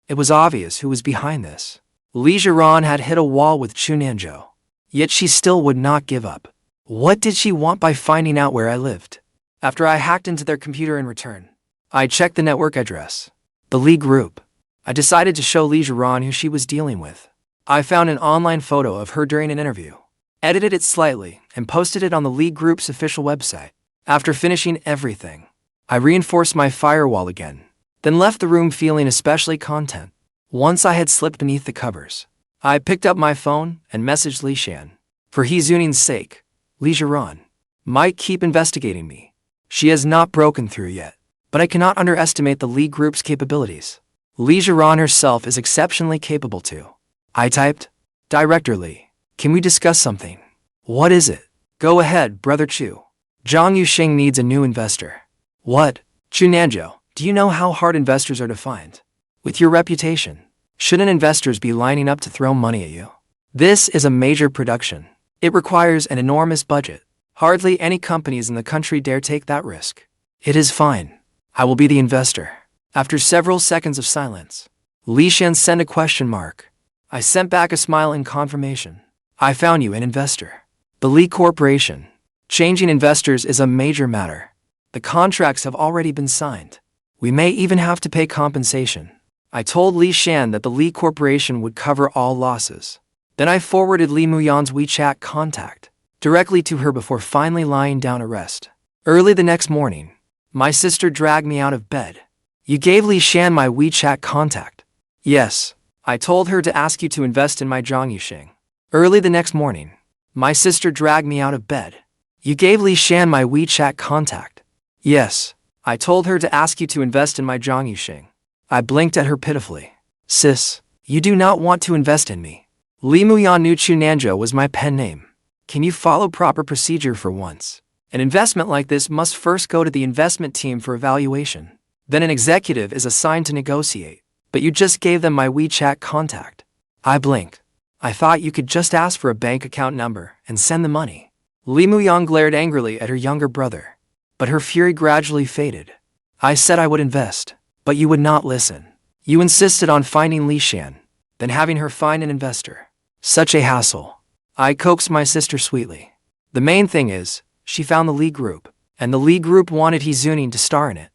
it was obvious who was behind this. Li Zhiran had hit a wall with Chu Nanzhou. Yet she still would not give up. What did she want by finding out where I lived? After I hacked into their computer in return, I checked the network address. The Li group. I decided to show Li Zhiran who she was dealing with. I found an online photo of her during an interview, edited it slightly, and posted it on the Li group's official website. After finishing everything, I reinforced my firewall again, then left the room feeling especially content. Once I had slipped beneath the covers, I picked up my phone and messaged Li Shan. For He Zuning's sake, Li Zhiran might keep investigating me. She has not broken through yet, but I cannot underestimate the Li group's capabilities. Li Zhiran herself is exceptionally capable too. I typed, Director Li, can we discuss something? What is it? Go ahead, Brother Chu. Zhang Yuxing needs a new investor. What? Chu Nanzhou, do you know how hard investors are to find? With your reputation, shouldn't investors be lining up to throw money at you? This is a major production. It requires an enormous budget. Hardly any companies in the country dare take that risk. It is fine. I will be the investor. After several seconds of silence, Li Shan sent a question mark. I sent back a smile in confirmation. I found you an investor. The Li Corporation. Changing investors is a major matter. The contracts have already been signed. We may even have to pay compensation. I told Li Shan that the Li Corporation would cover all losses. Then I forwarded Li Muyan's WeChat contact directly to her before finally lying down to rest. Early the next morning, my sister dragged me out of bed. You gave Li Shan my WeChat contact? Yes. I told her to ask you to invest in my Zhang Yuxing. Early the next morning, my sister dragged me out of bed. You gave Li Shan my WeChat contact? Yes. I told her to ask you to invest in my Zhang Yuxing. I blinked at her pitifully. Sis, you do not want to invest in me. Li Muyan knew Chu Nanzhou was my pen name. Can you follow proper procedure for once? An investment like this must first go to the investment team for evaluation. Then an executive is assigned to negotiate. But you just gave them my WeChat contact. I blinked. I thought you could just ask for a bank account number and send the money. Li Muyang glared angrily at her younger brother, but her fury gradually faded. I said I would invest, but you would not listen. You insisted on finding Li Shan, then having her find an investor. Such a hassle. I coaxed my sister sweetly. The main thing is, she found the Li group, and the Li group wanted He Zuning to star in it.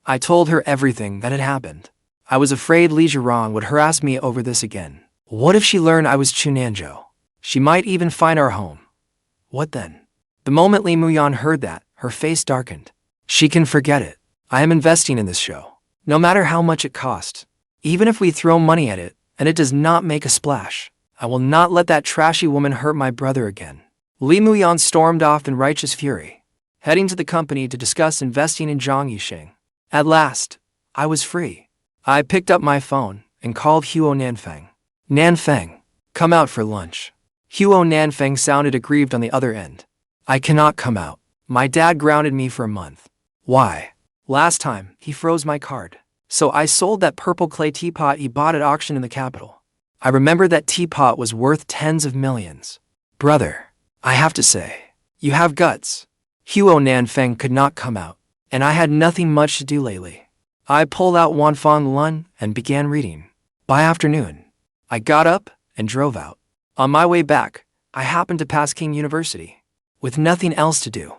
I told her everything that had happened. I was afraid Li Zhiran would harass me over this again. What if she learned I was Chu Nanzhou? She might even find our home. What then? The moment Li Muyan heard that, her face darkened. She can forget it. I am investing in this show. No matter how much it costs. Even if we throw money at it, and it does not make a splash, I will not let that trashy woman hurt my brother again. Li Muyan stormed off in righteous fury, heading to the company to discuss investing in Zhang Yuxing. At last, I was free. I picked up my phone and called Huo Nanfeng. Nanfeng, come out for lunch. Huo Nanfeng sounded aggrieved on the other end. I cannot come out. My dad grounded me for a month. Why? Last time, he froze my card. So I sold that purple clay teapot he bought at auction in the capital. I remember that teapot was worth tens of millions. Brother, I have to say, you have guts. Huo Nanfeng could not come out, and I had nothing much to do lately. I pulled out Wanfan Lun and began reading. By afternoon, I got up and drove out. On my way back, I happened to pass King University. With nothing else to do,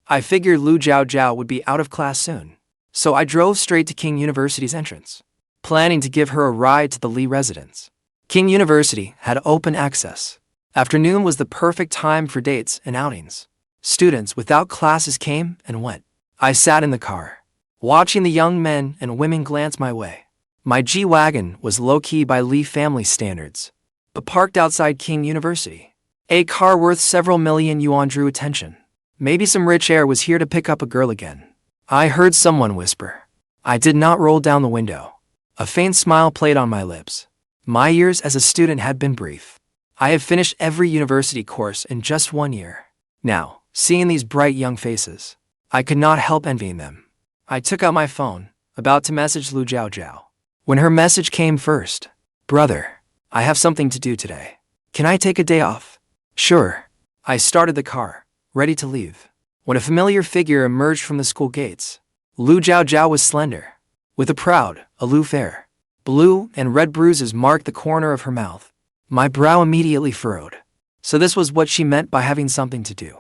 I figured Lu Zhaozhao would be out of class soon. So I drove straight to King University's entrance. planning to give her a ride to the Li residence. King University had open access. Afternoon was the perfect time for dates and outings. Students without classes came and went. I sat in the car, watching the young men and women glance my way. My G-Wagon was low-key by Li family standards, but parked outside King University. A car worth several million yuan drew attention. Maybe some rich heir was here to pick up a girl again. I heard someone whisper. I did not roll down the window. A faint smile played on my lips. My years as a student had been brief. I have finished every university course in just 1 year. Now, seeing these bright young faces, I could not help envying them. I took out my phone, about to message Lu Zhaozhao, when her message came first. Brother, I have something to do today. Can I take a day off? Sure. I started the car, ready to leave, when a familiar figure emerged from the school gates. Lu Zhaozhao was slender, with a proud, aloof air. Blue and red bruises marked the corner of her mouth. My brow immediately furrowed. So this was what she meant by having something to do.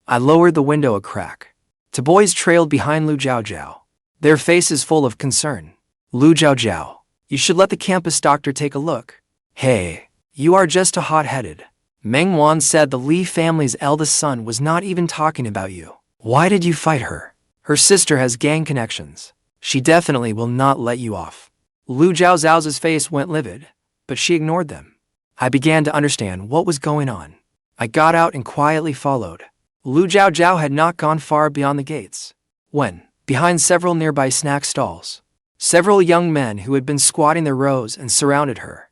I lowered the window a crack. Two boys trailed behind Lu Zhaozhao, their faces full of concern. Lu Zhaozhao, you should let the campus doctor take a look. Hey, you are just too hot-headed. Meng Wan said the Li family's eldest son was not even talking about you. Why did you fight her? Her sister has gang connections. She definitely will not let you off. Lu Zhaozhao's face went livid, but she ignored them. I began to understand what was going on. I got out and quietly followed. Lu Zhaozhao had not gone far beyond the gates, when, behind several nearby snack stalls, several young men who had been squatting their rows and surrounded her.